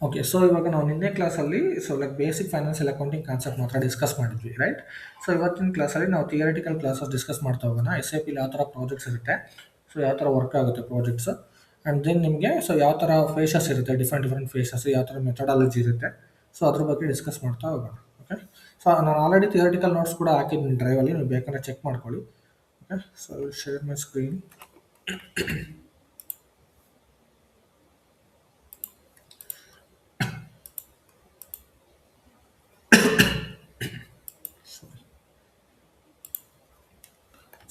Okay. So ಇವಾಗ ನಾವು ನಿನ್ನೆ ಕ್ಲಾಸಲ್ಲಿ like basic financial accounting concept ಮಾತ್ರ ಡಿಸ್ಕಸ್ ಮಾಡಿದ್ವಿ, ರೈಟ್? ಸೊ ಇವತ್ತಿನ ಕ್ಲಾಸಲ್ಲಿ ನಾವು ಥಿಯರಿಟಿಕಲ್ ಕ್ಲಾಸಸ್ ಡಿಸ್ಕಸ್ ಮಾಡ್ತಾ ಹೋಗೋಣ. ಎಸ್ ಎ ಪಿಲಿ ಯಾವ ಥರ ಪ್ರಾಜೆಕ್ಟ್ಸ್ ಇರುತ್ತೆ, ಸೊ ಯಾವ ಥರ ವರ್ಕ್ ಆಗುತ್ತೆ ಪ್ರಾಜೆಕ್ಟ್ಸ್, ಆ್ಯಂಡ್ ದೆನ್ ನಿಮಗೆ ಸೊ ಯಾವ ಥರ ಫೇಸಸ್ ಇರುತ್ತೆ, ಡಿಫ್ರೆಂಟ್ ಡಿಫ್ರೆಂಟ್ ಫೇಸಸ್, ಯಾವ ಥರ ಮೆಥಡಾಲಜಿ ಇರುತ್ತೆ, ಸೊ ಅದ್ರ ಬಗ್ಗೆ ಡಿಸ್ಕಸ್ ಮಾಡ್ತಾ ಹೋಗೋಣ. ಓಕೆ. ಸೊ ನಾನು ಆಲ್ರೆಡಿ ಥಿಯರಿಟಿಕಲ್ ನೋಟ್ಸ್ ಕೂಡ ಹಾಕಿದ್ದೀನಿ ಡ್ರೈವಲ್ಲಿ, ನೀವು ಬೇಕಂದ್ರೆ ಚೆಕ್ ಮಾಡ್ಕೊಳ್ಳಿ. Okay. So share my screen.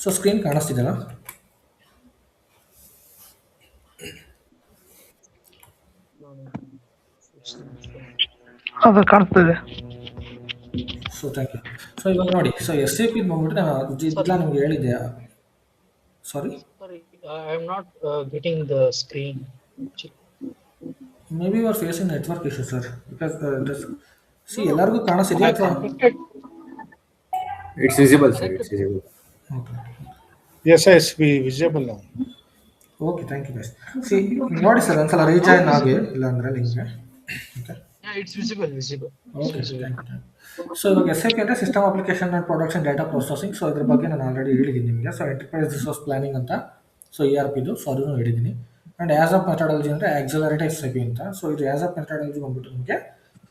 So screen ಕಾಣಿಸ್ತಿದೆಯಲ್ಲ? ಅದು ಕಾಣಿಸ್ತಿದೆ. So thank you. ಸೊ ಇವಾಗ ನೋಡಿ, ಸೊ ಎಸ್ ಎ ಪಿ ಬಂದ್ಬಿಟ್ಟು ನಾನು ಇದೆಲ್ಲ ನಿಮ್ಗೆ ಹೇಳಿದ್ದೆ. Sorry, Sorry, I am not getting the screen. May be you are facing network issue sir, because see ಎಲ್ಲರಿಗೂ ಕಾಣಿಸ್ತಿದೆಯಾ I ಅಥವಾ? connected. It's visible, sir. It's visible. Okay. Yes, yes, we visible now. Okay, thank you guys. See ನೋಡಿ sir, ಒಂದ್ಸಲ rejoin ಆಗಿ, ಇಲ್ಲಾಂದ್ರೆ ಲಿಂಕ್ಗೆ. Okay. Yeah, it's visible. Okay, thank you. So ಇವಾಗ S A P ಅಂದರೆ system application and production data processing. So ಇದ್ರ ಬಗ್ಗೆ ನಾನು ಆಲ್ರೆಡಿ ಹೇಳಿದ್ದೀನಿ ನಿಮಗೆ. ಸೊ ಎಂಟರ್ಪ್ರೈಸ್ ರಿಸೋರ್ಸ್ ಪ್ಲಾನಿಂಗ್ ಅಂತ, ಸೊ ಇ ಆರ್ ಪಿದು, ಸೊ ಅದನ್ನು ಹೇಳಿದ್ದೀನಿ. ಆ್ಯಂಡ್ ಆ್ಯಸ್ ಆಫ್ ಮೆಥಡಾಲಜಿ ಅಂದರೆ ಆಕ್ಸಲರೇಟ್ ಎಸ್ ಐ ಪಿ ಅಂತ. ಸೊ ಇದು ಆ್ಯಸ್ ಆಫ್ ಮೆಥಡಾಲಜಿ ಬಂದ್ಬಿಟ್ಟು ನಿಮಗೆ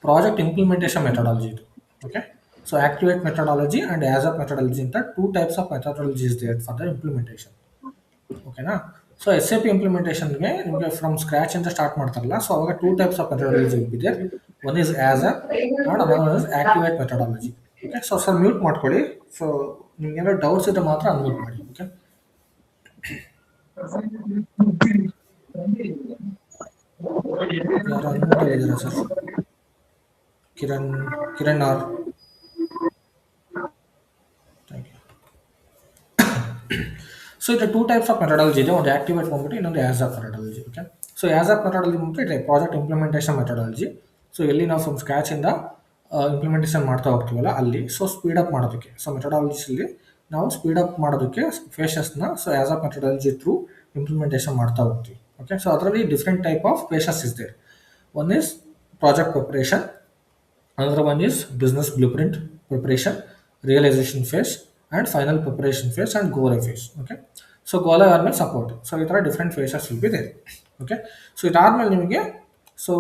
ಪ್ರಾಜೆಕ್ಟ್ ಇಂಪ್ಲಿಮೆಂಟೇಷನ್ ಮೆಥಡಾಲಜಿ ಇದು. Okay. So activate methodology and as of methodology ಅಂತ two types of methodology is there for the implementation. ಓಕೆನಾ? So S A P ಇಂಪ್ಲಿಮೆಂಟೇಷನ್ಗೆ ನಿಮಗೆ from scratch ಇಂದ ಸ್ಟಾರ್ಟ್ ಮಾಡ್ತಾರಲ್ಲ, ಸೊ ಅವಾಗ ಟೂ ಟೈಪ್ಸ್ ಆಫ್ ಮೆಥಡಾಲಜಿ ಇದೆ. One is as a and other one is activate methodology. Okay. So sir mute ಮಾಡ್ಕೊಳ್ಳಿ. So ನಿಮ್ಗೆ ಏನೋ ಡೌಟ್ಸ್ ಇದ್ದರೆ ಮಾತ್ರ ಅನ್ಮ್ಯೂಟ್ ಮಾಡಿ. ಓಕೆ. ಯಾರು ಅನ್ಮ್ಯೂಟ್ ಆಗಿದ್ದೀರಾ sir? Kiran R, thank you. So ಇದು ಟೂ ಟೈಪ್ಸ್ ಆಫ್ ಮೆಥಡಾಲಜಿ ಇದೆ. ಒಂದು ಆಕ್ಟಿವೇಟ್ ಬಂದ್ಬಿಟ್ಟು, ಇನ್ನೊಂದು as of methodology. Okay. So as of methodology ಬಂದ್ಬಿಟ್ಟು ಇದೆ ಪ್ರಾಜೆಕ್ಟ್ ಇಂಪ್ಲಿಮೆಂಟೇಷನ್ ಮೆಥಡಾಲಜಿ. ಸೊ ಎಲ್ಲಿ ನಾವು ಫ್ರಮ್ ಸ್ಕ್ರ್ಯಾಚಿಂದ ಇಂಪ್ಲಿಮೆಂಟೇಷನ್ ಮಾಡ್ತಾ ಹೋಗ್ತೀವಲ್ಲ ಅಲ್ಲಿ, ಸೊ ಸ್ಪೀಡಪ್ ಮಾಡೋದಕ್ಕೆ, ಸೊ ಮೆಥಡಾಲಜಿಸಲ್ಲಿ ನಾವು ಸ್ಪೀಡಪ್ ಮಾಡೋದಕ್ಕೆ ಫೇಸಸ್ನ so as of methodology through implementation ಮಾಡ್ತಾ ಹೋಗ್ತೀವಿ. ಓಕೆ. ಸೊ ಅದರಲ್ಲಿ different type of phases is there. One is project preparation, another one is business blueprint preparation, realization phase, and final preparation phase and go live phase. Okay. So go live ಆದ್ಮೇಲೆ support. So ಈ ಥರ different phases will be there. Okay. So ಇದಾದ್ಮೇಲೆ ನಿಮಗೆ so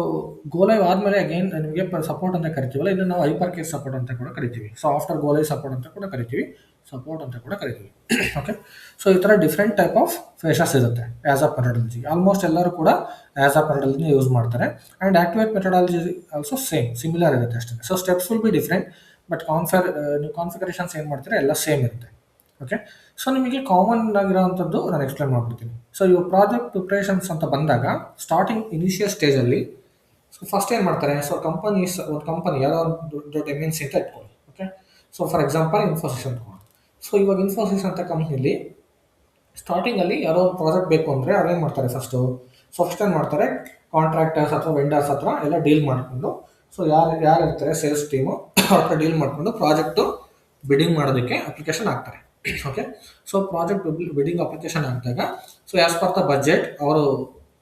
go live ಆದಮೇಲೆ again ನಿಮಗೆ support ಅಂತ ಕರಿತೀವಲ್ಲ, ಇದನ್ನು ನಾವು ಹೈಪರ್ ಕೇಸ್ ಸಪೋರ್ಟ್ ಅಂತ ಕೂಡ ಕರಿತೀವಿ. So after go live support ಅಂತ ಕೂಡ ಕರಿತೀವಿ, ಸಪೋರ್ಟ್ ಅಂತ ಕೂಡ ಕರಿತೀವಿ. ಓಕೆ. ಸೊ ಈ ಥರ ಡಿಫ್ರೆಂಟ್ ಟೈಪ್ ಆಫ್ ಫೇಸಸ್ ಇರುತ್ತೆ ಆ್ಯಸ್ ಆಫ್ ಮೆಥಡಾಲಜಿ. ಆಲ್ಮೋಸ್ಟ್ ಎಲ್ಲರೂ ಕೂಡ ಆ್ಯಸ್ ಆಫ್ ಮೆಥಡಾಲಜಿನ ಯೂಸ್ ಮಾಡ್ತಾರೆ. And activate methodology also similar ಇರುತ್ತೆ ಅಷ್ಟೇ. So steps will be different, but ನೀವು ಕಾನ್ಫಿಗರೇಷನ್ಸ್ ಏನು ಮಾಡ್ತೀರಾ ಎಲ್ಲ ಸೇಮ್ ಇರುತ್ತೆ. ಓಕೆ. ಸೊ ನಿಮಗೆ ಕಾಮನ್ ಆಗಿರೋವಂಥದ್ದು ನಾನು ಎಕ್ಸ್ಪ್ಲೇನ್ ಮಾಡ್ಬಿಡ್ತೀನಿ. ಸೊ ಇವಾಗ ಪ್ರಾಜೆಕ್ಟ್ ಪ್ರಿಪ್ರೇಷನ್ಸ್ ಅಂತ ಬಂದಾಗ ಸ್ಟಾರ್ಟಿಂಗ್ ಇನಿಷಿಯಲ್ ಸ್ಟೇಜಲ್ಲಿ ಸೊ ಫಸ್ಟ್ ಏನು ಮಾಡ್ತಾರೆ, ಸೊ ಒಂದು ಕಂಪನಿ ಯಾವುದೋ ಒಂದು ದೊಡ್ಡ ಎಮ್ ಎನ್ ಸಿ ಅಂತ ಇಟ್ಕೊಳ್ಳಿ. Okay. So for example Infosys ಅಂತ. ಸೊ ಇವಾಗ ಇನ್ಫೋಸಿಸ್ ಅಂತ ಕಂಪ್ನಿಲಿ ಸ್ಟಾರ್ಟಿಂಗಲ್ಲಿ ಯಾರೋ ಒಂದು ಪ್ರಾಜೆಕ್ಟ್ ಬೇಕು ಅಂದರೆ ಅವ್ರೇನು ಮಾಡ್ತಾರೆ, ಫಸ್ಟ್ ಏನು ಮಾಡ್ತಾರೆ, ಕಾಂಟ್ರಾಕ್ಟರ್ಸ್ ಅಥವಾ ವೆಂಡರ್ಸ್ ಹತ್ರ ಎಲ್ಲ ಡೀಲ್ ಮಾಡಿಕೊಂಡು, ಸೊ ಯಾರು ಇರ್ತಾರೆ ಸೇಲ್ಸ್ ಟೀಮು ಅವ್ರ ಹತ್ರ ಡೀಲ್ ಮಾಡಿಕೊಂಡು ಪ್ರಾಜೆಕ್ಟು ಬಿಡಿಂಗ್ ಮಾಡೋದಕ್ಕೆ ಅಪ್ಲಿಕೇಶನ್ ಹಾಕ್ತಾರೆ. Okay. So project bidding application ಹಾಕಿದಾಗ so as per the budget ಅವರು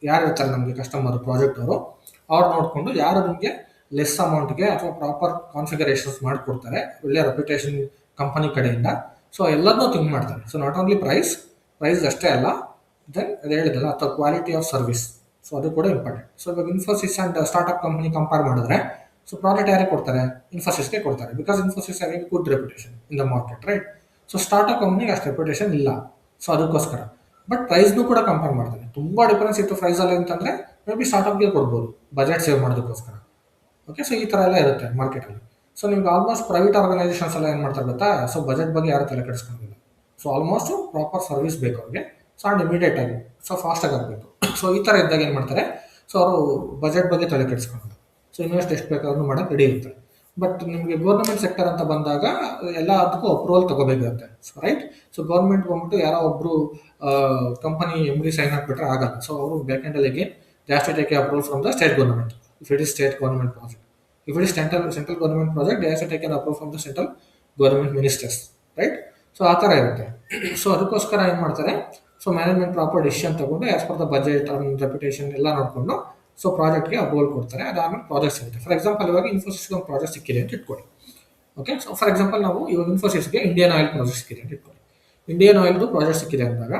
ಯಾರು ಇರ್ತಾರೆ ನಮಗೆ ಕಸ್ಟಮರ್ ಪ್ರಾಜೆಕ್ಟ್ ಅವ್ರು ನೋಡಿಕೊಂಡು ಯಾರು ನಿಮಗೆ ಲೆಸ್ ಅಮೌಂಟ್ಗೆ ಅಥವಾ ಪ್ರಾಪರ್ ಕಾನ್ಫಿಗರೇಷನ್ಸ್ ಮಾಡಿಕೊಡ್ತಾರೆ ಒಳ್ಳೆಯ ರೆಪ್ಯುಟೇಷನ್ ಕಂಪನಿ ಕಡೆಯಿಂದ, ಸೊ ಎಲ್ಲದನ್ನೂ ಥಿಂಕ್ ಮಾಡ್ತಾರೆ. ಸೊ ನಾಟ್ ಓನ್ಲಿ ಪ್ರೈಸ್ ಅಷ್ಟೇ ಅಲ್ಲ, ದೆನ್ ಅದು ಹೇಳಿದಲ್ಲ ಅಥವಾ ಕ್ವಾಲಿಟಿ ಆಫ್ ಸರ್ವಿಸ್, ಸೊ ಅದು ಕೂಡ ಇಂಪಾರ್ಟೆಂಟ್. ಸೊ ಇವಾಗ Infosys and startup company compare ಮಾಡಿದ್ರೆ ಸೊ ಪ್ರಾಜೆಕ್ಟ್ ಯಾರಿಗೆ ಕೊಡ್ತಾರೆ, ಇನ್ಫೋಸಿಸ್ಗೆ ಕೊಡ್ತಾರೆ. Because Infosys having good reputation in the market, right? So startup ಕಂಪ್ನಿಗೆ ಅಷ್ಟು ರೆಪ್ಯುಟೇಷನ್ ಇಲ್ಲ, ಸೊ ಅದಕ್ಕೋಸ್ಕರ. ಬಟ್ ಪ್ರೈಸ್ನೂ ಕೂಡ ಕಂಪೇರ್ ಮಾಡ್ತಾರೆ. ತುಂಬ ಡಿಫರೆನ್ಸ್ ಇತ್ತು ಪ್ರೈಸಲ್ಲಿ ಅಂತಂದರೆ ಮೇ ಬಿ ಸ್ಟಾರ್ಟಪ್ಗೆ ಕೊಡ್ಬೋದು ಬಜೆಟ್ ಸೇವ್ ಮಾಡೋದಕ್ಕೋಸ್ಕರ. ಓಕೆ. ಸೊ ಈ ಥರ ಎಲ್ಲ ಇರುತ್ತೆ ಮಾರ್ಕೆಟಲ್ಲಿ. ಸೊ ನಿಮ್ಗೆ ಆಲ್ಮೋಸ್ಟ್ ಪ್ರೈವೇಟ್ ಆರ್ಗನೈಸೇಷನ್ಸ್ ಎಲ್ಲ ಏನು ಮಾಡ್ತಾರೆ ಗೊತ್ತಾ, ಸೊ ಬಜೆಟ್ ಬಗ್ಗೆ ಯಾರು ತಲೆ ಕೆಡಿಸ್ಕೊಂಡಿಲ್ಲ. ಸೊ ಆಲ್ಮೋಸ್ಟು ಪ್ರಾಪರ್ ಸರ್ವಿಸ್ ಬೇಕು ಅವ್ರಿಗೆ, ಸೊ ಆ್ಯಂಡ್ ಇಮಿಡಿಯೇಟ್ ಆಗಿ ಸೊ ಫಾಸ್ಟಾಗಿ ಆಗಬೇಕು. ಸೊ ಈ ಥರ ಇದ್ದಾಗ ಏನು ಮಾಡ್ತಾರೆ, ಸೊ ಅವರು ಬಜೆಟ್ ಬಗ್ಗೆ ತಲೆ ಕೆಡಿಸ್ಕೊಂಡಿಲ್ಲ. ಸೊ ಇನ್ವೆಸ್ಟ್ ಎಷ್ಟು ಬೇಕಾದ್ರೂ ಮಾಡೋಕ್ಕೆ ರೆಡಿ ಇರ್ತಾರೆ. ಬಟ್ ನಿಮಗೆ ಗೌರ್ಮೆಂಟ್ ಸೆಕ್ಟರ್ ಅಂತ ಬಂದಾಗ ಎಲ್ಲ ಅದಕ್ಕೂ ಅಪ್ರೂವಲ್ ತೊಗೋಬೇಕಾಗುತ್ತೆ, ಸೊ ರೈಟ್? ಸೊ ಗೌರ್ಮೆಂಟ್ ಬಂದ್ಬಿಟ್ಟು ಯಾರೋ ಒಬ್ಬರು ಕಂಪನಿ ಎಮ್ ಡಿ ಸೈನ್ ಹಾಕ್ಬಿಟ್ರೆ ಆಗಲ್ಲ. ಸೊ ಅವರು ಬ್ಯಾಕೆಂಡಲ್ಲಿ ಅಗೇನ್ ಜಾಸ್ತಿ take approval from the state government if it is state government project. If it is central government project they have to take approve from the central government ministers, right? So ಆ ಥರ ಇರುತ್ತೆ. So ಅದಕ್ಕೋಸ್ಕರ ಏನು ಮಾಡ್ತಾರೆ, so management proper decision ತೊಗೊಂಡು as per the budget and reputation ಎಲ್ಲ ನೋಡಿಕೊಂಡು so ಪ್ರಾಜೆಕ್ಟ್ಗೆ approval ಕೊಡ್ತಾರೆ, ಅದಾದ್ಮೇಲೆ ಪ್ರಾಜೆಕ್ಟ್ ಸಿಗುತ್ತೆ. ಫಾರ್ ಎಕ್ಸಾಂಪಲ್ ಇವಾಗ ಇನ್ಫೋಸಿಸ್ಗೆ ಒಂದು ಪ್ರಾಜೆಕ್ಟ್ ಸಿಕ್ಕಿದೆ ಅಂತ ಇಟ್ಕೊಳ್ಳಿ. ಓಕೆ, ಸೊ ಫಾರ್ ಎಕ್ಸಾಂಪಲ್ ನಾವು ಇವಾಗ ಇನ್ಫೋಸಿಸ್ಗೆ ಇಂಡಿಯನ್ ಆಯಿಲ್ ಪ್ರಾಜೆಕ್ಟ್ ಸಿಕ್ಕಿದೆ ಅಂತ ಇಟ್ಕೊಳ್ಳಿ. ಇಂಡಿಯನ್ ಆಯಿಲ್ದು ಪ್ರಾಜೆಕ್ಟ್ ಸಿಕ್ಕಿದೆ ಅಂದಾಗ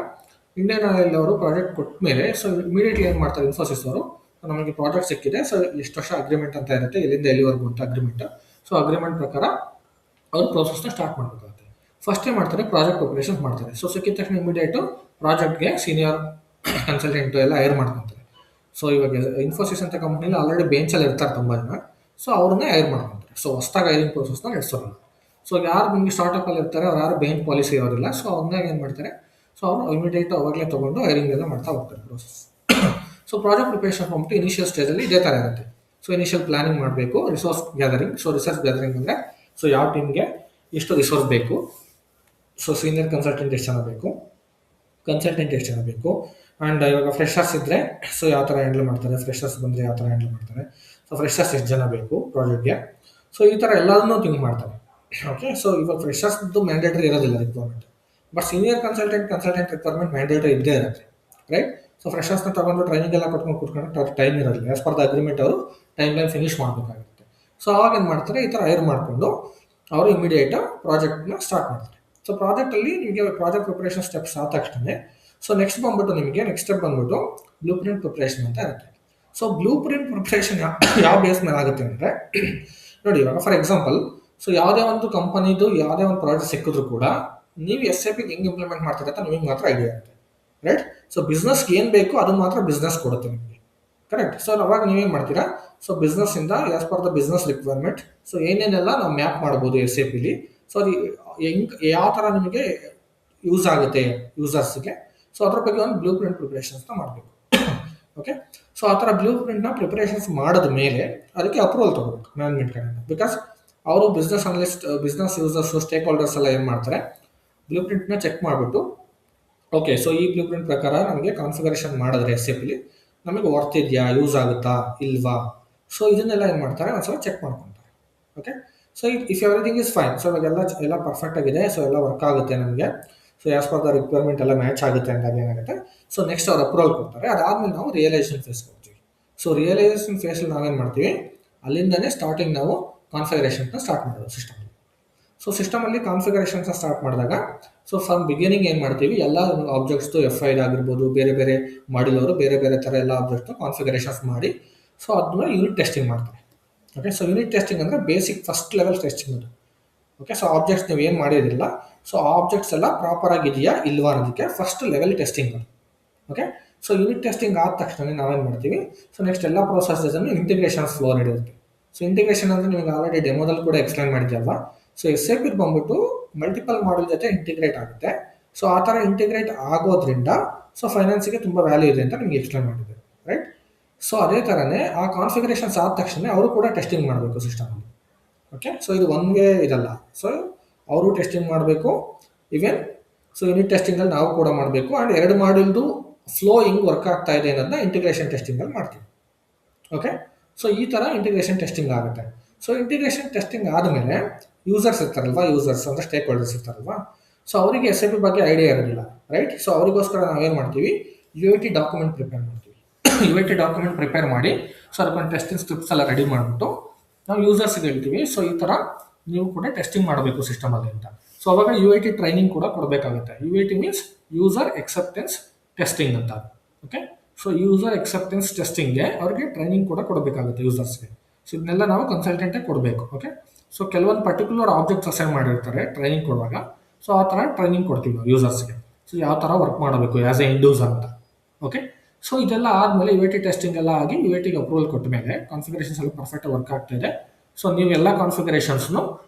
ಇಂಡಿಯನ್ ಆಯಿಲ್ ಅವರು ಪ್ರಾಜೆಕ್ಟ್ ಕೊಟ್ಟ ಮೇಲೆ ಸೊ ಇಮಿಡಿಯೇಟ್ಲಿ ಏನು ಮಾಡ್ತಾರೆ ಇನ್ಫೋಸಿಸ್ ಅವರು, ನಮಗೆ ಪ್ರಾಜೆಕ್ಟ್ ಸಿಕ್ಕಿದೆ, ಸೊ ಎಷ್ಟು ವರ್ಷ ಅಗ್ರಿಮೆಂಟ್ ಅಂತ ಇರುತ್ತೆ, ಎಲ್ಲಿಂದ ಎಲ್ಲಿವರೆಗೂ ಅಂತ ಅಗ್ರಿಮೆಂಟ್. ಸೊ ಅಗ್ರಿಮೆಂಟ್ ಪ್ರಕಾರ ಅವರು ಪ್ರೋಸೆಸ್ನ ಸ್ಟಾರ್ಟ್ ಮಾಡಬೇಕಾಗುತ್ತೆ. ಫಸ್ಟ್ ಏನು ಮಾಡ್ತಾರೆ, ಪ್ರಾಜೆಕ್ಟ್ ಪ್ರಿಪರೇಷನ್ಸ್ ಮಾಡ್ತಾರೆ. ಸೊ ಸಿಕ್ಕಿದ ತಕ್ಷಣ ಇಮಿಡಿಯೇಟು ಪ್ರಾಜೆಕ್ಟ್ಗೆ ಸೀನಿಯರ್ ಕನ್ಸಲ್ಟೆಂಟು ಎಲ್ಲ ಹೈರ್ ಮಾಡ್ಕೊತಾರೆ. ಸೊ ಇವಾಗ ಇನ್ಫೋಸಿಸ್ ಅಂತ ಕಂಪ್ನಿಲಿ ಆಲ್ರೆಡಿ ಬೆಂಚಲ್ಲಿ ಇರ್ತಾರೆ ತುಂಬ ಜನ, ಸೊ ಅವ್ರನ್ನೇ ಹೈರ್ ಮಾಡ್ಕೊತಾರೆ. ಸೊ ಹೊಸ್ದಾಗಿ ಹೈರಿಂಗ್ ಪ್ರೋಸೆಸ್ನ ನಡೆಸೋಲ್ಲ. ಸೊ ಯಾರು ನಿಮಗೆ ಸ್ಟಾರ್ಟಪ್ಪಲ್ಲಿ ಇರ್ತಾರೆ ಅವ್ರು ಯಾರು ಬೆಂಚ್ ಪಾಲಿಸಿ ಇರೋದಿಲ್ಲ. ಸೊ ಅವ್ರನ್ನಾಗ ಏನು ಮಾಡ್ತಾರೆ, ಸೊ ಅವರು ಇಮಿಡಿಯೇಟ್ ಅವಾಗಲೇ ತೊಗೊಂಡು ಹೈರಿಂಗ್ ಎಲ್ಲ ಮಾಡ್ತಾ ಹೋಗ್ತಾರೆ ಪ್ರೋಸೆಸ್. ಸೊ ಪ್ರಾಜೆಕ್ಟ್ ಪ್ರಿಪರೇಷನ್ ಬಂದ್ಬಿಟ್ಟು ಇನಿಷಿಯಲ್ ಸ್ಟೇಜಲ್ಲಿ ಇದೇ ಥರ ಇರುತ್ತೆ. ಸೊ ಇನಿಷಿಯಲ್ ಪ್ಲಾನಿಂಗ್ ಮಾಡಬೇಕು, resource gathering. So research gathering ಅಂದರೆ ಸೊ ಯಾವ ಟೀಮ್ಗೆ ಎಷ್ಟು ರಿಸೋರ್ಸ್ ಬೇಕು, ಸೊ ಸೀನಿಯರ್ ಕನ್ಸಲ್ಟೆಂಟ್ ಎಷ್ಟು ಜನ ಬೇಕು, ಕನ್ಸಲ್ಟೆಂಟ್ ಎಷ್ಟು ಜನ ಬೇಕು, ಆ್ಯಂಡ್ ಇವಾಗ ಫ್ರೆಶರ್ಸ್ ಇದ್ದರೆ ಸೊ ಯಾವ ಥರ ಹ್ಯಾಂಡಲ್ ಮಾಡ್ತಾರೆ, ಫ್ರೆಶರ್ಸ್ ಬಂದರೆ ಯಾವ ಥರ ಹ್ಯಾಂಡಲ್ ಮಾಡ್ತಾರೆ, ಸೊ ಫ್ರೆಶರ್ಸ್ ಎಷ್ಟು ಜನ ಬೇಕು ಪ್ರಾಜೆಕ್ಟ್ಗೆ. ಸೊ ಈ ಥರ ಎಲ್ಲದನ್ನೂ ಥಿಂಕ್ ಮಾಡ್ತಾರೆ. ಓಕೆ, ಸೊ ಇವಾಗ ಫ್ರೆಶರ್ಸ್ದು ಮ್ಯಾಂಡೇಟರಿ ಇರೋದಿಲ್ಲ requirement, but senior consultant requirement mandatory ಇದ್ದೇ ಇರುತ್ತೆ, ರೈಟ್. ಸೊ ಫ್ರೆಶರ್ಸ್ನ ತಗೊಂಡು ಟ್ರೈನಿಂಗ್ ಎಲ್ಲ ಕೊಟ್ಕೊಂಡು ಕೂತ್ಕೊಂಡು ಟೈಮ್ ಇರೋದಿಲ್ಲ. ಆಸ್ ಪರ್ ದ ಅಗ್ರಿಮೆಂಟ್ ಅವರು ಟೈಮ್ ಲೈನ್ ಫಿನಿಶ್ ಮಾಡಬೇಕಾಗುತ್ತೆ. ಸೊ ಅವಾಗ ಏನು ಮಾಡ್ತಾರೆ, ಈ ಥರ ಹೈರ್ ಮಾಡಿಕೊಂಡು ಅವರು ಇಮಿಡಿಯೇಟ್ ಪ್ರಾಜೆಕ್ಟ್ನ ಸ್ಟಾರ್ಟ್ ಮಾಡ್ತಾರೆ. ಸೊ ಪ್ರಾಜೆಕ್ಟಲ್ಲಿ ನಿಮಗೆ ಪ್ರಾಜೆಕ್ಟ್ ಪ್ರಿಪರೇಷನ್ ಸ್ಟೆಪ್ಸ್ ಆದ ತಕ್ಷಣ ಸೊ ನೆಕ್ಸ್ಟ್ ಸ್ಟೆಪ್ ಬಂದ್ಬಿಟ್ಟು ಬ್ಲೂ ಪ್ರಿಂಟ್ ಪ್ರಿಪರೇಷನ್ ಅಂತ ಇರುತ್ತೆ. ಸೊ ಬ್ಲೂ ಪ್ರಿಂಟ್ ಪ್ರಿಪರೇಷನ್ ಯಾವ ಬೇಸ್ ಮೇಲೆ ಆಗುತ್ತೆ ಅಂದರೆ, ನೋಡಿ ಇವಾಗ ಫಾರ್ ಎಕ್ಸಾಂಪಲ್ ಸೊ ಯಾವುದೇ ಒಂದು ಕಂಪನಿದು ಯಾವುದೇ ಒಂದು ಪ್ರಾಜೆಕ್ಟ್ ಸಿಕ್ಕಿದ್ರು ಕೂಡ ನೀವು SAP ಹೆಂಗೆ ಇಂಪ್ಲಿಮೆಂಟ್ ಮಾಡ್ತೀರ ಅಂತ ನಿಮಗೆ ಮಾತ್ರ ಐಡಿಯಾ ಇರುತ್ತೆ, ರೈಟ್. ಸೊ ಬಿಸ್ನೆಸ್ಗೆ ಏನು ಬೇಕು ಅದನ್ನು ಮಾತ್ರ ಬಿಸ್ನೆಸ್ ಕೊಡುತ್ತೆ ನಿಮಗೆ, ಕರೆಕ್ಟ್. ಸೊ ಅವಾಗ ನೀವೇನು ಮಾಡ್ತೀರಾ, ಸೊ ಬಿಸ್ನೆಸ್ಸಿಂದ as per the business requirement so ಏನೇನೆಲ್ಲ ನಾವು ಮ್ಯಾಪ್ ಮಾಡ್ಬೋದು SAPಲಿ. ಸೊ ಅದು ಯಾವ ಥರ ನಿಮಗೆ ಯೂಸ್ ಆಗುತ್ತೆ ಯೂಸರ್ಸ್ಗೆ, ಸೊ ಅದ್ರ ಬಗ್ಗೆ ಒಂದು ಬ್ಲೂ ಪ್ರಿಂಟ್ ಪ್ರಿಪರೇಷನ್ಸ್ನ ಮಾಡಬೇಕು. ಓಕೆ, ಸೊ ಆ ಥರ ಬ್ಲೂ ಪ್ರಿಂಟ್ನ ಪ್ರಿಪರೇಷನ್ಸ್ ಮಾಡಿದ ಮೇಲೆ ಅದಕ್ಕೆ ಅಪ್ರೂವಲ್ ತೊಗೋಬೇಕು ಮ್ಯಾನೇಜ್ಮೆಂಟ್ ಕಡೆಯಿಂದ. ಬಿಕಾಸ್ ಅವರು business analyst, business users, stake holders ಎಲ್ಲ ಏನು ಮಾಡ್ತಾರೆ, ಬ್ಲೂ ಪ್ರಿಂಟ್ನ ಚೆಕ್ ಮಾಡಿಬಿಟ್ಟು ಓಕೆ ಸೊ ಈ ಬ್ಲೂ ಪ್ರಿಂಟ್ ಪ್ರಕಾರ ನಮಗೆ ಕಾನ್ಫಿಗರೇಷನ್ ಮಾಡಿದ್ರೆ SAPಲಿ ನಮಗೆ ವರ್ತ್ ಇದೆಯಾ, ಯೂಸ್ ಆಗುತ್ತಾ ಇಲ್ವಾ, ಸೊ ಇದನ್ನೆಲ್ಲ ಏನು ಮಾಡ್ತಾರೆ ಒಂದ್ಸಲ ಚೆಕ್ ಮಾಡ್ಕೊತಾರೆ. Okay, so if everything is fine, so ಇವಾಗೆಲ್ಲ ಪರ್ಫೆಕ್ಟ್ ಆಗಿದೆ, ಸೊ ಎಲ್ಲ ವರ್ಕ್ ಆಗುತ್ತೆ ನಮಗೆ, so as per the requirement ಎಲ್ಲ ಮ್ಯಾಚ್ ಆಗುತ್ತೆ ಅಂದಾಗ ಏನಾಗುತ್ತೆ, ಸೊ ನೆಕ್ಸ್ಟ್ ಅವ್ರು ಅಪ್ರೂವಲ್ ಕೊಡ್ತಾರೆ. ಅದಾದಮೇಲೆ ನಾವು ರಿಯಲೈಸೇಷನ್ ಫೇಸ್ ಕೊಡ್ತೀವಿ. ಸೊ ರಿಯಲೈಸೇಷನ್ ಫೇಸಲ್ಲಿ ನಾವೇನು ಮಾಡ್ತೀವಿ, ಅಲ್ಲಿಂದನೇ ಸ್ಟಾರ್ಟಿಂಗ್ ನಾವು ಕಾನ್ಫಿಗರೇಷನ್ಸ್ನ ಸ್ಟಾರ್ಟ್ ಮಾಡೋದು ಸಿಸ್ಟಮಲ್ಲಿ. ಸೊ ಸಿಸ್ಟಮಲ್ಲಿ ಕಾನ್ಫಿಗರೇಷನ್ಸ್ನ ಸ್ಟಾರ್ಟ್ ಮಾಡಿದಾಗ ಸೊ ಫ್ರಮ್ ಬಿಗಿನಿಂಗ್ ಏನು ಮಾಡ್ತೀವಿ, ಎಲ್ಲ ಆಬ್ಜೆಕ್ಟ್ಸ್ದು FI ಆಗಿರ್ಬೋದು, ಬೇರೆ ಬೇರೆ ಮಾಡಿದವರು ಬೇರೆ ಬೇರೆ ಥರ ಎಲ್ಲ ಆಬ್ಜೆಕ್ಟ್ನ ಕಾನ್ಫಿಗರೇಷನ್ಸ್ ಮಾಡಿ ಸೊ ಅದನ್ನ ಯೂನಿಟ್ ಟೆಸ್ಟಿಂಗ್ ಮಾಡ್ತಾರೆ. ಓಕೆ, ಸೊ ಯೂನಿಟ್ ಟೆಸ್ಟಿಂಗ್ ಅಂದರೆ ಬೇಸಿಕ್ ಫಸ್ಟ್ ಲೆವೆಲ್ ಟೆಸ್ಟಿಂಗ್ ಅದು. ಓಕೆ, ಸೊ ಆಬ್ಜೆಕ್ಟ್ಸ್ ನೀವು ಏನು ಮಾಡಿರಲಿಲ್ಲ, ಸೊ ಆಬ್ಜೆಕ್ಟ್ಸ್ ಎಲ್ಲ ಪ್ರಾಪರ್ ಆಗಿದೆಯಾ ಇಲ್ವಾ ಅನ್ನೋದಕ್ಕೆ ಫಸ್ಟ್ ಲೆವೆಲ್ ಟೆಸ್ಟಿಂಗ್ ಅದು. ಓಕೆ, ಸೊ ಯೂನಿಟ್ ಟೆಸ್ಟಿಂಗ್ ಆದ ತಕ್ಷಣ ನಾವೇನು ಮಾಡ್ತೀವಿ, ಸೊ ನೆಕ್ಸ್ಟ್ ಎಲ್ಲ ಪ್ರೊಸೆಸನ್ನು ಇಂಟಿಗ್ರೇಷನ್ ಫ್ಲೋ ನಡೆಯುತ್ತೆ. ಸೊ ಇಂಟಿಗ್ರೇಷನ್ ಅಂದರೆ ನಿಮಗೆ ಆಲ್ರೆಡಿ ಡೆಮೋದಲ್ಲಿ ಕೂಡ ಎಕ್ಸ್ಪ್ಲೈನ್ ಮಾಡಿದ್ಯಲ್ವಾ. ಸೊ SAP ಬಂದ್ಬಿಟ್ಟು ಮಲ್ಟಿಪಲ್ ಮಾಡಲ್ ಜೊತೆ ಇಂಟಿಗ್ರೇಟ್ ಆಗುತ್ತೆ. ಸೊ ಆ ಥರ ಇಂಟಿಗ್ರೇಟ್ ಆಗೋದ್ರಿಂದ ಸೊ ಫೈನಾನ್ಸಿಗೆ ತುಂಬ ವ್ಯಾಲ್ಯೂ ಇದೆ ಅಂತ ನಿಮಗೆ ಎಕ್ಸ್ಪ್ಲೈನ್ ಮಾಡಿದೆ, ರೈಟ್. ಸೊ ಅದೇ ಥರನೇ ಆ ಕಾನ್ಫಿಗರೇಷನ್ಸ್ ಆದ ತಕ್ಷಣ ಅವರು ಕೂಡ ಟೆಸ್ಟಿಂಗ್ ಮಾಡಬೇಕು ಸಿಸ್ಟಮಲ್ಲಿ. ಓಕೆ, ಸೊ ಇದು ಒನ್ ವೇ ಇದಲ್ಲ, ಸೊ ಅವರು ಟೆಸ್ಟಿಂಗ್ ಮಾಡಬೇಕು, ಈವನ್ ಸೊ ಯೂನಿಟ್ ಟೆಸ್ಟಿಂಗಲ್ಲಿ ನಾವು ಕೂಡ ಮಾಡಬೇಕು. ಆ್ಯಂಡ್ ಎರಡು ಮಾಡ್ಯೂಲ್ದು ಫ್ಲೋ ಹಿಂಗೆ ವರ್ಕ್ ಆಗ್ತಾ ಇದೆ ಅನ್ನೋದನ್ನ ಇಂಟಿಗ್ರೇಷನ್ ಟೆಸ್ಟಿಂಗಲ್ಲಿ ಮಾಡ್ತೀವಿ. ಓಕೆ, ಸೊ ಈ ಥರ ಇಂಟಿಗ್ರೇಷನ್ ಟೆಸ್ಟಿಂಗ್ ಆಗುತ್ತೆ. ಸೊ ಇಂಟಿಗ್ರೇಷನ್ ಟೆಸ್ಟಿಂಗ್ ಆದಮೇಲೆ ಯೂಸರ್ಸ್ ಇರ್ತಾರಲ್ವಾ, ಯೂಸರ್ಸ್ ಅಂದರೆ ಸ್ಟೇಕ್ ಹೋಲ್ಡರ್ಸ್ ಇರ್ತಾರಲ್ವಾ, ಸೊ ಅವರಿಗೆ SAP ಬಗ್ಗೆ ಐಡಿಯಾ ಇರೋದಿಲ್ಲ, ರೈಟ್. ಸೊ ಅವರಿಗೋಸ್ಕರ ನಾವೇನು ಮಾಡ್ತೀವಿ, UAT ಡಾಕ್ಯುಮೆಂಟ್ ಪ್ರಿಪೇರ್ ಮಾಡ್ತೀವಿ. UAT ಡಾಕ್ಯುಮೆಂಟ್ ಪ್ರಿಪೇರ್ ಮಾಡಿ ಸೊ ಅದಕ್ಕೊಂದು ಟೆಸ್ಟಿಂಗ್ ಸ್ಕ್ರಿಪ್ಟ್ಸ್ ಎಲ್ಲ ರೆಡಿ ಮಾಡಿಬಿಟ್ಟು ನಾವು ಯೂಸರ್ಸ್ಗೆ ಹೇಳ್ತೀವಿ, ಸೊ ಈ ಥರ ನೀವು ಕೂಡ ಟೆಸ್ಟಿಂಗ್ ಮಾಡಬೇಕು ಸಿಸ್ಟಮಲ್ಲಿ ಅಂತ. ಸೊ ಅವಾಗ UAT ಟ್ರೈನಿಂಗ್ ಕೂಡ ಕೊಡಬೇಕಾಗುತ್ತೆ. UAT means user acceptance testing ಅಂತ. ಓಕೆ, ಸೊ ಯೂಸರ್ ಎಕ್ಸೆಪ್ಟೆನ್ಸ್ ಟೆಸ್ಟಿಂಗ್ಗೆ ಅವ್ರಿಗೆ ಟ್ರೈನಿಂಗ್ ಕೂಡ ಕೊಡಬೇಕಾಗುತ್ತೆ ಯೂಸರ್ಸ್ಗೆ. ಸೊ ಇದನ್ನೆಲ್ಲ ನಾವು ಕನ್ಸಲ್ಟೆಂಟೇ ಕೊಡಬೇಕು. ಓಕೆ, ಸೊ ಕೆಲವೊಂದು ಪರ್ಟಿಕ್ಯುಲರ್ ಆಬ್ಜೆಕ್ಟ್ಸ್ ಅಸೈನ್ ಮಾಡಿರ್ತಾರೆ ಟ್ರೈನಿಂಗ್ ಕೊಡುವಾಗ, ಸೊ ಆ ಥರ ಟ್ರೈನಿಂಗ್ ಕೊಡ್ತೀವಿ ನಾವು ಯೂಸರ್ಸ್ಗೆ. ಸೊ ಯಾವ ಥರ ವರ್ಕ್ ಮಾಡಬೇಕು ಆ್ಯಸ್ ಎ ಎಂಡ್ ಯೂಸರ್ ಅಂತ. ಓಕೆ, ಸೊ ಇದೆಲ್ಲ ಆದಮೇಲೆ UAT ಟೆಸ್ಟಿಂಗ್ ಎಲ್ಲ ಆಗಿ UATಗೆ ಅಪ್ರೂವಲ್ ಕೊಟ್ಟ ಮೇಲೆ ಕಾನ್ಫಿಗರೇಷನ್ಸ್ ಎಲ್ಲ ಪರ್ಫೆಕ್ಟಾಗಿ ವರ್ಕ್ ಆಗ್ತಾಯಿದೆ. ಸೊ ನೀವು ಎಲ್ಲ ಕಾನ್ಫಿಗರೇಷನ್ಸ್ನು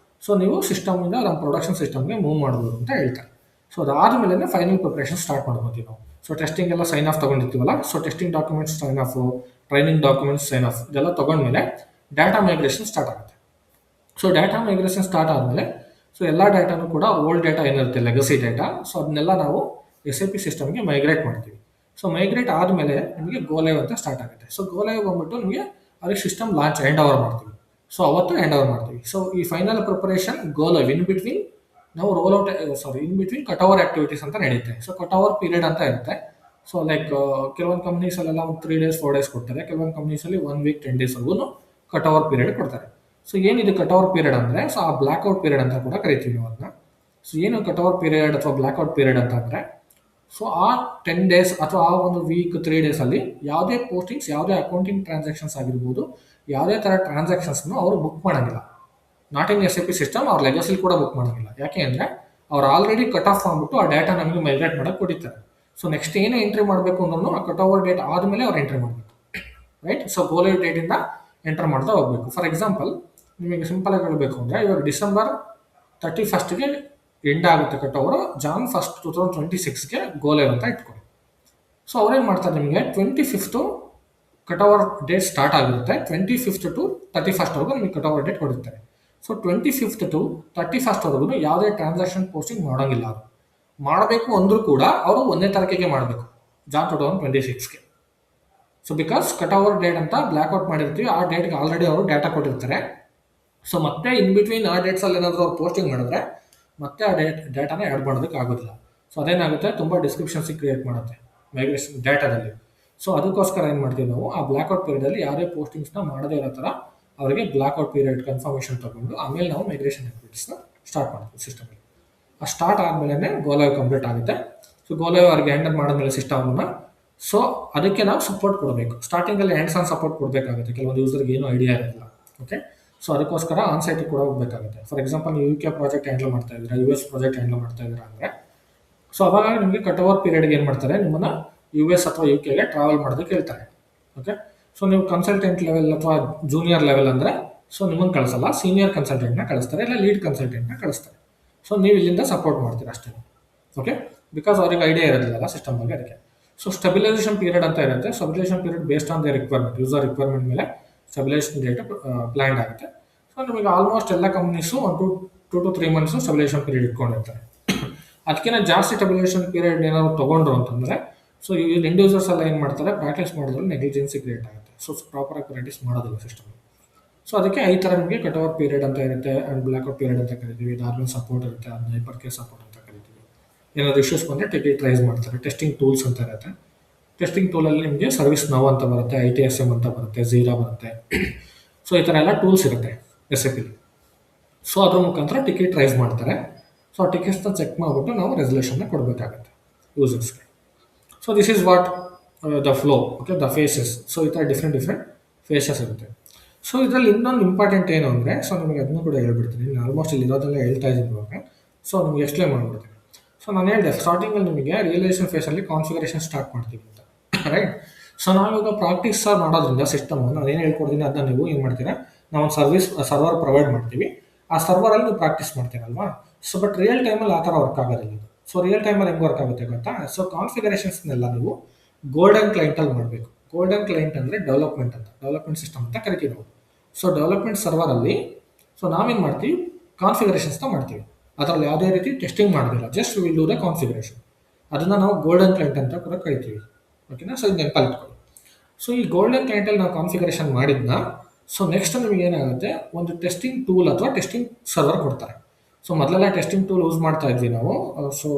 ಸೊ ನೀವು ಸಿಸ್ಟಮಿಂದ ನಮ್ಮ ಪ್ರೊಡಕ್ಷನ್ ಸಿಸ್ಟಮ್ಗೆ ಮೂವ್ ಮಾಡ್ಬೋದು ಅಂತ ಹೇಳ್ತಾರೆ. ಸೊ ಅದಾದಮೇಲೆ ಫೈನಲ್ ಪ್ರಿಪ್ರೇಷನ್ ಸ್ಟಾರ್ಟ್ ಮಾಡ್ಕೊತೀವಿ ನಾವು. ಸೊ ಟೆಸ್ಟಿಂಗ್ ಎಲ್ಲ ಸೈನ್ ಆಫ್ ತೊಗೊಂಡಿರ್ತೀವಲ್ಲ, so testing documents sign off, training documents sign off ಇದೆಲ್ಲ ತೊಗೊಂಡ್ಮೇಲೆ ಡಾಟಾ ಮೈಗ್ರೇಷನ್ ಸ್ಟಾರ್ಟ್ ಆಗುತ್ತೆ. ಸೊ ಡಾಟಾ ಮೈಗ್ರೇಷನ್ ಸ್ಟಾರ್ಟ್ ಆದಮೇಲೆ ಸೊ ಎಲ್ಲ ಡಾಟಾನು ಕೂಡ ಓಲ್ಡ್ ಡಾಟಾ ಏನಿರುತ್ತೆ ಲೆಗಸಿ ಡಾಟಾ, ಸೊ ಅದನ್ನೆಲ್ಲ ನಾವು SAP ಸಿಸ್ಟಮ್ಗೆ ಮೈಗ್ರೇಟ್ ಮಾಡ್ತೀವಿ. ಸೊ ಮೈಗ್ರೇಟ್ ಆದಮೇಲೆ ನಿಮಗೆ ಗೋ ಲೈವ್ ಅಂತ ಸ್ಟಾರ್ಟ್ ಆಗುತ್ತೆ. ಸೊ ಗೋ ಲೈವ್ ಬಂದ್ಬಿಟ್ಟು ನಿಮಗೆ ಅದಕ್ಕೆ ಸಿಸ್ಟಮ್ ಲಾಂಚ್ ಹ್ಯಾಂಡ್ ಓವರ್ ಮಾಡ್ತೀವಿ. ಸೊ ಅವತ್ತು ಹ್ಯಾಂಡ್ ಓವರ್ ಮಾಡ್ತೀವಿ. ಸೊ ಈ final preparation go live in between ನಾವು in between cut over activities ಅಂತ ನಡೆಯುತ್ತೆ. ಸೊ ಕಟ್ ಓವರ್ ಪೀರಿಯಡ್ ಅಂತ ಇರುತ್ತೆ. ಸೊ ಲೈಕ್ ಕೆಲವೊಂದು ಕಂಪ್ನೀಸಲ್ಲೆಲ್ಲ ಒಂದು 3 ಡೇಸ್ 4 ಡೇಸ್ ಕೊಡ್ತಾರೆ, ಕೆಲವೊಂದು ಕಂಪ್ನೀಸಲ್ಲಿ 1 ವೀಕ್ 10 ಡೇಸ್ವರೆಗೂ ಕಟ್ ಓವರ್ ಪೀರಿಯಡ್ ಕೊಡ್ತಾರೆ. ಸೊ ಏನಿದು ಕಟ್ ಓವರ್ ಪೀರಿಯಡ್ ಅಂದರೆ, ಸೊ ಆ ಬ್ಲ್ಯಾಕ್ಔಟ್ ಪೀರಿಯಡ್ ಅಂತ ಕೂಡ ಕರಿತೀವಿ ನಾವು ಅದನ್ನ. ಸೊ ಏನು ಕಟ್ ಓವರ್ ಪೀರಿಯಡ್ ಅಥವಾ ಬ್ಲ್ಯಾಕ್ಔಟ್ ಪೀರಿಯಡ್ ಅಂತ ಅಂದರೆ, ಸೊ ಆ 10 ಡೇಸ್ ಅಥವಾ ಆ ಒಂದು ವೀಕ್ 3 ಡೇಸಲ್ಲಿ ಯಾವುದೇ ಪೋಸ್ಟಿಂಗ್ಸ್, ಯಾವುದೇ ಅಕೌಂಟಿಂಗ್ ಟ್ರಾನ್ಸಾಕ್ಷನ್ಸ್ ಆಗಿರ್ಬೋದು, ಯಾವುದೇ ಥರ ಟ್ರಾನ್ಸಾಕ್ಷನ್ಸ್ನು ಅವರು ಬುಕ್ ಮಾಡೋಂಗಿಲ್ಲ. ನಾಟ್ ಇನ್ SAP ಸಿಸ್ಟಮ್, ಅವ್ರ ಲೆಗಸಿಲಿ ಕೂಡ ಬುಕ್ ಮಾಡೋಂಗಿಲ್ಲ. ಯಾಕೆ ಅಂದರೆ ಅವ್ರು ಆಲ್ರೆಡಿ ಕಟ್ ಆಫ್ ಮಾಡಿಬಿಟ್ಟು ಆ ಡೇಟಾ ನಮಗೆ ಮೈಗ್ರೇಟ್ ಮಾಡೋಕ್ಕೆ ಕೊಟ್ಟಿರ್ತಾರೆ. ಸೊ ನೆಕ್ಸ್ಟ್ ಏನೇ ಎಂಟ್ರಿ ಮಾಡಬೇಕು ಅಂದ್ರೂ ಆ ಕಟ್ ಓವರ್ ಡೇಟ್ ಆದಮೇಲೆ ಅವ್ರು ಎಂಟ್ರಿ ಮಾಡಬೇಕು, ರೈಟ್. ಸೊ ಗೋ ಲೈವ್ ಡೇಟಿಂದ ಎಂಟರ್ ಮಾಡ್ತಾ ಹೋಗಬೇಕು. ಫಾರ್ ಎಕ್ಸಾಂಪಲ್ ನಿಮಗೆ ಸಿಂಪಲಾಗಿ ಹೇಳಬೇಕು ಅಂದರೆ, ಇವಾಗ ಡಿಸೆಂಬರ್ 31ಗೆ ಎಂಡ್ ಆಗುತ್ತೆ ಕಟ್ ಓವರ್, Jan 1, 2026ಗೆ ಗೋ ಲೈವ್ ಅಂತ ಇಟ್ಕೊಳ್ಳಿ. ಸೊ ಅವ್ರೇನು ಮಾಡ್ತಾರೆ, ನಿಮಗೆ 25th cut over date start ಆಗಿರುತ್ತೆ, 25th to 31st ನಿಮಗೆ ಕಟ್ ಓವರ್ ಡೇಟ್ ಕೊಡುತ್ತಾರೆ. ಸೊ 25th to 31st ಯಾವುದೇ ಟ್ರಾನ್ಸಾಕ್ಷನ್ ಪೋಸ್ಟಿಂಗ್ ಮಾಡೋಂಗಿಲ್ಲ. ಅವರು ಮಾಡಬೇಕು ಅಂದರೂ ಕೂಡ ಅವರು 1ನೇ ತಾರೀಕಿಗೆ ಮಾಡಬೇಕು, Jan 2026ಗೆ. So because cut over date ಅಂತ ಬ್ಲ್ಯಾಕ್ಔಟ್ ಮಾಡಿರ್ತೀವಿ, ಆ ಡೇಟ್ಗೆ ಆಲ್ರೆಡಿ ಅವರು ಡೇಟಾ ಕೊಟ್ಟಿರ್ತಾರೆ. ಸೊ ಮತ್ತೆ ಇನ್ ಬಿಟ್ವೀನ್ ಆ ಡೇಟ್ಸಲ್ಲಿ ಏನಾದರೂ ಅವ್ರು ಪೋಸ್ಟಿಂಗ್ ಮಾಡಿದ್ರೆ ಮತ್ತೆ ಆ ಡೇಟಾನ ಆ್ಯಡ್ ಮಾಡೋದಕ್ಕೆ ಆಗೋದಿಲ್ಲ. ಸೊ ಅದೇನಾಗುತ್ತೆ, ತುಂಬ ಡಿಸ್ಕ್ರಿಪ್ಷನ್ಸ್ ಕ್ರಿಯೇಟ್ ಮಾಡುತ್ತೆ ಮೈಗ್ರೇಷನ್ ಡೇಟಾದಲ್ಲಿ. ಸೊ ಅದಕ್ಕೋಸ್ಕರ ಏನು ಮಾಡ್ತೀವಿ ನಾವು, ಆ ಬ್ಲ್ಯಾಕ್ಔಟ್ ಪೀರಿಯಡಲ್ಲಿ ಯಾವುದೇ ಪೋಸ್ಟಿಂಗ್ಸ್ನ ಮಾಡದೇ ಇರೋ ಥರ ಅವರಿಗೆ ಬ್ಲ್ಯಾಕ್ಔಟ್ ಪೀರಿಯಡ್ ಕನ್ಫರ್ಮೇಷನ್ ತೊಗೊಂಡು ಆಮೇಲೆ ನಾವು ಮೈಗ್ರೇಷನ್ ಆಕ್ಟಿವಿಟೀಸ್ನ ಸ್ಟಾರ್ಟ್ ಮಾಡ್ತೀವಿ ಸಿಸ್ಟಮಲ್ಲಿ. ಆ ಸ್ಟಾರ್ಟ್ ಆದಮೇಲೆ ಗೋ ಲೈವ್ ಕಂಪ್ಲೀಟ್ ಆಗುತ್ತೆ. ಸೊ ಗೋ ಲೈವ್ ಅವ್ರಿಗೆ ಹ್ಯಾಂಡಲ್ ಮಾಡಿದ್ಮೇಲೆ ಸಿಸ್ಟಮನ್ನು, ಸೊ ಅದಕ್ಕೆ ನಾವು ಸಪೋರ್ಟ್ ಕೊಡಬೇಕು. ಸ್ಟಾರ್ಟಿಂಗಲ್ಲಿ ಹ್ಯಾಂಡ್ಸ್ ಆನ್ ಸಪೋರ್ಟ್ ಕೊಡಬೇಕಾಗುತ್ತೆ, ಕೆಲವೊಂದು ಯೂಸರ್ಗೆ ಏನೂ ಐಡಿಯಾ ಇರೋದಿಲ್ಲ. ಓಕೆ, ಸೊ ಅದಕ್ಕೋಸ್ಕರ ಆನ್ಸೈಟಿಗೆ ಕೂಡ ಹೋಗಬೇಕಾಗುತ್ತೆ. ಫಾರ್ ಎಕ್ಸಾಂಪಲ್ ನೀವು UK ಪ್ರಾಜೆಕ್ಟ್ ಹ್ಯಾಂಡಲ್ ಮಾಡ್ತಾ ಇದ್ದೀರಾ, US ಪ್ರಾಜೆಕ್ಟ್ ಹ್ಯಾಂಡಲ್ ಮಾಡ್ತಾ ಇದ್ದೀರಾ ಅಂದರೆ, ಸೊ ಅವಾಗ ನಿಮಗೆ ಕಟ್ ಓವರ್ ಪೀರಿಯಡ್ಗೆ ಏನು ಮಾಡ್ತಾರೆ, ನಿಮ್ಮನ್ನು US ಅಥವಾ UKಗೆ ಟ್ರಾವೆಲ್ ಮಾಡೋದಕ್ಕೆ ಹೇಳ್ತಾರೆ. ಓಕೆ, ಸೊ ನೀವು ಕನ್ಸಲ್ಟೆಂಟ್ ಲೆವೆಲ್ ಅಥವಾ ಜೂನಿಯರ್ ಲೆವೆಲ್ ಅಂದರೆ, ಸೊ ನಿಮ್ಮನ್ನು ಕಳಿಸಲ್ಲ, ಸೀನಿಯರ್ ಕನ್ಸಲ್ಟೆಂಟ್ನ ಕಳಿಸ್ತಾರೆ, ಇಲ್ಲ ಲೀಡ್ ಕನ್ಸಲ್ಟೆಂಟ್ನ ಕಳಿಸ್ತಾರೆ. ಸೊ ನೀವು ಇಲ್ಲಿಂದ ಸಪೋರ್ಟ್ ಮಾಡ್ತೀರಾ ಅಷ್ಟೇ. ಓಕೆ, ಬಿಕಾಸ್ ಅವ್ರಿಗೆ ಐಡಿಯಾ ಇರೋದಿಲ್ಲ ಸಿಸ್ಟಮ್ ಬಗ್ಗೆ, ಅದಕ್ಕೆ. ಸೊ ಸ್ಟೆಬಿಲೈಸೇಷನ್ ಪೀರಿಯಡ್ ಅಂತ ಇರುತ್ತೆ. Stabilisation period based on the requirement, user requirement ಮೇಲೆ ಸ್ಟೆಬಿಲೈಸೇಷನ್ ಡೇಟ್ ಪ್ಲ್ಯಾನ್ ಆಗುತ್ತೆ. ಸೊ ನಿಮಗೆ ಆಲ್ಮೋಸ್ಟ್ ಎಲ್ಲ companies 2 to 3 months stabilisation period ಇಟ್ಕೊಂಡಿರ್ತಾರೆ. ಅದಕ್ಕಿಂತ ಜಾಸ್ತಿ ಸ್ಟೆಬಿಲೈಸೇಷನ್ ಪೀರಿಯಡ್ ಏನಾದ್ರು ತೊಗೊಂಡ್ರು ಅಂತಂದರೆ, ಸೊ ಈ ಎಂಡ್ ಯೂಸರ್ಸ್ ಎಲ್ಲ ಏನು ಮಾಡ್ತಾರೆ, ಪ್ರಾಕ್ಟೀಸ್ ಮಾಡಿದ್ರೆ ನೆಗ್ಲಿಜೆನ್ಸಿ ಕ್ರಿಯೇಟ್ ಆಗುತ್ತೆ. ಸೊ ಪ್ರಾಪರಾಗಿ ಪ್ರಾಕ್ಟೀಸ್ ಮಾಡೋದಿಲ್ಲ ಸಿಸ್ಟಮ್. ಸೊ ಅದಕ್ಕೆ ಈ ಥರ ನಿಮಗೆ ಕಟ್ ಓವರ್ ಪೀರಿಯಡ್ ಅಂತ ಇರುತ್ತೆ, ಆ್ಯಂಡ್ ಬ್ಲ್ಯಾಕ್ಔಟ್ ಪೀರಿಯಡ್ ಅಂತ ಕರಿತೀವಿ. ಇದಾದ್ಮೇಲೆ ಸಪೋರ್ಟ್ ಇರುತ್ತೆ, ಅದನ್ನ ಹೈಪರ್ ಕೇರ್ ಸಪೋರ್ಟ್ ಅಂತ ಕರಿತೀವಿ. ಏನಾದ್ರು ಇಶ್ಯೂಸ್ ಬಂದರೆ ಟಿಕೆಟ್ ರೈಸ್ ಮಾಡ್ತಾರೆ. ಟೆಸ್ಟಿಂಗ್ ಟೂಲ್ಸ್ ಅಂತ ಇರುತ್ತೆ. ಟೆಸ್ಟಿಂಗ್ ಟೂಲಲ್ಲಿ ನಿಮಗೆ ಸರ್ವಿಸ್ ನೌ ಅಂತ ಬರುತ್ತೆ, ITSM ಅಂತ ಬರುತ್ತೆ, Jira ಬರುತ್ತೆ. ಸೊ ಈ ಥರ ಎಲ್ಲ ಟೂಲ್ಸ್ ಇರುತ್ತೆ SAPಲಿ. ಸೊ ಅದ್ರ ಮುಖಾಂತರ ಟಿಕೆಟ್ ರೈಸ್ ಮಾಡ್ತಾರೆ. ಸೊ ಆ ಟಿಕೆಟ್ಸ್ನ ಚೆಕ್ ಮಾಡಿಬಿಟ್ಟು ನಾವು ರೆಸಲ್ಯೂಷನ್ನ ಕೊಡಬೇಕಾಗುತ್ತೆ ಯೂಸರ್ಸ್ಗೆ. So this is what the flow, okay, the phases. So ಈ ಥರ ಡಿಫ್ರೆಂಟ್ ಫೇಸಸ್ ಇರುತ್ತೆ. ಸೊ ಇದರಲ್ಲಿ ಇನ್ನೊಂದು ಇಂಪಾರ್ಟೆಂಟ್ ಏನು ಅಂದರೆ, ಸೊ ನಿಮಗೆ ಅದನ್ನು ಕೂಡ ಹೇಳ್ಬಿಡ್ತೀನಿ. ನಾನು ಆಲ್ಮೋಸ್ಟ್ ಇಲ್ಲಿ ಇರೋದೆಲ್ಲ ಹೇಳ್ತಾ ಇದ್ದೀನಿ ಇವಾಗ. ಸೊ ನಿಮಗೆ ಎಕ್ಸ್ಪ್ಲೇನ್ ಮಾಡಿಬಿಡ್ತೀನಿ. ಸೊ ನಾನು ಹೇಳಿದೆ ಸ್ಟಾರ್ಟಿಂಗಲ್ಲಿ ನಿಮಗೆ ರಿಯಲೈಸೇಷನ್ ಫೇಸಲ್ಲಿ ಕಾನ್ಫಿಗರೇಷನ್ ಸ್ಟಾರ್ಟ್ ಮಾಡ್ತೀವಿ ಅಂತ, ರೈಟ್. ಸೊ ನಾವಿವಾಗ ಪ್ರಾಕ್ಟೀಸ್ ಮಾಡೋದ್ರಿಂದ ಸಿಸ್ಟಮನ್ನು ನಾನು ಏನು ಹೇಳ್ಕೊಡ್ತೀನಿ ಅದನ್ನ ನೀವು ಏನು ಮಾಡ್ತೀರಾ, ನಾವು ಸರ್ವರ್ ಪ್ರೊವೈಡ್ ಮಾಡ್ತೀವಿ. ಆ ಸರ್ವರಲ್ಲಿ ನೀವು ಪ್ರಾಕ್ಟೀಸ್ ಮಾಡ್ತೀರಲ್ವಾ. ಸೊ ಬಟ್ ರಿಯಲ್ ಟೈಮಲ್ಲಿ ಆ ಥರ ವರ್ಕ್ ಆಗೋದಿಲ್ಲ ಇದು. ಸೊ ರಿಯಲ್ ಟೈಮಲ್ಲಿ ಹೆಂಗೆ ವರ್ಕ್ ಆಗುತ್ತೆ ಗೊತ್ತಾ. ಸೊ ಕಾನ್ಫಿಗರೇಷನ್ಸ್ನೆಲ್ಲ ನೀವು ಗೋಲ್ಡನ್ ಕ್ಲೈಂಟಲ್ಲಿ ಮಾಡಬೇಕು. ಗೋಲ್ಡನ್ ಕ್ಲೈಂಟ್ ಅಂದರೆ ಡೆವಲಪ್ಮೆಂಟ್ ಸಿಸ್ಟಮ್ ಅಂತ ಕರಿತೀವಿ ನಾವು. ಸೊ ಡೆವಲಪ್ಮೆಂಟ್ ಸರ್ವರಲ್ಲಿ ಸೊ ನಾವೇನು ಮಾಡ್ತೀವಿ, ಕಾನ್ಫಿಗರೇಷನ್ಸ್ನ ಮಾಡ್ತೀವಿ. ಅದರಲ್ಲಿ ಯಾವುದೇ ರೀತಿ ಟೆಸ್ಟಿಂಗ್ ಮಾಡೋದಿಲ್ಲ, just will do the configuration. ಅದನ್ನು ನಾವು ಗೋಲ್ಡನ್ ಕ್ಲೈಂಟ್ ಅಂತ ಕೂಡ ಕರಿತೀವಿ. ಓಕೆನಾ. ಸೊ ಇದು ನೆನಪಲ್ಲಿ ಇಟ್ಕೊಳ್ಳಿ. ಸೊ ಈ ಗೋಲ್ಡನ್ ಕ್ಲೈಂಟಲ್ಲಿ ನಾವು ಕಾನ್ಫಿಗರೇಷನ್ ಮಾಡಿದ್ನ, ಸೊ ನೆಕ್ಸ್ಟ್ ನಮಗೆ ಏನಾಗುತ್ತೆ, ಒಂದು ಟೆಸ್ಟಿಂಗ್ ಟೂಲ್ ಅಥವಾ ಟೆಸ್ಟಿಂಗ್ ಸರ್ವರ್ ಕೊಡ್ತಾರೆ. ಸೊ ಮೊದಲೆಲ್ಲ ಟೆಸ್ಟಿಂಗ್ ಟೂಲ್ ಯೂಸ್ ಮಾಡ್ತಾ ಇದ್ವಿ ನಾವು. ಸೊ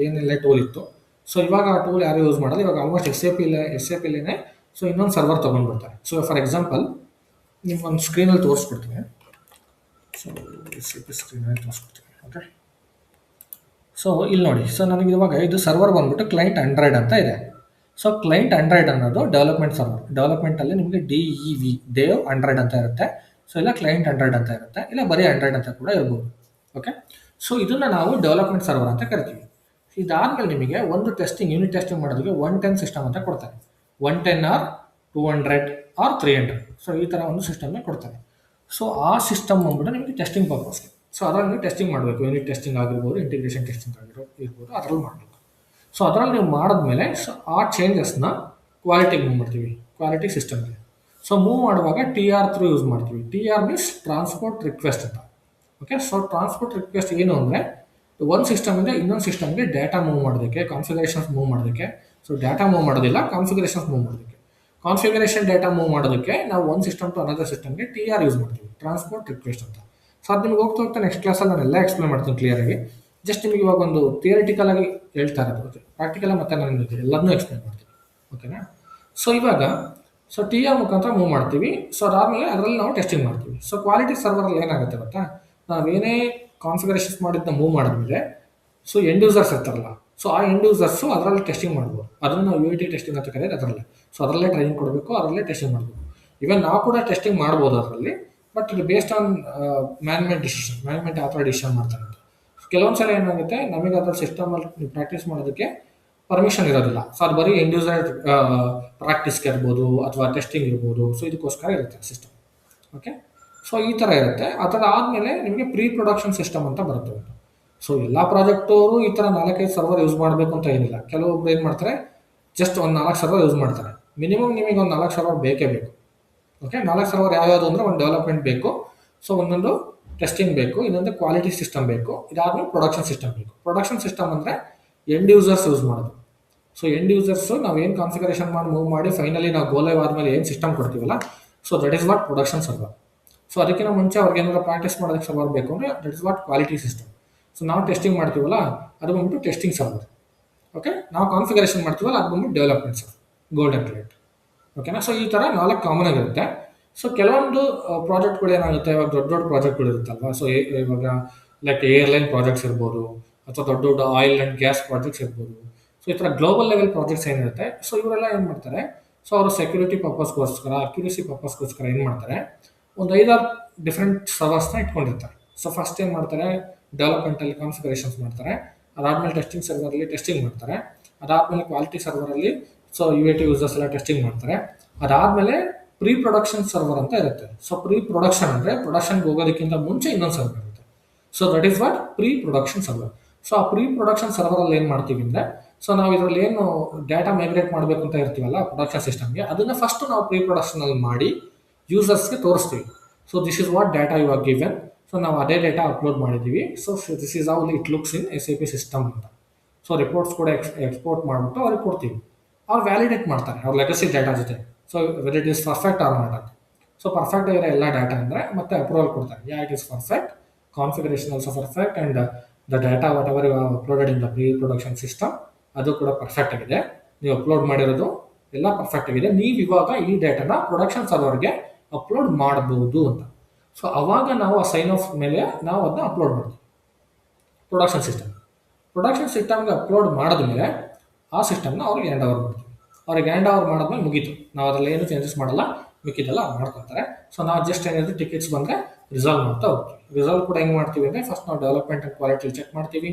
ಏನೆಲ್ಲ ಟೂಲ್ ಇತ್ತು. ಸೊ ಇವಾಗ ಆ ಟೂಲ್ ಯಾರು ಯೂಸ್ ಮಾಡೋದು, ಇವಾಗ ಆಲ್ಮೋಸ್ಟ್ SAPಲೇ ಸೊ ಇನ್ನೊಂದು ಸರ್ವರ್ ತೊಗೊಂಡ್ಬಿಡ್ತಾರೆ. ಸೊ ಫಾರ್ ಎಕ್ಸಾಂಪಲ್ ನಿಮ್ಗೊಂದು ಸ್ಕ್ರೀನಲ್ಲಿ ತೋರಿಸ್ಬಿಡ್ತೀನಿ. ಸೊ SAP ಸ್ಕ್ರೀನಲ್ಲಿ ತೋರಿಸ್ಬಿಡ್ತೀನಿ. ಓಕೆ, ಸೊ ಇಲ್ಲಿ ನೋಡಿ. ಸೊ ನನಗೆ ಇವಾಗ ಇದು ಸರ್ವರ್ ಬಂದ್ಬಿಟ್ಟು ಕ್ಲೈಂಟ್ 100 ಅಂತ ಇದೆ. ಸೊ ಕ್ಲೈಂಟ್ 100 ಅನ್ನೋದು ಡೆವಲಪ್ಮೆಂಟ್ ಸರ್ವರ್. ಡೆವಲಪ್ಮೆಂಟಲ್ಲಿ ನಿಮಗೆ DEV 100 ಅಂತ ಇರುತ್ತೆ. ಸೊ ಇಲ್ಲ ಕ್ಲೈಂಟ್ 100 ಅಂತ ಇರುತ್ತೆ, ಇಲ್ಲ ಬರೀ 100 ಅಂತ ಕೂಡ ಇರ್ಬೋದು. ಓಕೆ, ಸೊ ಇದನ್ನು ನಾವು ಡೆವಲಪ್ಮೆಂಟ್ ಸರ್ವರ್ ಅಂತ ಕರಿತೀವಿ. ಇದಾದ್ಮೇಲೆ ನಿಮಗೆ ಒಂದು ಯೂನಿಟ್ ಟೆಸ್ಟಿಂಗ್ ಮಾಡೋದಕ್ಕೆ 110 ಸಿಸ್ಟಮ್ ಅಂತ ಕೊಡ್ತಾರೆ. 110 ಆರ್ 200 ಆರ್ 300. ಸೊ ಈ ಥರ ಒಂದು ಸಿಸ್ಟಮ್ನ ಕೊಡ್ತಾರೆ. ಸೊ ಆ ಸಿಸ್ಟಮ್ ಬಂದ್ಬಿಟ್ಟು ನಿಮಗೆ ಟೆಸ್ಟಿಂಗ್ ಪರ್ಪಸ್ಗೆ. ಸೊ ಅದರಲ್ಲಿ ನೀವು ಟೆಸ್ಟಿಂಗ್ ಮಾಡಬೇಕು. ಯೂನಿಟ್ ಟೆಸ್ಟಿಂಗ್ ಆಗಿರ್ಬೋದು, ಇಂಟಿಗ್ರೇಷನ್ ಟೆಸ್ಟಿಂಗ್ ಇರ್ಬೋದು, ಅದರಲ್ಲಿ ಮಾಡಬೇಕು. ಸೊ ಅದರಲ್ಲಿ ನೀವು ಮಾಡಿದ್ಮೇಲೆ ಸೊ ಆ ಚೇಂಜಸ್ನ ಕ್ವಾಲಿಟಿಗೆ ಮೂವ್ ಮಾಡ್ತೀವಿ, ಕ್ವಾಲಿಟಿ ಸಿಸ್ಟಮ್ಗೆ. ಸೊ ಮೂವ್ ಮಾಡುವಾಗ TR ಥ್ರೂ ಯೂಸ್ ಮಾಡ್ತೀವಿ. TR ಮೀನ್ಸ್ ಟ್ರಾನ್ಸ್ಪೋರ್ಟ್ ರಿಕ್ವೆಸ್ಟ್ ಅಂತ. ಓಕೆ, ಸೊ ಟ್ರಾನ್ಸ್ಪೋರ್ಟ್ ರಿಕ್ವೆಸ್ಟ್ ಏನು ಅಂದರೆ, ಒಂದು ಸಿಸ್ಟಮಿಂದ ಇನ್ನೊಂದು ಸಿಸ್ಟಮ್ಗೆ ಡೇಟಾ ಮೂವ್ ಮಾಡೋದಕ್ಕೆ, ಕಾನ್ಫಿಗರೇಷನ್ಸ್ ಮೂವ್ ಮಾಡೋದಕ್ಕೆ. ಸೊ ಡೇಟಾ ಮೂವ್ ಮಾಡೋದಿಲ್ಲ, ಕಾನ್ಫಿಗರೇಷನ್ಸ್ ಮೂವ್ ಮಾಡೋದಕ್ಕೆ. ಕಾನ್ಫಿಗರೇಷನ್ ಡೇಟಾ ಮೂವ್ ಮಾಡೋದಕ್ಕೆ ನಾವು ಒಂದು ಸಿಸ್ಟಮ್ ಟು ಅನದರ್ ಸಿಸ್ಟಮ್ಗೆ TR ಯೂಸ್ ಮಾಡ್ತೀವಿ, ಟ್ರಾನ್ಸ್ಪೋರ್ಟ್ ರಿಕ್ವೆಸ್ಟ್ ಅಂತ. ಸೊ ಅದು ನಿಮ್ಗೆ ಹೋಗ್ತಾ ನೆಕ್ಸ್ಟ್ ಕ್ಲಾಸಲ್ಲಿ ನಾನು ಎಲ್ಲ ಎಕ್ಸ್ಪ್ಲೇನ್ ಮಾಡ್ತೀನಿ ಕ್ಲಿಯರಾಗಿ. ಜಸ್ಟ್ ನಿಮಗೆ ಇವಾಗ ಒಂದು ಥಿಯರಿಟಿಕಲ್ ಆಗಿ ಹೇಳ್ತಾ ಇರೋದು, ಪ್ರಾಕ್ಟಿಕಲ್ ಮತ್ತೆ ನಾನು ನಿಮಗೆ ಎಲ್ಲದನ್ನೂ ಎಕ್ಸ್ಪ್ಲೇನ್ ಮಾಡ್ತೀನಿ. ಓಕೆನಾ? ಸೊ ಇವಾಗ ಟಿ ಆರ್ ಮುಖಾಂತರ ಮೂವ್ ಮಾಡ್ತೀವಿ. ಸೊ ಅದಾದಮೇಲೆ ಅದರಲ್ಲಿ ನಾವು ಟೆಸ್ಟಿಂಗ್ ಮಾಡ್ತೀವಿ. ಸೊ ಕ್ವಾಲಿಟಿ ಸರ್ವರಲ್ಲಿ ಏನಾಗುತ್ತೆ ಗೊತ್ತಾ, ನಾವೇನೇ ಕಾನ್ಫಿಗರೇಷನ್ಸ್ ಮಾಡಿದ್ದ ಮೂವ್ ಮಾಡಿದ್ಮೇಲೆ ಸೊ ಎಂಡ್ ಯೂಸರ್ಸ್ ಇರ್ತಾರಲ್ಲ, ಸೊ ಆ ಎಂಡ್ ಯೂಸರ್ಸು ಅದರಲ್ಲಿ ಟೆಸ್ಟಿಂಗ್ ಮಾಡ್ಬೋದು. ಅದನ್ನು ನಾವು UAT ಟೆಸ್ಟಿಂಗ್ ಅಂತ ಕರೆಯೋದು ಅದರಲ್ಲೇ. ಸೊ ಅದರಲ್ಲೇ ಟ್ರೈನಿಂಗ್ ಕೊಡಬೇಕು, ಅದರಲ್ಲೇ ಟೆಸ್ಟಿಂಗ್ ಮಾಡಬೇಕು. ಇವನ್ ನಾವು ಕೂಡ ಟೆಸ್ಟಿಂಗ್ ಮಾಡ್ಬೋದು ಅದರಲ್ಲಿ, ಬಟ್ ಇದು based on management decision, management ಯಾವ ಥರ ಡಿಸಿಷನ್ ಮಾಡ್ತಾರೆ ಅಂತ. ಕೆಲವೊಂದು ಸಲ ಏನಾಗುತ್ತೆ, ನಮಗೆ ಅದರ ಸಿಸ್ಟಮಲ್ಲಿ ಪ್ರಾಕ್ಟೀಸ್ ಮಾಡೋದಕ್ಕೆ ಪರ್ಮಿಷನ್ ಇರೋದಿಲ್ಲ. ಸೊ ಅದು ಬರೀ ಎಂಡ್ ಯೂಸರ್ ಪ್ರಾಕ್ಟೀಸ್ಗೆ ಇರ್ಬೋದು ಅಥವಾ ಟೆಸ್ಟಿಂಗ್ ಇರ್ಬೋದು. ಸೊ ಇದಕ್ಕೋಸ್ಕರ ಇರುತ್ತೆ ಸಿಸ್ಟಮ್. ಓಕೆ, ಸೊ ಈ ಥರ ಇರುತ್ತೆ. ಆ ಥರ ಆದಮೇಲೆ ನಿಮಗೆ ಪ್ರೀ ಪ್ರೊಡಕ್ಷನ್ ಸಿಸ್ಟಮ್ ಅಂತ ಬರುತ್ತೆ. ಸೊ ಎಲ್ಲ ಪ್ರಾಜೆಕ್ಟವರು ಈ ಥರ 4-5 ಸರ್ವರ್ ಯೂಸ್ ಮಾಡಬೇಕು ಅಂತ ಏನಿಲ್ಲ. ಕೆಲವೊಬ್ರು ಏನು ಮಾಡ್ತಾರೆ, ಜಸ್ಟ್ ಒಂದು 4 ಸರ್ವರ್ ಯೂಸ್ ಮಾಡ್ತಾರೆ. ಮಿನಿಮಮ್ ನಿಮಗೆ ಒಂದು 4 ಸರ್ವರ್ ಬೇಕೇ ಬೇಕು. ಓಕೆ, 4 ಸರ್ವರ್ ಯಾವ್ಯಾವುದು ಅಂದರೆ, ಒಂದು ಡೆವಲಪ್ಮೆಂಟ್ ಬೇಕು, ಸೊ ಒಂದೊಂದು ಟೆಸ್ಟಿಂಗ್ ಬೇಕು, ಇನ್ನೊಂದು ಕ್ವಾಲಿಟಿ ಸಿಸ್ಟಮ್ ಬೇಕು, ಇದಾದ್ಮೇಲೆ ಪ್ರೊಡಕ್ಷನ್ ಸಿಸ್ಟಮ್ ಬೇಕು. ಪ್ರೊಡಕ್ಷನ್ ಸಿಸ್ಟಮ್ ಅಂದರೆ ಎಂಡ್ ಯೂಸರ್ಸ್ ಯೂಸ್ ಮಾಡೋದು. ಸೊ ಎಂಡ್ ಯೂಸರ್ಸು ನಾವು ಏನು ಕಾನ್ಫಿಗರೇಷನ್ ಮಾಡಿ ಮೂವ್ ಮಾಡಿ ಫೈನಲಿ ನಾವು ಗೋ ಲೈವ್ ಆದಮೇಲೆ ಏನು ಸಿಸ್ಟಮ್ ಕೊಡ್ತೀವಲ್ಲ, so that is what production server. So ಅದಕ್ಕಿಂತ ಮುಂಚೆ ಅವ್ರಿಗೆ ಏನಾದ್ರು ಪ್ರಾಕ್ಟೀಸ್ ಮಾಡೋದಕ್ಕೆ ಸರ್ವರ್ ಬೇಕು ಅಂದರೆ that is what quality system. So ನಾವು ಟೆಸ್ಟಿಂಗ್ ಮಾಡ್ತೀವಲ್ಲ ಅದು ಬಂದ್ಬಿಟ್ಟು ಟೆಸ್ಟಿಂಗ್ ಸರ್ವರ್. ಓಕೆ, ನಾವು ಕಾನ್ಫಿಗರೇಷನ್ ಮಾಡ್ತೀವಲ್ಲ ಅದು ಬಂದ್ಬಿಟ್ಟು ಡೆವಲಪ್ಮೆಂಟ್ ಸರ್ವರ್, ಗೋಲ್ಡನ್ ಪ್ಲೇಟ್. ಓಕೆನಾ? ಸೊ ಈ ಥರ 4 ಕಾಮನ್ ಆಗಿರುತ್ತೆ. ಸೊ ಕೆಲವೊಂದು ಪ್ರಾಜೆಕ್ಟ್ಗಳು ಏನಾಗುತ್ತೆ, ಇವಾಗ ದೊಡ್ಡ ದೊಡ್ಡ ಪ್ರಾಜೆಕ್ಟ್ಗಳು ಇರುತ್ತಲ್ವ. ಸೊ ಇವಾಗ ಲೈಕ್ ಏರ್ಲೈನ್ ಪ್ರಾಜೆಕ್ಟ್ಸ್ ಇರ್ಬೋದು, ಅಥವಾ ದೊಡ್ಡ ದೊಡ್ಡ ಆಯಿಲ್ ಆ್ಯಂಡ್ ಗ್ಯಾಸ್ ಪ್ರಾಜೆಕ್ಟ್ಸ್ ಇರ್ಬೋದು. ಸೊ ಈ ಥರ ಗ್ಲೋಬಲ್ ಲೆವೆಲ್ ಪ್ರಾಜೆಕ್ಟ್ಸ್ ಏನಿರುತ್ತೆ, ಸೊ ಇವರೆಲ್ಲ ಏನು ಮಾಡ್ತಾರೆ, ಸೊ ಅವರು ಸೆಕ್ಯೂರಿಟಿ ಪರ್ಪಸ್ಗೋಸ್ಕರ, ಅಕ್ಯುರಸಿ ಪರ್ಪಸ್ಗೋಸ್ಕರ ಏನು ಮಾಡ್ತಾರೆ, ಒಂದು 5-6 ಡಿಫ್ರೆಂಟ್ ಸರ್ವರ್ಸ್ನ ಇಟ್ಕೊಂಡಿರ್ತಾರೆ. ಸೊ ಫಸ್ಟ್ ಏನು ಮಾಡ್ತಾರೆ, ಡೆವಲಪ್ಮೆಂಟಲ್ಲಿ ಕಾನ್ಫಿಗರೇಷನ್ಸ್ ಮಾಡ್ತಾರೆ. ಅದಾದಮೇಲೆ ಟೆಸ್ಟಿಂಗ್ ಸರ್ವರಲ್ಲಿ ಟೆಸ್ಟಿಂಗ್ ಮಾಡ್ತಾರೆ. ಅದಾದಮೇಲೆ ಕ್ವಾಲಿಟಿ ಸರ್ವರಲ್ಲಿ ಸೊ UAT ಯೂಸರ್ಸ್ ಎಲ್ಲ ಟೆಸ್ಟಿಂಗ್ ಮಾಡ್ತಾರೆ. ಅದಾದಮೇಲೆ ಪ್ರೀ ಪ್ರೊಡಕ್ಷನ್ ಸರ್ವರ್ ಅಂತ ಇರುತ್ತೆ. ಸೊ ಪ್ರೀ ಪ್ರೊಡಕ್ಷನ್ ಅಂದರೆ ಪ್ರೊಡಕ್ಷನ್ಗೆ ಹೋಗೋದಕ್ಕಿಂತ ಮುಂಚೆ ಇನ್ನೊಂದು ಸರ್ವರ್ ಇರುತ್ತೆ. So that is what pre production server. So ಆ ಪ್ರೀ ಪ್ರೊಡಕ್ಷನ್ ಸರ್ವರಲ್ಲಿ ಏನು ಮಾಡ್ತೀವಿ ಅಂದರೆ, ಸೊ ನಾವು ಇದರಲ್ಲಿ ಏನು ಡೇಟಾ ಮೈಗ್ರೇಟ್ ಮಾಡಬೇಕು ಅಂತ ಇರ್ತೀವಲ್ಲ ಪ್ರೊಡಕ್ಷನ್ ಸಿಸ್ಟಮ್ಗೆ, ಅದನ್ನು ಫಸ್ಟ್ ನಾವು ಪ್ರೀ ಪ್ರೊಡಕ್ಷನಲ್ಲಿ ಮಾಡಿ ಯೂಸರ್ಸ್ಗೆ ತೋರಿಸ್ತೀವಿ. So this is what data you are given. So ನಾವು ಅದೇ ಡೇಟಾ ಅಪ್ಲೋಡ್ ಮಾಡಿದ್ದೀವಿ. So this is how it looks in SAP system ಅಂತ. ಸೊ ರಿಪೋರ್ಟ್ಸ್ ಕೂಡ ಎಕ್ಸ್ಪೋರ್ಟ್ ಮಾಡಿಬಿಟ್ಟು ಅವ್ರಿಗೆ ಕೊಡ್ತೀವಿ. ಅವ್ರು ವ್ಯಾಲಿಡೇಟ್ ಮಾಡ್ತಾರೆ ಅವ್ರ ಲೆಗಸಿ ಡೇಟಾ ಜೊತೆ. So whether it is perfect or not ಅಂತ. ಸೊ ಪರ್ಫೆಕ್ಟ್ ಆಗಿರೋ ಎಲ್ಲ ಡೇಟಾ ಅಂದರೆ ಮತ್ತೆ ಅಪ್ರೂವಲ್ ಕೊಡ್ತಾರೆ. It is perfect, configuration also perfect, and the data what ever you uploaded in the pre production system ಅದು ಕೂಡ perfect ಆಗಿದೆ. ನೀವು ಅಪ್ಲೋಡ್ ಮಾಡಿರೋದು ಎಲ್ಲ ಪರ್ಫೆಕ್ಟ್ ಆಗಿದೆ. ನೀವು ಇವಾಗ ಈ ಡೇಟಾನ ಪ್ರೊಡಕ್ಷನ್ ಸರ್ವರ್ಗೆ ಅಪ್ಲೋಡ್ ಮಾಡ್ಬೋದು ಅಂತ. ಸೊ ಅವಾಗ ನಾವು ಆ ಸೈನ್ ಆಫ್ ಮೇಲೆ ನಾವು ಅದನ್ನ ಅಪ್ಲೋಡ್ ಮಾಡ್ತೀವಿ ಪ್ರೊಡಕ್ಷನ್ ಸಿಸ್ಟಮ್ಗೆ ಅಪ್ಲೋಡ್ ಮಾಡಿದ್ಮೇಲೆ ಆ ಸಿಸ್ಟಮ್ನ ಅವ್ರಿಗೆ ಹ್ಯಾಂಡ್ ಓವರ್ ಮಾಡ್ತೀವಿ. ಅವ್ರಿಗೆ ಹ್ಯಾಂಡ್ ಓವರ್ ಮಾಡಿದ್ಮೇಲೆ ಮುಗೀತು. ನಾವು ಅದರಲ್ಲಿ ಏನು ಚೇಂಜಸ್ ಮಾಡಲ್ಲ, ಮಿಕ್ಕಿದೆಲ್ಲ ಮಾಡ್ಕೊತಾರೆ. ಸೊ ನಾವು ಜಸ್ಟ್ ಏನಾದರೂ ಟಿಕೆಟ್ಸ್ ಬಂದರೆ ರಿಸಾಲ್ವ್ ಮಾಡ್ತಾ ಹೋಗ್ತೀವಿ. ರಿಸಾಲ್ವ್ ಕೂಡ ಹೆಂಗೆ ಮಾಡ್ತೀವಿ ಅಂದರೆ, ಫಸ್ಟ್ ನಾವು ಡೆವಲಪ್ಮೆಂಟ್ ಆ್ಯಂಡ್ ಕ್ವಾಲಿಟಿ ಚೆಕ್ ಮಾಡ್ತೀವಿ.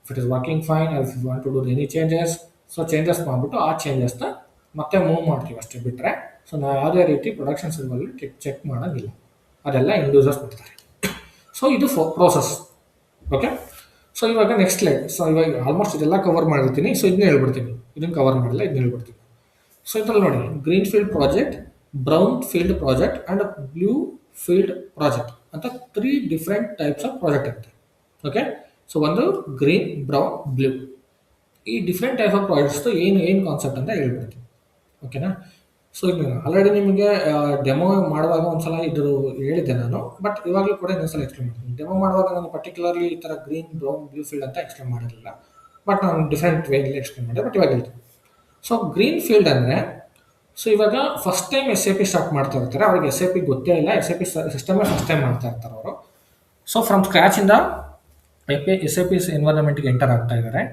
If it is working fine, if you want to do any changes, so changes ಮಾಡಿಬಿಟ್ಟು ಆ ಚೇಂಜಸ್ನ ಮತ್ತೆ ಮೂವ್ ಮಾಡ್ತೀವಿ ಅಷ್ಟೇ ಬಿಟ್ಟರೆ. ಸೊ ನಾವು ಯಾವುದೇ ರೀತಿ ಪ್ರೊಡಕ್ಷನ್ ಸರ್ವರಲ್ಲಿ ಚೆಕ್ ಮಾಡೋಂಗಿಲ್ಲ. ಅದೆಲ್ಲ ಎಂಡ್ ಯೂಸರ್ಸ್ ಮಾಡ್ತಾರೆ. ಸೊ ಇದು ಪ್ರೋಸೆಸ್. ಓಕೆ, ಸೊ ಇವಾಗ ನೆಕ್ಸ್ಟ್ ಸ್ಲೈಡ್. ಸೊ ಇವಾಗ ಆಲ್ಮೋಸ್ಟ್ ಇದೆಲ್ಲ ಕವರ್ ಮಾಡಿರ್ತೀನಿ. ಸೊ ಇದನ್ನ ಹೇಳ್ಬಿಡ್ತೀನಿ, ಇದನ್ನು ಕವರ್ ಮಾಡಿಲ್ಲ, ಇದನ್ನ ಹೇಳ್ಬಿಡ್ತೀನಿ. ಸೊ ಇದ್ರಲ್ಲಿ ನೋಡಿ, green field project, brown field project and blue field project ಅಂತ 3 ಡಿಫ್ರೆಂಟ್ ಟೈಪ್ಸ್ ಆಫ್ ಪ್ರಾಜೆಕ್ಟ್ ಇರುತ್ತೆ. ಓಕೆ, ಸೊ ಒಂದು ಗ್ರೀನ್, ಬ್ರೌನ್, ಬ್ಲೂ, ಈ ಡಿಫ್ರೆಂಟ್ ಟೈಪ್ ಆಫ್ ಪ್ರಾಜೆಕ್ಟ್ಸ್ದು ಏನು ಕಾನ್ಸೆಪ್ಟ್ ಅಂತ ಹೇಳ್ಬಿಡ್ತೀನಿ. ಓಕೆನಾ? ಸೊ ಇದು ಆಲ್ರೆಡಿ ನಿಮಗೆ ಡೆಮೋ ಮಾಡುವಾಗ ಒಂದ್ಸಲ ಇದು ಹೇಳಿದ್ದೆ ನಾನು, ಬಟ್ ಇವಾಗಲೂ ಕೂಡ ಇನ್ನೊಂದ್ಸಲ ಎಕ್ಸ್ಪ್ಲೇನ್ ಮಾಡ್ತೀನಿ. ಡೆಮೋ ಮಾಡುವಾಗ ನಾನು ಪರ್ಟಿಕ್ಯುಲರ್ಲಿ ಈ ಥರ ಗ್ರೀನ್, ಬ್ರೌನ್, ಬ್ಲೂ ಫೀಲ್ಡ್ ಅಂತ ಎಕ್ಸ್ಪ್ಲೇನ್ ಮಾಡಿರಲಿಲ್ಲ, ಬಟ್ ನಾನು ಡಿಫ್ರೆಂಟ್ ವೇಯಲ್ಲಿ ಎಕ್ಸ್ಪ್ಲೇನ್ ಮಾಡಿದೆ, ಬಟ್ ಇವಾಗ ಹೇಳ್ತೀನಿ. ಸೊ ಗ್ರೀನ್ ಫೀಲ್ಡ್ ಅಂದರೆ, ಸೊ ಇವಾಗ ಫಸ್ಟ್ ಟೈಮ್ SAP ಸ್ಟಾರ್ಟ್ ಮಾಡ್ತಾ ಇರ್ತಾರೆ. ಅವ್ರಿಗೆ SAP ಗೊತ್ತೇ ಇಲ್ಲ, SAP ಸಿಸ್ಟಮೇ ಫಸ್ಟ್ ಟೈಮ್ ಮಾಡ್ತಾ ಇರ್ತಾರೆ ಅವರು. ಸೊ ಫ್ರಮ್ ಸ್ಕ್ರ್ಯಾಚಿಂದ SAP ಎನ್ವೈರನ್ಮೆಂಟ್ಗೆ ಎಂಟರ್ ಆಗ್ತಾ ಇದ್ದಾರೆ.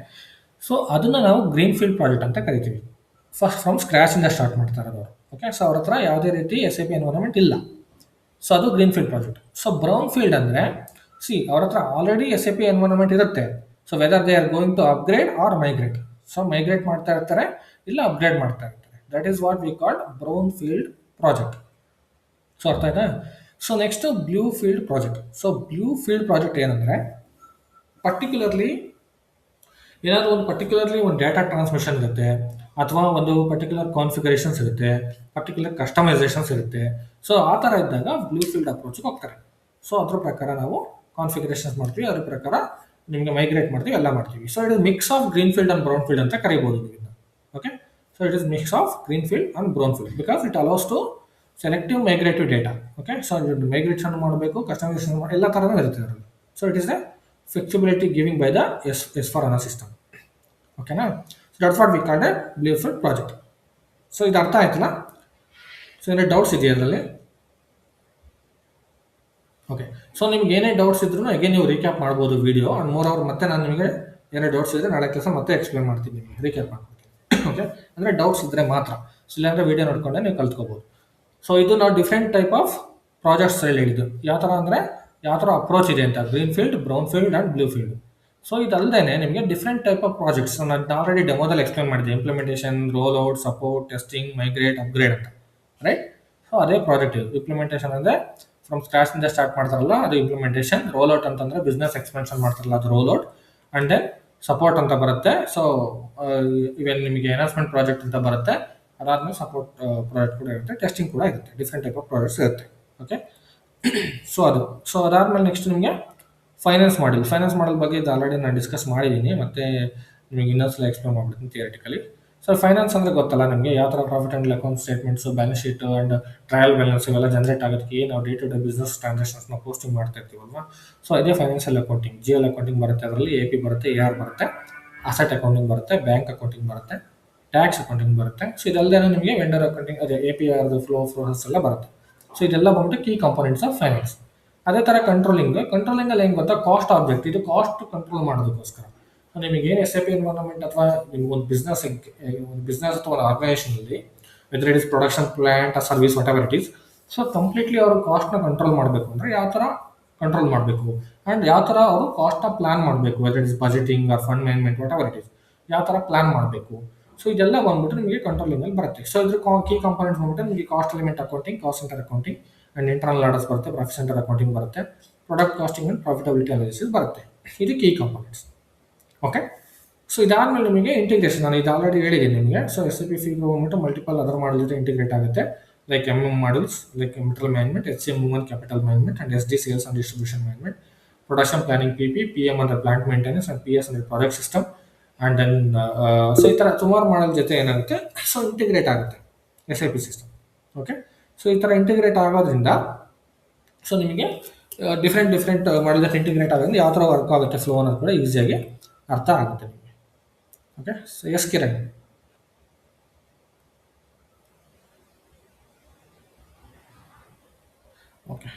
ಸೊ ಅದನ್ನು ನಾವು ಗ್ರೀನ್ ಫೀಲ್ಡ್ ಪ್ರಾಜೆಕ್ಟ್ ಅಂತ ಕರಿತೀವಿ. ಫಸ್ಟ್ ಫ್ರಮ್ ಸ್ಕ್ರ್ಯಾಚಿಂದ ಸ್ಟಾರ್ಟ್ ಮಾಡ್ತಾ ಇರೋದು ಅವರು. ಓಕೆ, ಸೊ ಅವ್ರ ಹತ್ರ ಯಾವುದೇ ರೀತಿ SAP ಎನ್ವೈರನ್ಮೆಂಟ್ ಇಲ್ಲ. ಸೊ ಅದು green field project. So brown field ಅಂದರೆ, ಅವ್ರ ಹತ್ರ ಆಲ್ರೆಡಿ SAP ಎನ್ವೈರನ್ಮೆಂಟ್ ಇರುತ್ತೆ. So whether they are going to upgrade or migrate. So migrate ಮಾಡ್ತಾ ಇರ್ತಾರೆ, ಇಲ್ಲ ಅಪ್ಗ್ರೇಡ್ ಮಾಡ್ತಾ ಇರ್ತಾರೆ. That is what we called brown field project. So ಅರ್ಥ ಆಯ್ತಾ? So next blue field project. So blue field project ಏನಂದರೆ, particularly ಒಂದು data transmission ಇರುತ್ತೆ, ಅಥವಾ ಒಂದು ಪರ್ಟಿಕ್ಯುಲರ್ ಕಾನ್ಫಿಗರೇಷನ್ಸ್ ಇರುತ್ತೆ, ಪರ್ಟಿಕ್ಯುಲರ್ ಕಸ್ಟಮೈಸೇಷನ್ಸ್ ಇರುತ್ತೆ. ಸೊ ಆ ಥರ ಇದ್ದಾಗ ಬ್ಲೂ ಫೀಲ್ಡ್ ಅಪ್ರೋಚ್ಗೆ ಹೋಗ್ತಾರೆ. ಸೊ ಅದ್ರ ಪ್ರಕಾರ ನಾವು ಕಾನ್ಫಿಗರೇಷನ್ಸ್ ಮಾಡ್ತೀವಿ, ಅದ್ರ ಪ್ರಕಾರ ನಿಮಗೆ ಮೈಗ್ರೇಟ್ ಮಾಡ್ತೀವಿ, ಎಲ್ಲ ಮಾಡ್ತೀವಿ. So it is mix of greenfield and brownfield ಅಂತ ಕರಿಬೋದು ನೀವು. Okay, so it is mix of greenfield and brownfield because it allows to selective migrative data. Okay, so migration ಮಾಡಬೇಕು, customization ಎಲ್ಲ ಥರನೂ ಇರುತ್ತೆ ಅದರಲ್ಲಿ. So it is a flexibility giving by the S4HANA system. ಓಕೆನಾ? So that's what we called a blue field project. So ಇದು ಅರ್ಥ ಆಯ್ತಲ್ಲ? So ಏನೇ ಡೌಟ್ಸ್ ಇದೆಯಾ ಅದರಲ್ಲಿ? ಓಕೆ, ಸೊ ನಿಮ್ಗೆ ಏನೇ ಡೌಟ್ಸ್ ಇದ್ರೂ ಅಗೇನ್ ನೀವು ರೀಕ್ಯಾಪ್ ಮಾಡ್ಬೋದು ವಿಡಿಯೋ. ಆ್ಯಂಡ್ ಮೋರ್ ಓವರ್ ಮತ್ತೆ ನಾನು ನಿಮಗೆ ಏನೇ ಡೌಟ್ಸ್ ಇದ್ದರೆ ನಾಳೆ ಕೆಲಸ ಮತ್ತೆ ಎಕ್ಸ್ಪ್ಲೇನ್ ಮಾಡ್ತೀನಿ, ನಿಮಗೆ ರೀಕ್ಯಾಪ್ ಮಾಡ್ಕೊಡ್ತೀನಿ. ಓಕೆ, ಅಂದರೆ ಡೌಟ್ಸ್ ಇದ್ದರೆ ಮಾತ್ರ, ಸೊ ಇಲ್ಲಾಂದರೆ ವಿಡಿಯೋ ನೋಡ್ಕೊಂಡೆ ನೀವು ಕಲ್ತ್ಕೋಬೋದು. ಸೊ ಇದು ನಾವು ಡಿಫ್ರೆಂಟ್ ಟೈಪ್ ಆಫ್ ಪ್ರಾಜೆಕ್ಟ್ಸ್ ಹೇಳಿದ್ದು. ಯಾವ ಥರ ಅಂದರೆ ಯಾವ ಥರ ಅಪ್ರೋಚ್ ಇದೆ ಅಂತ, green field, brown field and blue field. So ಇದಲ್ಲದೆ ನಿಮಗೆ ಡಿಫ್ರೆಂಟ್ ಟೈಪ್ ಆಫ್ ಪ್ರಾಜೆಕ್ಟ್ಸ್ ನಾನು ಆಲ್ರೆಡಿ ಡೆಮೋದಲ್ಲಿ ಎಕ್ಸ್ಪ್ಲೇನ್ ಮಾಡಿದ್ದೆ. Implementation, roll out, support, testing, migrate, upgrade ಅಂತ, ರೈಟ್? ಸೊ ಅದೇ ಪ್ರಾಜೆಕ್ಟ್ ಇದು. ಇಂಪ್ಲಿಮೆಂಟೇಷನ್ ಅಂದರೆ ಫ್ರಮ್ ಸ್ಕ್ರಾಚ್ನಿಂದ ಸ್ಟಾರ್ಟ್ ಮಾಡ್ತಾರಲ್ಲ ಅದು ಇಂಪ್ಲಿಮೆಂಟೇಷನ್. ರೋಲ್ ಔಟ್ ಅಂತಂದರೆ ಬಿಸ್ನೆಸ್ ಎಕ್ಸ್ಪೆನ್ಷನ್ ಮಾಡ್ತಾರಲ್ಲ ಅದು roll out. And then support ಅಂತ ಬರುತ್ತೆ. ಸೊ ಇವೆನ್ ನಿಮಗೆ ಎನ್ಹಾನ್ಸ್ಮೆಂಟ್ ಪ್ರಾಜೆಕ್ಟ್ ಅಂತ ಬರುತ್ತೆ. ಅದಾದ್ಮೇಲೆ ಸಪೋರ್ಟ್ ಪ್ರಾಜೆಕ್ಟ್ ಕೂಡ ಇರುತ್ತೆ, ಟೆಸ್ಟಿಂಗ್ ಕೂಡ ಇರುತ್ತೆ, ಡಿಫ್ರೆಂಟ್ ಟೈಪ್ ಆಫ್ ಪ್ರಾಜೆಕ್ಟ್ಸ್ ಇರುತ್ತೆ. ಓಕೆ, ಸೊ ಅದಾದ್ಮೇಲೆ ನೆಕ್ಸ್ಟ್ ನಿಮಗೆ ಫೈನಾನ್ಸ್ ಮಾಡಲ್ ಬಗ್ಗೆ ಇದು ಆಲ್ರೆಡಿ ನಾನು ಡಿಸ್ಕಸ್ ಮಾಡಿದ್ದೀನಿ, ಮತ್ತು ನಿಮಗೆ ಇನ್ನೊಂದ್ಸಲ ಎಕ್ಸ್ಪ್ಲೇನ್ ಮಾಡ್ಬಿಡ್ತೀನಿ ಥಿಯರಿಟಿಕಲಿ. ಸೊ ಫೈನಾನ್ಸ್ ಅಂದರೆ ಗೊತ್ತಲ್ಲ ನಿಮಗೆ, ಯಾವ ಥರ profit and account statements, balance sheet and trial balance ಇವೆಲ್ಲ ಜನರೇಟ್ ಆಗೋದಕ್ಕೆ ನಾವು ಡೇ ಟು ಡೇ ಬಿಸ್ನೆಸ್ ಟ್ರಾನ್ಸಾಕ್ಷನ್ಸ್ನ ಪೋಸ್ಟಿಂಗ್ ಮಾಡ್ತಾ ಇರ್ತೀವಲ್ವಾ. ಸೊ ಇದೇ ಫೈನಾನ್ಷಿಯಲ್ ಅಕೌಂಟಿಂಗ್. GL ಅಕೌಂಟಿಂಗ್ ಬರುತ್ತೆ, ಅದರಲ್ಲಿ AP ಬರುತ್ತೆ, AR ಬರುತ್ತೆ, ಅಸೆಟ್ ಅಕೌಂಟಿಂಗ್ ಬರುತ್ತೆ, ಬ್ಯಾಂಕ್ ಅಕೌಂಟಿಂಗ್ ಬರುತ್ತೆ, ಟ್ಯಾಕ್ಸ್ ಅಕೌಂಟಿಂಗ್ ಬರುತ್ತೆ. ಸೊ ಇದಲ್ಲದೆ ನಿಮಗೆ ವೆಂಡರ್ ಅಕೌಂಟಿಂಗ್, ಅದೇ APRದು ಪ್ರೋಸೆಸ್ ಎಲ್ಲ ಬರುತ್ತೆ. ಸೊ ಇದೆಲ್ಲ ಬಂದ್ಬಿಟ್ಟು ಕೀ ಕಾಂಪೊನೆಂಟ್ಸ್ ಆಫ್ ಫೈನಾನ್ಸ್. ಅದೇ ಥರ ಕಂಟ್ರೋಲಿಂಗಲ್ಲಿ ಹೆಂಗೆ ಗೊತ್ತಾ, ಕಾಸ್ಟ್ ಆಬ್ಜೆಕ್ಟ್. ಇದು ಕಾಸ್ಟ್ ಕಂಟ್ರೋಲ್ ಮಾಡೋದಕ್ಕೋಸ್ಕರ ನಿಮಗೆ ಏನು SAP ಎನ್ವೈರನ್ಮೆಂಟ್ ಅಥವಾ ನಿಮ್ಗೊಂದು ಬಿಸ್ನೆಸ್ ಅಥವಾ ಒಂದು ಆರ್ಗನೈಸೇಷನಲ್ಲಿ whether it is production plant ಆ service whatever it is, so completely ಅವರು ಕಾಸ್ಟ್ನ ಕಂಟ್ರೋಲ್ ಮಾಡಬೇಕು ಅಂದರೆ ಯಾವ ಥರ ಕಂಟ್ರೋಲ್ ಮಾಡಬೇಕು ಆ್ಯಂಡ್ ಯಾವ ಥರ ಅವರು ಕಾಸ್ಟ್ನ ಪ್ಲಾನ್ ಮಾಡಬೇಕು, whether it is budgeting or fund management whatever it is, ಯಾವ ಥರ ಪ್ಲಾನ್ ಮಾಡಬೇಕು. ಸೊ ಇದೆಲ್ಲ ಬಂದ್ಬಿಟ್ಟು ನಿಮಗೆ ಕಂಟ್ರೋಲಿಂಗಲ್ಲಿ ಬರುತ್ತೆ. ಸೊ ಇದ್ರ ಕೀ ಕಾಂಪೊನೆಂಟ್ಸ್ ಬಂದ್ಬಿಟ್ಟು ನಿಮಗೆ cost element accounting, cost center accounting and internal orders ಬರುತ್ತೆ, ಪ್ರಾಫಿಟ್ ಸೆಂಟರ್ ಅಕೌಂಟಿಂಗ್ ಬರುತ್ತೆ, product costing and profitability analysis ಬರುತ್ತೆ. ಇದು ಕೀ ಕಾಂಪೊನೆಂಟ್ಸ್. ಓಕೆ, ಸೊ ಇದಾದಮೇಲೆ ನಿಮಗೆ ಇಂಟಿಗ್ರೇಷನ್, ನಾನು ಇದು ಆಲ್ರೆಡಿ ಹೇಳಿದ್ದೀನಿ ನಿಮಗೆ. ಸೊ SAP ಫೀಲ್ಡ್ ಬಂದ್ಬಿಟ್ಟು ಮಲ್ಟಿಪಲ್ ಅದರ್ ಮಾಡಲ್ ಜೊತೆ ಇಂಟಿಗ್ರೇಟ್ ಆಗುತ್ತೆ, like MM models, like material management, HCM human capital management and SD sales and distribution management, production planning PP, PM ಅಂದರೆ ಪ್ಲಾಂಟ್ ಮೇಂಟೆನೆನ್ಸ್ ಆ್ಯಂಡ್ PS ಅಂದರೆ project system. And then so ಈ ಥರ ಸುಮಾರು model ಜೊತೆ ಏನಾಗುತ್ತೆ, so integrate ಆಗುತ್ತೆ SAP system. Okay, so ಈ ಥರ ಇಂಟಿಗ್ರೇಟ್ ಆಗೋದ್ರಿಂದ ಸೊ ನಿಮಗೆ ಡಿಫ್ರೆಂಟ್ ಮಾಡಲ್ ಜೊತೆ ಇಂಟಿಗ್ರೇಟ್ ಆಗೋದ್ರಿಂದ ಯಾವ ಥರ ವರ್ಕ್ ಆಗುತ್ತೆ ಫ್ಲೋ ಅನ್ನೋದು ಕೂಡ ಈಸಿಯಾಗಿ ಅರ್ಥ ಆಗುತ್ತೆ ನಿಮಗೆ. Okay, so yes Kiran. Okay,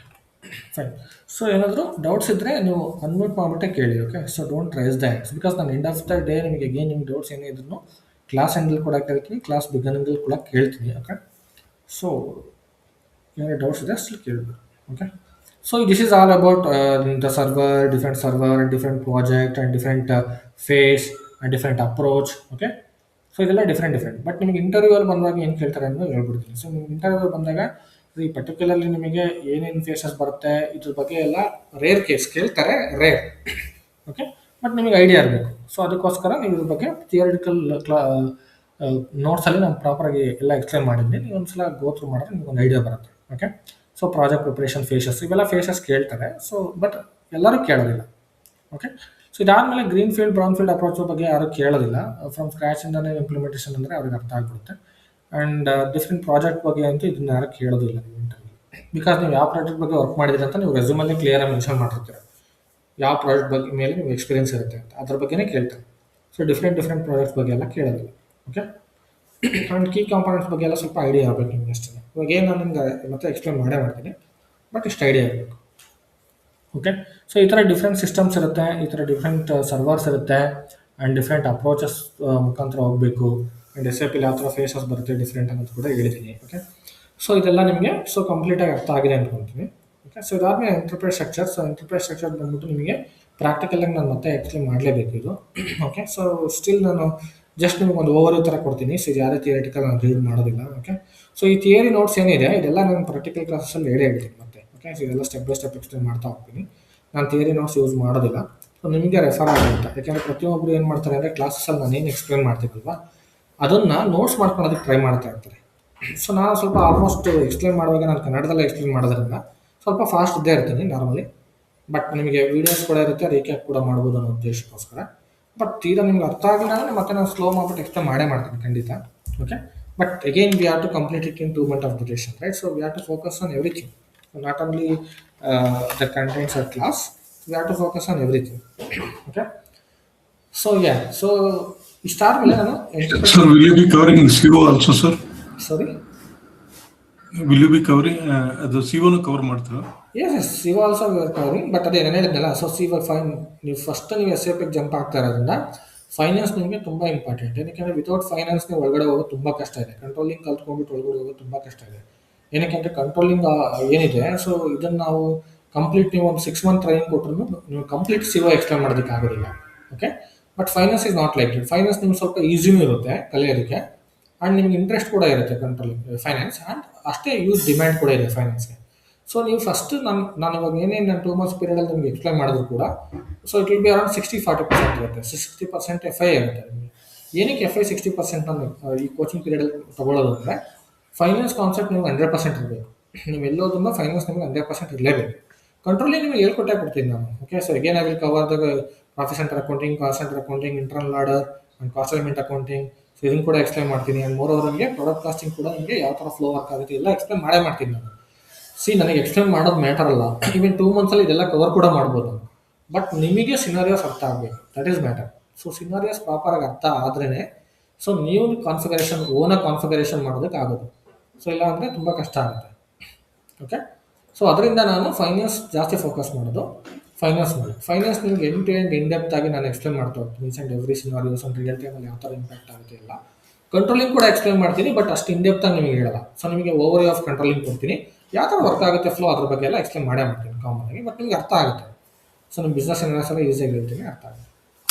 fine. So ಏನಾದರೂ ಡೌಟ್ಸ್ ಇದ್ದರೆ ನೀವು ಅನ್ಮ್ಯೂಟ್ ಮಾಡಿಬಿಟ್ಟೆ ಕೇಳಿ. Okay, so don't raise the hands, because ನಾನು ಎಂಡ್ ಆಫ್ ದ ಡೇ ನಿಮಗೆ ಅಗೇನ್ ನಿಮ್ಗೆ ಡೌಟ್ಸ್ ಏನೇ ಇದ್ರೂ ಕ್ಲಾಸ್ ಎಂಡಲ್ಲಿ ಕೂಡ ಕೇಳ್ತೀನಿ, ಕ್ಲಾಸ್ ಬಿಗಿನಿಂಗಲ್ಲಿ ಕೂಡ ಕೇಳ್ತೀನಿ. ಓಕೆ, ಸೊ ಏನೇ ಡೌಟ್ಸ್ ಇದೆ ಅಷ್ಟು ಕೇಳಬೇಕು. Okay, so this is all about the server, different project and different phase and different approach. Okay, so ಇದೆಲ್ಲ ಡಿಫ್ರೆಂಟ್. ಬಟ್ ನಿಮಗೆ ಇಂಟರ್ವ್ಯೂವಲ್ಲಿ ಬಂದಾಗ ಏನು ಕೇಳ್ತಾರೆ ಅನ್ನೋದು ಹೇಳ್ಬಿಡ್ತೀನಿ. ಸೊ ನಿಮ್ಗೆ ಇಂಟರ್ವ್ಯೂ ಬಂದಾಗ ಈ ಪರ್ಟಿಕ್ಯುಲರ್ಲಿ ನಿಮಗೆ ಏನೇನು ಫೇಸಸ್ ಬರುತ್ತೆ ಇದ್ರ ಬಗ್ಗೆ ಎಲ್ಲ ರೇರ್ ಕೇಸ್ ಕೇಳ್ತಾರೆ, ರೇರ್. ಓಕೆ, ಬಟ್ ನಿಮಗೆ ಐಡಿಯಾ ಇರಬೇಕು. ಸೊ ಅದಕ್ಕೋಸ್ಕರ ನೀವು ಇದ್ರ ಬಗ್ಗೆ ಥಿಯರಿಟಿಕಲ್ ನೋಟ್ಸಲ್ಲಿ ನಾನು ಪ್ರಾಪರಾಗಿ ಎಲ್ಲ ಎಕ್ಸ್ಪ್ಲೇನ್ ಮಾಡಿದ್ದೀನಿ. ನೀವು ಒಂದ್ಸಲ ಗೋ ಥ್ರೂ ಮಾಡಿದ್ರೆ ನಿಮ್ಗೆ ಒಂದು ಐಡಿಯಾ ಬರುತ್ತೆ. Okay, so project preparation phases ಇವೆಲ್ಲ ಫೇಸಸ್ ಕೇಳ್ತಾರೆ. ಸೊ ಬಟ್ ಎಲ್ಲರೂ ಕೇಳೋದಿಲ್ಲ. ಓಕೆ, ಸೊ ಇದಾದಮೇಲೆ green field, brown field approach ಬಗ್ಗೆ ಯಾರು ಕೇಳೋದಿಲ್ಲ. ಫ್ರಮ್ ಸ್ಕ್ರ್ಯಾಚಿಂದನೇ ಇಂಪ್ಲಿಮೆಂಟೇಷನ್ ಅಂದರೆ ಅವ್ರಿಗೆ ಅರ್ಥ ಆಗಿಬಿಡುತ್ತೆ. ಆ್ಯಂಡ್ ಡಿಫ್ರೆಂಟ್ ಪ್ರಾಜೆಕ್ಟ್ ಬಗ್ಗೆ ಅಂತೂ ಇದನ್ನ ಯಾರು ಕೇಳೋದಿಲ್ಲ ನೀವು ಇಂಟರ್ವ್ಯೂ, ಬಿಕಾಸ್ ನೀವು ಯಾವ ಪ್ರಾಜೆಕ್ಟ್ ಬಗ್ಗೆ ವರ್ಕ್ ಮಾಡಿದ್ರಿ ಅಂತ ನೀವು ರೆಸ್ಯೂಮಲ್ಲಿ ಕ್ಲಿಯರಾಗಿ ಮೆನ್ಷನ್ ಮಾಡಿರ್ತೀರ. ಯಾವ ಪ್ರಾಜೆಕ್ಟ್ ಬಗ್ಗೆ ಮೇಲೆ ನೀವು ಎಕ್ಸ್ಪೀರಿಯನ್ಸ್ ಇರುತ್ತೆ ಅಂತ ಅದ್ರ ಬಗ್ಗೆನೇ ಕೇಳ್ತಾರೆ. ಸೊ ಡಿಫ್ರೆಂಟ್ ಪ್ರಾಜೆಕ್ಟ್ಸ್ ಬಗ್ಗೆ ಎಲ್ಲ ಕೇಳೋದಿಲ್ಲ. ಓಕೆ, ಆ್ಯಂಡ್ ಕೀ ಕಾಂಪೊನೆಂಟ್ಸ್ ಬಗ್ಗೆ ಎಲ್ಲ ಸ್ವಲ್ಪ ಐಡಿಯಾ ಇರಬೇಕು ನಿಮ್ಗೆ ಅಷ್ಟೇ. ಇವಾಗ ಏನು ನಾನು ನಿಮ್ಗೆ ಮತ್ತೆ ಎಕ್ಸ್ಪ್ಲೇನ್ ಮಾಡ್ತೀನಿ, ಬಟ್ ಇಷ್ಟು ಐಡಿಯಾ ಇರಬೇಕು. ಓಕೆ, ಸೊ ಈ ಥರ ಡಿಫ್ರೆಂಟ್ ಸಿಸ್ಟಮ್ಸ್ ಇರುತ್ತೆ, ಈ ಥರ ಡಿಫ್ರೆಂಟ್ ಸರ್ವರ್ಸ್ ಇರುತ್ತೆ ಆ್ಯಂಡ್ ಡಿಫ್ರೆಂಟ್ ಅಪ್ರೋಚಸ್ ಮುಖಾಂತರ ಹೋಗಬೇಕು. ಆ್ಯಂಡ್ SAP ಯಾವ ಥರ ಫೇಸಸ್ ಬರುತ್ತೆ ಡಿಫ್ರೆಂಟ್ ಅನ್ನೋದು ಕೂಡ ಹೇಳಿದ್ದೀನಿ. ಓಕೆ, ಸೊ ಇದೆಲ್ಲ ನಿಮಗೆ ಸೊ ಕಂಪ್ಲೀಟಾಗಿ ಅರ್ಥ ಆಗಿದೆ ಅಂದ್ಕೊಳ್ತೀನಿ. ಓಕೆ, ಸೊ ಇದಾದಮೇಲೆ enterprise structure. So enterprise structure ಬಂದ್ಬಿಟ್ಟು ನಿಮಗೆ ಪ್ರಾಕ್ಟಿಕಲಾಗಿ ನಾನು ಮತ್ತೆ ಎಕ್ಸ್ಪ್ಲೇನ್ ಮಾಡಲೇಬೇಕು ಇದು. ಓಕೆ, ಸೊ ಸ್ಟಿಲ್ ನಾನು ಜಸ್ಟ್ ನಿಮ್ಗೆ ಒಂದು ಓವರ್ ಥರ ಕೊಡ್ತೀನಿ. ಸೊ ಯಾವುದೇ ಥಿಯರಿಟಿಕಲ್ ನಾನು ರೀಡ್ ಮಾಡೋದಿಲ್ಲ. ಓಕೆ, ಸೊ ಈ ಥಿಯರಿ ನೋಟ್ಸ್ ಏನಿದೆ ಇದೆಲ್ಲ ನಾನು ಪ್ರಾಕ್ಟಿಕಲ್ ಕ್ಲಾಸಲ್ಲಿ ಹೇಳ್ತೀನಿ ಮತ್ತೆ. ಓಕೆ, ಸೊ ಇದೆಲ್ಲ ಸ್ಟೆಪ್ ಬೈ ಸ್ಟೆಪ್ ಎಕ್ಸ್ಪ್ಲೇನ್ ಮಾಡ್ತಾ ಹೋಗ್ತೀನಿ. ನಾನು ಥಿಯರಿ ನೋಟ್ಸ್ ಯೂಸ್ ಮಾಡೋದಿಲ್ಲ. ಸೊ ನಿಮಗೆ ರೆಫರ್ ಆಗುತ್ತೆ. ಯಾಕೆಂದರೆ ಪ್ರತಿಯೊಬ್ಬರು ಏನು ಮಾಡ್ತಾರೆ ಅಂದರೆ ಕ್ಲಾಸಲ್ಲಿ ನಾನು ಏನು ಎಕ್ಸ್ಪ್ಲೇನ್ ಮಾಡ್ತೀನಲ್ವಾ ಅದನ್ನು ನೋಟ್ಸ್ ಮಾಡ್ಕೊಳ್ಳೋದಕ್ಕೆ ಟ್ರೈ ಮಾಡ್ತಾ ಇರ್ತಾರೆ. ಸೊ ನಾನು ಸ್ವಲ್ಪ ಆಲ್ಮೋಸ್ಟ್ ಎಕ್ಸ್ಪ್ಲೇನ್ ಮಾಡುವಾಗ ನಾನು ಕನ್ನಡದಲ್ಲೇ ಎಕ್ಸ್ಪ್ಲೇನ್ ಮಾಡೋದ್ರಿಂದ ಸ್ವಲ್ಪ ಫಾಸ್ಟ್ ಇದ್ದೇ ಇರ್ತೀನಿ ನಾರ್ಮಲಿ. ಬಟ್ ನಿಮಗೆ ವೀಡಿಯೋಸ್ ಕೂಡ ಇರುತ್ತೆ, ರೀಕ್ಯಾಪ್ ಕೂಡ ಮಾಡ್ಬೋದು ಅನ್ನೋ ಉದ್ದೇಶಕ್ಕೋಸ್ಕರ. ಬಟ್ ತೀರಾ ನಿಮ್ಗೆ ಅರ್ಥ ಆಗಿಲ್ಲ ಅಂದರೆ ಮತ್ತೆ ನಾನು ಸ್ಲೋ ಮಾಡ್ಬಿಟ್ಟು ಎಕ್ಸ್ಪ್ಲೇನ್ ಮಾಡ್ತೀನಿ ಖಂಡಿತ. Okay, but again we have to complete it in 2 months of duration, right? So we have to focus on everything, not only the contents of class. We have to focus on everything. Okay. So yeah, so start ಮೇಲೆ ನಾನು Sir, will you be covering CO also, sir? Sorry Will you be covering the CO ನು cover ಮಾಡ್ತೀರಾ? Yes Siva also we are covering, but ಅದೇ ನಾನು ಹೇಳಿದ್ನಲ್ಲ, so Siva fine ನೀವು first ನೀವು S A ಪಿಗೆ ಜಂಪ್ ಆಗ್ತಾ ಇರೋದ್ರಿಂದ ಫೈನಾನ್ಸ್ ನಿಮಗೆ ತುಂಬ ಇಂಪಾರ್ಟೆಂಟ್. ಏನಕ್ಕೆ ವಿತೌಟ್ ಫೈನಾನ್ಸ್ ನೀವು ಒಳಗಡೆ ಹೋಗೋದು ತುಂಬ ಕಷ್ಟ ಇದೆ. ಕಂಟ್ರೋಲಿಂಗ್ ಕಲ್ತ್ಕೊಂಡ್ಬಿಟ್ಟು ಒಳಗಡೆ ಹೋಗೋದು ತುಂಬ ಕಷ್ಟ ಇದೆ. ಏನಕ್ಕೆ ಕಂಟ್ರೋಲಿಂಗ್ ಏನಿದೆ, ಸೊ ಇದನ್ನು ನಾವು ಕಂಪ್ಲೀಟ್ ನೀವು ಒಂದು 6 ಮಂತ್ ಟ್ರೈನಿಂಗ್ ಕೊಟ್ಟರು ನೀವು ಕಂಪ್ಲೀಟ್ ಸಿವ ಎಕ್ಸ್ಪ್ಲೇನ್ ಮಾಡೋದಕ್ಕೆ ಆಗೋದಿಲ್ಲ. Okay, but finance is not like it. Finance ನಿಮ್ಗೆ ಸ್ವಲ್ಪ ಈಸಿನೂ ಇರುತ್ತೆ ಕಲಿಯೋದಕ್ಕೆ, ಆ್ಯಂಡ್ ನಿಮ್ಗೆ ಇಂಟ್ರೆಸ್ಟ್ ಕೂಡ ಇರುತ್ತೆ ಕಂಟ್ರೋಲಿಂಗ್ ಫೈನಾನ್ಸ್, ಆ್ಯಂಡ್ ಅಷ್ಟೇ ಯೂಸ್ ಡಿಮ್ಯಾಂಡ್ ಕೂಡ ಇದೆ ಫೈನಾನ್ಸ್ಗೆ. ಸೊ ನೀವು ಫಸ್ಟ್ ನಾನು ಇವಾಗ ಏನೇನು ನಾನು 2 ಮಂತ್ಸ್ ಪೀರಿಯಡಲ್ಲಿ ನಿಮಗೆ ಎಕ್ಸ್ಪ್ಲೈನ್ ಮಾಡಿದ್ರು ಕೂಡ, so it will be around 60-40% ಇರುತ್ತೆ. 60% FI ಇರುತ್ತೆ ನಿಮಗೆ. ಏನಕ್ಕೆ FI 60% ನಾನು ಈ ಕೋಚಿಂಗ್ ಪೀರಿಯಡಲ್ಲಿ ತೊಗೊಳ್ಳೋದು ಅಂದರೆ, ಫೈನಾನ್ಸ್ ಕಾನ್ಸೆಪ್ಟ್ ನೀವು 100% ಇರಬೇಕು. ನೀವು ಎಲ್ಲೋದನ್ನ ಫೈನಾನ್ಸ್ ನಿಮಗೆ 100% ಇರಲೇಬೇಕು. ಕಂಟ್ರೋಲಿಂಗ್ ನಿಮಗೆ ಹೇಳ್ಕೊಟ್ಟೆ ಕೊಡ್ತೀನಿ ನಾನು. Okay, so again I will cover the profit center accounting, cost center accounting, internal order and cost element accounting. So ಇದನ್ನು ಕೂಡ ಎಕ್ಸ್ಪ್ಲೈನ್ ಮಾಡ್ತೀನಿ. ಆ್ಯಂಡ್ ಮೋರ್ ಓವರ್ ನಿಮಗೆ ಪ್ರಾಡಕ್ಟ್ ಕಾಸ್ಟಿಂಗ್ ಕೂಡ ನಿಮಗೆ ಯಾವ ಥರ ಫ್ಲೋ ವರ್ಕ್ ಆಗುತ್ತೆ ಎಲ್ಲ ಎಕ್ಸ್ಪ್ಲೈನ್ ಮಾಡೇ ಮಾಡ್ತೀನಿ ನಾನು. ನನಗೆ ಎಕ್ಸ್ಪ್ಲೇನ್ ಮಾಡೋದು ಮ್ಯಾಟರ್ ಅಲ್ಲ, ಈವನ್ 2 ಮಂತ್ಸಲ್ಲಿ ಇದೆಲ್ಲ ಕವರ್ ಕೂಡ ಮಾಡ್ಬೋದು, ಬಟ್ ನಿಮಗೆ ಸಿನಾರಿಯೋಸ್ ಅರ್ಥ ಆಗಬೇಕು, that is matter. So scenarios ಪ್ರಾಪರಾಗಿ ಅರ್ಥ ಆದ್ರೇ ಸೊ ನೀವು ಕಾನ್ಫಿಗರೇಷನ್ ಮಾಡೋದಕ್ಕೆ ಆಗೋದು. ಸೊ ಇಲ್ಲ ಅಂದರೆ ತುಂಬ ಕಷ್ಟ ಆಗುತ್ತೆ. ಓಕೆ, ಸೊ ಅದರಿಂದ ನಾನು ಫೈನಾನ್ಸ್ ಜಾಸ್ತಿ ಫೋಕಸ್ ಮಾಡೋದು ಫೈನಾನ್ಸ್ ನಿಮ್ಗೆ end to end in depth ಆಗಿ ನಾನು ಎಕ್ಸ್ಪ್ಲೇನ್ ಮಾಡ್ತಾ ಹೋಗ್ತೀನಿ. Is and every scenarios and real ಟೈಮಲ್ಲಿ ಯಾವ ಥರ ಇಂಪ್ಯಾಕ್ಟ್ ಆಗುತ್ತೆ ಇಲ್ಲ. ಕಂಟ್ರೋಲಿಂಗ್ ಕೂಡ ಎಕ್ಸ್ಪ್ಲೇನ್ ಮಾಡ್ತೀನಿ, ಬಟ್ ಅಷ್ಟು ಇನ್ ಡೆಪ್ತ್ ಆಗಿ ನಿಮಗೆ ಹೇಳಲ್ಲ. ಸೊ ನಿಮಗೆ ಓವರ್ ಆಫ್ ಕಂಟ್ರೋಲಿಂಗ್ ಕೊಡ್ತೀನಿ, ಯಾವ ಥರ ವರ್ಕ್ ಆಗುತ್ತೆ ಫ್ಲೋ, ಅದ್ರ ಬಗ್ಗೆ ಎಲ್ಲ ಎಕ್ಸ್ಪ್ಲೇನ್ ಮಾಡೇ ಮಾಡ್ತೀನಿ ಕಾಮನ್ ಆಗಿ, ಬಟ್ ನಿಮಗೆ ಅರ್ಥ ಆಗುತ್ತೆ. ಸೊ ನಿಮ್ಮ ಬಿಸ್ನೆಸ್ ಅನಾಲಿಸಿಸ್ ಎಲ್ಲ ಈಸಿಯಾಗಿ ಹೇಳ್ತೀನಿ, ಅರ್ಥ ಆಗುತ್ತೆ.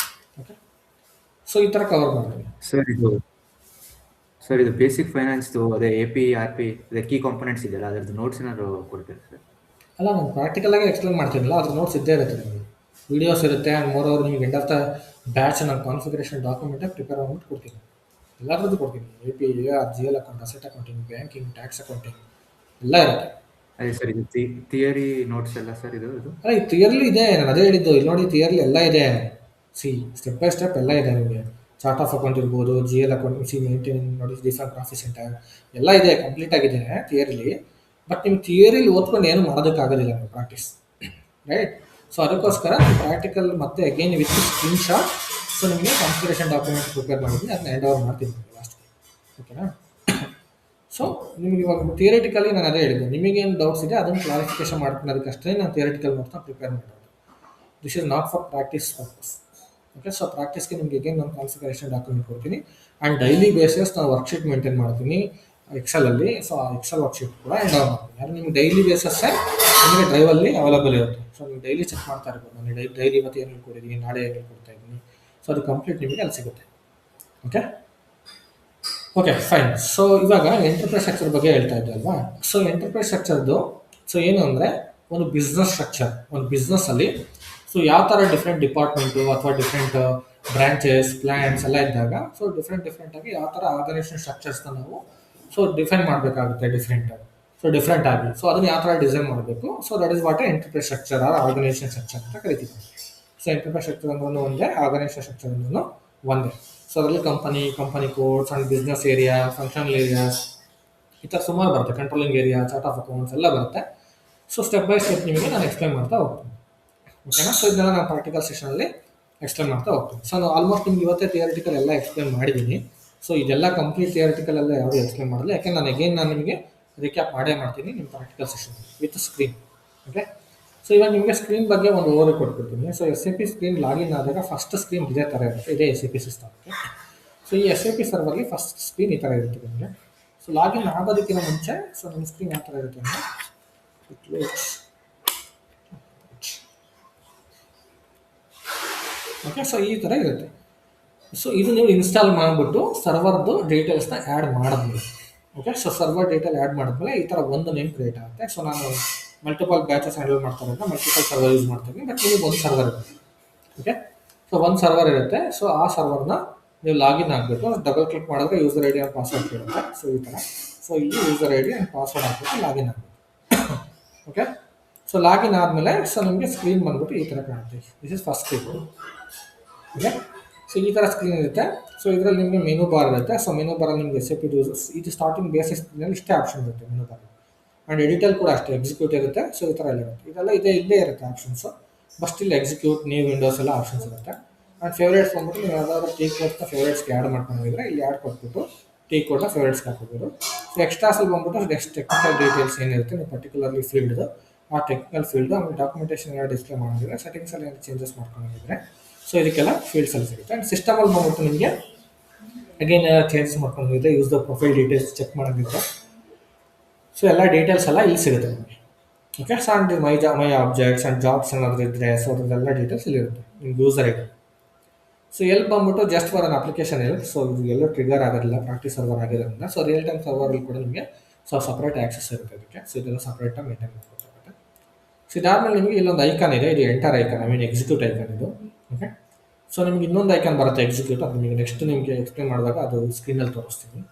ಓಕೆ, ಸೊ ಈ ಥರ ಕವರ್ ಮಾಡ್ತೀನಿ. ಸರ್ ಇದು ಬೇಸಿಕ್ ಫೈನಾನ್ಸ್ದು ಅದೇ AP RP ಅದೇ ಕೀ ಕಾಂಪೊನೆಂಟ್ಸ್ ಇದೆಯಲ್ಲ, ಅದರದ್ದು ನೋಟ್ಸ್ ಏನಾದ್ರು ಕೊಡ್ತೀರಾ ಸರ್? ಅಲ್ಲ, ನಾನು ಪ್ರಾಕ್ಟಿಕಲಾಗಿ ಎಕ್ಸ್ಪ್ಲೇನ್ ಮಾಡ್ತೀನಲ್ಲ, ಅದ್ರ ನೋಟ್ಸ್ ಇದ್ದೇ ಇರುತ್ತೆ ನಿಮಗೆ, ವೀಡಿಯೋಸ್ ಇರುತ್ತೆ. ಆ್ಯಂಡ್ ಮೋರ್ ಓವರ್ ನಿಮಗೆ ಎಂಡ್ ಆಫ್ ದ ಬ್ಯಾಚ್ ನಾನು ಕಾನ್ಫಿಗರೇಷನ್ ಡಾಕ್ಯುಮೆಂಟಾಗಿ ಪ್ರಿಪೇರ್ ಮಾಡ್ಬಿಟ್ಟು ಕೊಡ್ತೀನಿ. ಎಲ್ಲರದ್ದು ಕೊಡ್ತೀನಿ. AP, AR, GL account, asset accounting, banking, tax accounting ಎಲ್ಲ ಇರುತ್ತೆ. ಅದೇ ಸರ್, ಇದು ಥಿಯರಿ ನೋಟ್ಸ್ ಎಲ್ಲ ಸರ್ ಇದು ಅಲ್ಲ, ಈ ಥಿಯರ್ಲಿ ಇದೆ, ನಾನು ಅದೇ ಹೇಳಿದ್ದು. ಇಲ್ಲಿ ನೋಡಿ, ಥಿಯರ್ಲಿ ಎಲ್ಲ ಇದೆ. ಸ್ಟೆಪ್ ಬೈ ಸ್ಟೆಪ್ ಎಲ್ಲ ಇದೆ ನಿಮಗೆ. ಚಾರ್ಟ್ ಆಫ್ ಅಕೌಂಟ್ ಇರ್ಬೋದು, GL ಅಕೌಂಟ್, ಮೇಂಟೈನ್ ನೋಡಿ, ಡಿಫರೆಂಟ್ ಪ್ರಾಫಿಟ್ ಸೆಂಟರ್ ಎಲ್ಲ ಇದೆ, ಕಂಪ್ಲೀಟ್ ಆಗಿದೆ ಥಿಯರಿಲಿ. ಬಟ್ ನಿಮ್ಗೆ ಥಿಯರಿಲಿ ಓದ್ಕೊಂಡು ಏನು ಮಾಡೋದಕ್ಕಾಗೋದಿಲ್ಲ ನೀವು ಪ್ರಾಕ್ಟೀಸ್, ರೈಟ್? ಸೊ ಅದಕ್ಕೋಸ್ಕರ ಪ್ರಾಕ್ಟಿಕಲ್ ಮತ್ತೆ again with screen shot. So ನಿಮಗೆ ಕಾನ್ಫಿಗರೇಷನ್ ಡಾಕ್ಯುಮೆಂಟ್ ಪ್ರಿಪೇರ್ ಮಾಡಿದ್ದೀನಿ, ಅದನ್ನ ಹ್ಯಾಂಡ್ ಓವರ್ ಮಾಡ್ತೀನಿ ಲಾಸ್ಟ್. ಓಕೆನಾ? ಸೊ ನಿಮಗೆ ಇವಾಗ ಥಿಯರಿಟಿಕಲಿ ನಾನು ಅದೇ ಹೇಳಿದ್ದು, ನಿಮಗೇನು ಡೌಟ್ಸ್ ಇದೆ ಅದನ್ನು ಕ್ಲಾರಿಫಿಕೇಶನ್ ಮಾಡ್ಕೊಳ್ಳೋದಕ್ಕಷ್ಟೇ ನಾನು ಥಿಯರಿಟಿಕಲ್ ನೋಟ್ಸ್ನ ಪ್ರಿಪೇರ್ ಮಾಡೋದು. This is not for practice purpose. Okay, so ಪ್ರಾಕ್ಟೀಸ್ಗೆ ನಿಮಗೆ ಅಗೇನ್ ನಾನು ಕಾನ್ಫಿಗರೇಷನ್ ಡಾಕ್ಯುಮೆಂಟ್ ಕೊಡ್ತೀನಿ, ಆ್ಯಂಡ್ ಡೈಲಿ ಬೇಸಿಸ್ ನಾನು ವರ್ಕ್ಶೀಟ್ ಮೇಂಟೈನ್ ಮಾಡ್ತೀನಿ ಎಕ್ಸೆಲಲ್ಲಿ. ಸೊ ಆ ಎಕ್ಸೆಲ್ ವರ್ಕ್ಶೀಟ್ ಕೂಡ ಎಂಡ್ ಆನ್ ಮಾಡ್ತೀನಿ. ಯಾರು ನಿಮ್ಗೆ ಡೈಲಿ ಬೇಸಸ್ಸೇ ನಿಮಗೆ ಡ್ರೈವಲ್ಲಿ ಅವೈಲೇಬಲ್ ಇರುತ್ತೆ. ಸೊ ನೀವು ಡೈಲಿ ಚೆಕ್ ಮಾಡ್ತಾ ಇರ್ಬೋದು, ನಾನು ಡೈಲಿ ಇವತ್ತು ಏನು ಹೇಳ್ಕೊಡಿದ್ದೀನಿ, ನಾಳೆ ಏನು ಹೇಳ್ಕೊಡ್ತಾ ಇದ್ದೀನಿ. ಸೊ ಅದು ಕಂಪ್ಲೀಟ್ ನಿಮಗೆ ಅಲ್ಲಿ ಸಿಗುತ್ತೆ. Okay fine. ಸೊ ಇವಾಗ ಎಂಟರ್ಪ್ರೈಸ್ ಸ್ಟ್ರಕ್ಚರ್ ಬಗ್ಗೆ ಹೇಳ್ತಾ ಇದ್ದೆ ಅಲ್ವಾ? ಸೊ ಎಂಟರ್ಪ್ರೈಸ್ ಸ್ಟ್ರಕ್ಚರ್ದು ಸೊ ಏನು ಅಂದರೆ ಒಂದು ಬಿಸ್ನೆಸ್ ಸ್ಟ್ರಕ್ಚರ್. ಒಂದು ಬಿಸ್ನೆಸ್ಸಲ್ಲಿ ಸೊ ಯಾವ ಥರ ಡಿಫ್ರೆಂಟ್ ಡಿಪಾರ್ಟ್ಮೆಂಟು ಅಥವಾ ಡಿಫ್ರೆಂಟ್ ಬ್ರಾಂಚಸ್, ಪ್ಲ್ಯಾನ್ಸ್ ಎಲ್ಲ ಇದ್ದಾಗ ಸೊ ಡಿಫ್ರೆಂಟಾಗಿ ಯಾವ ಥರ ಆರ್ಗನೈಸೇಷನ್ ಸ್ಟ್ರಕ್ಚರ್ಸ್ನ ನಾವು ಸೊ ಡಿಫೈನ್ ಮಾಡಬೇಕಾಗುತ್ತೆ ಡಿಫ್ರೆಂಟ್ ಆಗಿ. ಸೊ ಅದನ್ನು ಯಾವ ಥರ ಡಿಸೈನ್ ಮಾಡಬೇಕು. So that is what enterprise structure or organisation structure ಅಂತ ಕರಿತೀವಿ. ಸೊ ಎಂಟರ್ಪ್ರೈಸ್ ಸ್ಟ್ರಕ್ಚರ್ ಅಂದ್ರೂ ಒಂದೇ, ಆರ್ಗನೈಸೇಷನ್ ಸ್ಟ್ರಕ್ಚರ್ ಅಂದ್ರೂ ಒಂದೇ. ಸೊ ಅದರಲ್ಲಿ company codes and business area, functional areas, ಈ ಥರ ಸುಮಾರು ಬರುತ್ತೆ. Controlling area, chart of accounts ಎಲ್ಲ ಬರುತ್ತೆ. ಸೊ ಸ್ಟೆಪ್ ಬೈ ಸ್ಟೆಪ್ ನಿಮಗೆ ನಾನು ಎಕ್ಸ್ಪ್ಲೈನ್ ಮಾಡ್ತಾ ಹೋಗ್ತೀನಿ. ಓಕೆನಾ? ಸೊ ಇದನ್ನೆಲ್ಲ ನಾನು ಪ್ರಾಕ್ಟಿಕಲ್ ಸೆಷನಲ್ಲಿ ಎಕ್ಸ್ಪ್ಲೈನ್ ಮಾಡ್ತಾ ಹೋಗ್ತೀನಿ. ಸೊ ನಾನು ಆಲ್ಮೋಸ್ಟ್ ನಿಮ್ಗೆ ಇವತ್ತೇ ಥಿಯರಿಟಿಕಲ್ ಎಲ್ಲ ಎಕ್ಸ್ಪ್ಲೈನ್ ಮಾಡಿದ್ದೀನಿ. ಸೊ ಇದೆಲ್ಲ ಕಂಪ್ಲೀಟ್ ಥಿಯರಿಟಿಕಲ್ ಎಲ್ಲ ಯಾವುದೂ ಎಕ್ಸ್ಪ್ಲೈನ್ ಮಾಡಲ್ಲ, ಯಾಕೆಂದ್ರೆ ನಾನು ನಿಮಗೆ ರಿಕ್ಯಾಪ್ ಮಾಡ್ತೀನಿ ನಿಮ್ಮ practical session with screen. Okay, so ಇವಾಗ ನಿಮಗೆ ಸ್ಕ್ರೀನ್ ಬಗ್ಗೆ ಒಂದು ಓವರ್ ಕೊಟ್ಬಿಡ್ತೀನಿ. ಸೊ SAP ಸ್ಕ್ರೀನ್ ಲಾಗಿನ್ ಆದಾಗ ಫಸ್ಟ್ ಸ್ಕ್ರೀನ್ ಇದೇ ಥರ ಇರುತ್ತೆ, ಇದೇ SAP ಸಿಸ್ಟಮ್. ಸೊ ಈ SAP ಸರ್ವರ್ಲಿ ಫಸ್ಟ್ ಸ್ಕ್ರೀನ್ ಈ ಥರ ಇರುತ್ತೆ ನಿಮಗೆ. ಸೊ ಲಾಗಿನ್ ಆಗೋದಕ್ಕಿಂತ ಮುಂಚೆ ಸೊ ನಿಮ್ಮ ಸ್ಕ್ರೀನ್ ಯಾವ ಥರ ಇರುತ್ತೆ ಅಂದರೆ ಓಕೆ, ಸೊ ಈ ಥರ ಇರುತ್ತೆ. ಸೊ ಇದು ನೀವು ಇನ್ಸ್ಟಾಲ್ ಮಾಡಿಬಿಟ್ಟು ಸರ್ವರ್ದು ಡೀಟೇಲ್ಸ್ನ ಆ್ಯಡ್ ಮಾಡಿದ್ಮೇಲೆ, okay, so server detail add ಮಾಡಿದ್ಮೇಲೆ ಈ ಥರ ಒಂದು ನೇಮ್ ಕ್ರಿಯೇಟ್ ಆಗುತ್ತೆ. ಸೊ ನಾನು ಮಲ್ಟಿಪಲ್ ಬ್ಯಾಚಸ್ ಹ್ಯಾಂಡಲ್ ಮಾಡ್ತಾರೆ ಅಂತ ಮಲ್ಟಿಪಲ್ ಸರ್ವರ್ ಯೂಸ್ ಮಾಡ್ತೀನಿ, ಬಟ್ ನಿಮಗೆ ಒಂದು ಸರ್ವರ್ ಇರುತ್ತೆ. ಓಕೆ, ಸೊ ಒಂದು ಸರ್ವರ್ ಇರುತ್ತೆ. ಸೊ ಆ ಸರ್ವರ್ನ ನೀವು ಲಾಗಿನ್ ಆಗಬೇಕು. ಡಬಲ್ ಕ್ಲಿಕ್ ಮಾಡಿದ್ರೆ ಯೂಸರ್ ID ಆ್ಯಂಡ್ ಪಾಸ್ವರ್ಡ್ ಕೇಳುತ್ತೆ. ಸೊ ಈ ಥರ. ಸೊ ಇಲ್ಲಿ ಯೂಸರ್ ID ಆ್ಯಂಡ್ ಪಾಸ್ವರ್ಡ್ ಹಾಕ್ಬಿಟ್ಟು ಲಾಗಿನ್ ಆಗಬೇಕು. ಓಕೆ, ಸೊ ಲಾಗಿನ್ ಆದಮೇಲೆ ಸೊ ನಿಮಗೆ ಸ್ಕ್ರೀನ್ ಬಂದ್ಬಿಟ್ಟು ಈ ಥರ ಕಾಣುತ್ತೆ. This is first screen. Okay, so ಈ ಥರ ಸ್ಕ್ರೀನ್ ಇರುತ್ತೆ. ಸೊ ಇದರಲ್ಲಿ ನಿಮಗೆ ಮೆನು ಬಾರ್ ಇರುತ್ತೆ. ಸೊ ಮೆನು ಬಾರಲ್ಲಿ ನಿಮಗೆ SAP ಇದು ಸ್ಟಾರ್ಟಿಂಗ್ ಬೇಸಿಕ್ ಸ್ಕ್ರೀನಲ್ಲಿ ಇಷ್ಟೇ ಆಪ್ಷನ್ ಇರುತ್ತೆ ಮೆನು ಬಾರ್. ಆ್ಯಂಡ್ ಎಡಿಟಲ್ ಕೂಡ ಅಷ್ಟೇ, ಎಕ್ಸಿಕ್ಯೂಟ್ ಇರುತ್ತೆ. ಸೊ ಈ ಥರ ಎಲ್ಲ ಇರುತ್ತೆ. ಇದೆಲ್ಲ ಇಲ್ಲೇ ಇರುತ್ತೆ options. But still execute new Windows ಎಲ್ಲ ಆಪ್ಷನ್ಸ್ ಇರುತ್ತೆ. ಆ್ಯಂಡ್ ಫೇವ್ರೇಟ್ಸ್ ಬಂದ್ಬಿಟ್ಟು ನೀವು ಯಾವ್ದಾದ್ರು ಟೀ ಕೋಡ್ನ ಫೇವ್ರೇಟ್ಸ್ಗೆ ಆ್ಯಡ್ ಮಾಡ್ಕೊಂಡಿದ್ರೆ ಇಲ್ಲಿ ಆ್ಯಡ್ ಕೊಟ್ಬಿಟ್ಟು ಟೀ ಕೋಡ್ನ ಫೇವ್ರೇಟ್ಸ್ಗೆ ಹಾಕೋಬೋದು. ಸೊ ಎಕ್ಸ್ಟ್ರಾಸಲ್ಲಿ ಬಂದ್ಬಿಟ್ಟು ನೆಕ್ಸ್ಟ್ ಟೆಕ್ನಿಕಲ್ ಡೀಟೇಲ್ಸ್ ಏನಿರುತ್ತೆ ನೀವು ಪರ್ಟಿಕ್ಯುಲರ್ಲಿ ಫೀಲ್ಡ್ದು ಆ ಟೆಕ್ನಿಕಲ್ ಫೀಲ್ಡು ಆಮೇಲೆ ಡಾಕ್ಯುಮೆಂಟೇಷನ್ ಎಲ್ಲ ಡಿಸ್ಪ್ಲೇ ಮಾಡಿದ್ರೆ ಸೆಟ್ಟಿಂಗ್ಸಲ್ಲಿ ಏನು ಚೇಂಜಸ್ ಮಾಡ್ಕೊಂಡಿದ್ರೆ ಸೊ ಇದಕ್ಕೆಲ್ಲ ಫೀಲ್ಡ್ಸಲ್ಲಿ ಸಿಗುತ್ತೆ. ಆ್ಯಂಡ್ ಸಿಸ್ಟಮಲ್ಲಿ ಬಂದ್ಬಿಟ್ಟು ನಿಮಗೆ ಅಗೇನ್ ಚೇಂಜಸ್ ಮಾಡ್ಕೊಂಡಿದ್ರೆ use the profile details check ಮಾಡೋದಿದ್ರೆ ಸೊ ಎಲ್ಲ ಡೀಟೇಲ್ಸ್ ಎಲ್ಲ ಇಲ್ಲಿ ಸಿಗುತ್ತೆ ನಿಮಗೆ. Okay, so and my objects and jobs ಏನಾದರೂ ಇದ್ದರೆ ಸೊ ಅದ್ರದ್ದೆಲ್ಲ ಡೀಟೇಲ್ಸ್ ಇಲ್ಲಿ ಇರುತ್ತೆ ನಿಮ್ಗೆ ಯೂಸರ್ ಇದೆ. ಸೊ ಎಲ್ಲಿ ಬಂದ್ಬಿಟ್ಟು ಜಸ್ಟ್ ಫಾರ್ ಅನ್ ಅಪ್ಲಿಕೇಶನ್ ಇದೆ. ಸೊ ಇದು ಎಲ್ಲೂ ಟ್ರಿಗರ್ ಆಗೋದಿಲ್ಲ, ಪ್ರಾಕ್ಟೀಸ್ ಸರ್ವರ್ ಆಗಿರೋದ್ರಿಂದ. ಸೊ ರಿಯಲ್ ಟೈಮ್ ಸರ್ವರಲ್ಲಿ ಕೂಡ ನಿಮಗೆ ಸೊ ಸಪ್ರೇಟ್ ಆ್ಯಕ್ಸಸ್ ಇರುತ್ತೆ ಅದಕ್ಕೆ. ಸೊ ಇದೆಲ್ಲ ಸಪ್ರೇಟಾಗಿ ಮೇಂಟೈನ್ ಮಾಡ್ಕೊಬೇಕಾಗುತ್ತೆ. ಸೊ ಇದಾದಮೇಲೆ ನಿಮಗೆ ಇಲ್ಲೊಂದು ಐಕಾನ್ ಇದೆ, ಇದು enter icon, I mean execute icon ಇದು. ಓಕೆ, ಸೊ ನಿಮ್ಗೆ ಇನ್ನೊಂದು ಐಕಾನ್ ಬರುತ್ತೆ ಎಕ್ಸಿಕ್ಯೂಟ್, ಅದು ನಿಮಗೆ ನೆಕ್ಸ್ಟ್ ನಿಮಗೆ ಎಕ್ಸ್ಪ್ಲೇನ್ ಮಾಡಿದಾಗ ಅದು ಸ್ಕ್ರೀನಲ್ಲಿ ತೋರಿಸ್ತೀನಿ.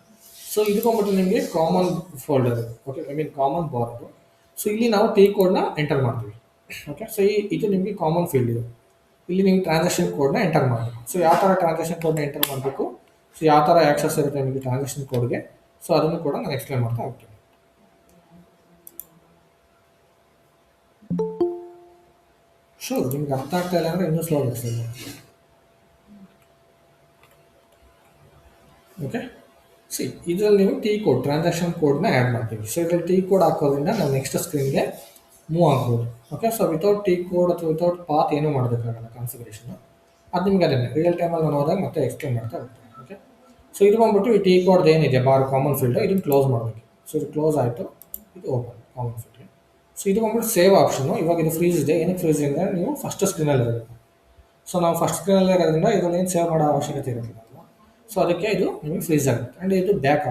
ಸೊ ಇದು ಬಂದ್ಬಿಟ್ಟು ನಿಮಗೆ common folder, okay, I mean common bar ಅದು. ಸೊ ಇಲ್ಲಿ ನಾವು ಟೀ ಕೋಡ್ನ ಎಂಟರ್ ಮಾಡ್ತೀವಿ. ಓಕೆ, ಸೊ ಇದು ನಿಮಗೆ ಕಾಮನ್ ಫೀಲ್ಡ್ ಇದು. ಇಲ್ಲಿ ನೀವು ಟ್ರಾನ್ಸಾಕ್ಷನ್ ಕೋಡ್ನ ಎಂಟರ್ ಮಾಡಬೇಕು. ಸೊ ಯಾವ ಥರ ಟ್ರಾನ್ಸಾಕ್ಷನ್ ಕೋಡ್ನ ಎಂಟರ್ ಮಾಡಬೇಕು, ಸೊ ಯಾವ ಥರ ಆ್ಯಕ್ಸಸ್ ಇರುತ್ತೆ ನಿಮಗೆ ಟ್ರಾನ್ಸಾಕ್ಷನ್ ಕೋಡ್ಗೆ, ಸೊ ಅದನ್ನು ಕೂಡ ನಾನು ಎಕ್ಸ್ಪ್ಲೇನ್ ಮಾಡ್ತಾ ಹೋಗ್ತೀನಿ. ಶೂರ್, ನಿಮ್ಗೆ ಅರ್ಥ ಆಗ್ತಾ ಇಲ್ಲ ಅಂದರೆ ಇನ್ನೂ ಸ್ಲೋ ಆಗಿರ್ತದೆ. ಓಕೆ, ಸಿ ಇದರಲ್ಲಿ ನೀವು ಟೀ ಕೋಡ್ ಟ್ರಾನ್ಸಾಕ್ಷನ್ ಕೋಡ್ನ ಆ್ಯಡ್ ಮಾಡ್ತೀವಿ. ಸೊ ಇದರಲ್ಲಿ ಟೀ ಕೋಡ್ ಹಾಕೋದ್ರಿಂದ ನಾವು ನೆಕ್ಸ್ಟ್ ಸ್ಕ್ರೀನ್ಗೆ ಮೂವ್ ಆಗ್ಬೋದು. Okay, so without tea code ಅಥವಾ ವಿತೌಟ್ ಪಾತ್ ಏನೂ ಮಾಡಬೇಕಾಗಲ್ಲ ಕಾನ್ಫಿಗರೇಷನು. ಅದು ನಿಮ್ಗೆ ಅದನ್ನೇ ರಿಯಲ್ ಟೈಮಲ್ಲಿ ನಾನು ಹೋದಾಗ ಮತ್ತೆ ಎಕ್ಸ್ಪ್ಲೇನ್ ಮಾಡ್ತಾ ಹೋಗ್ತೀನಿ. ಓಕೆ, ಸೊ ಇದು ಬಂದ್ಬಿಟ್ಟು ಈ ಟೀ ಕೋಡ್ ಏನಿದೆ ಬಾರ್ ಕಾಮನ್ ಫೀಲ್ಡ್ ಇದನ್ನು ಕ್ಲೋಸ್ ಮಾಡಬೇಕು. ಸೊ ಇದು ಕ್ಲೋಸ್ ಆಯಿತು, ಇದು ಓಪನ್ ಕಾಮನ್ ಫೀಲ್ಡ್ಗೆ. ಸೊ ಇದು ಬಂದ್ಬಿಟ್ಟು ಸೇವ್ ಆಪ್ಷನು. ಇವಾಗ ಇದು ಫ್ರೀಸ್ ಇದೆ, ಏನಕ್ಕೆ ಫ್ರೀಸ್ ಇದೆ ಅಂದರೆ ನೀವು ಫಸ್ಟ್ ಸ್ಕ್ರೀನಲ್ಲಿ ಇರಬೇಕು. ಸೊ ನಾವು ಫಸ್ಟ್ ಸ್ಕ್ರೀನಲ್ಲಿ ಇರೋದ್ರಿಂದ ಇದರಲ್ಲಿ ಏನು ಸೇವ್ ಮಾಡೋ ಅವಶ್ಯಕತೆ ಇರೋದಿಲ್ಲ ಅಲ್ವಾ. ಸೊ ಅದಕ್ಕೆ ಇದು ನಿಮಗೆ ಫ್ರೀಸ್ ಆಗುತ್ತೆ. ಆ್ಯಂಡ್ ಇದು ಬ್ಯಾಕ್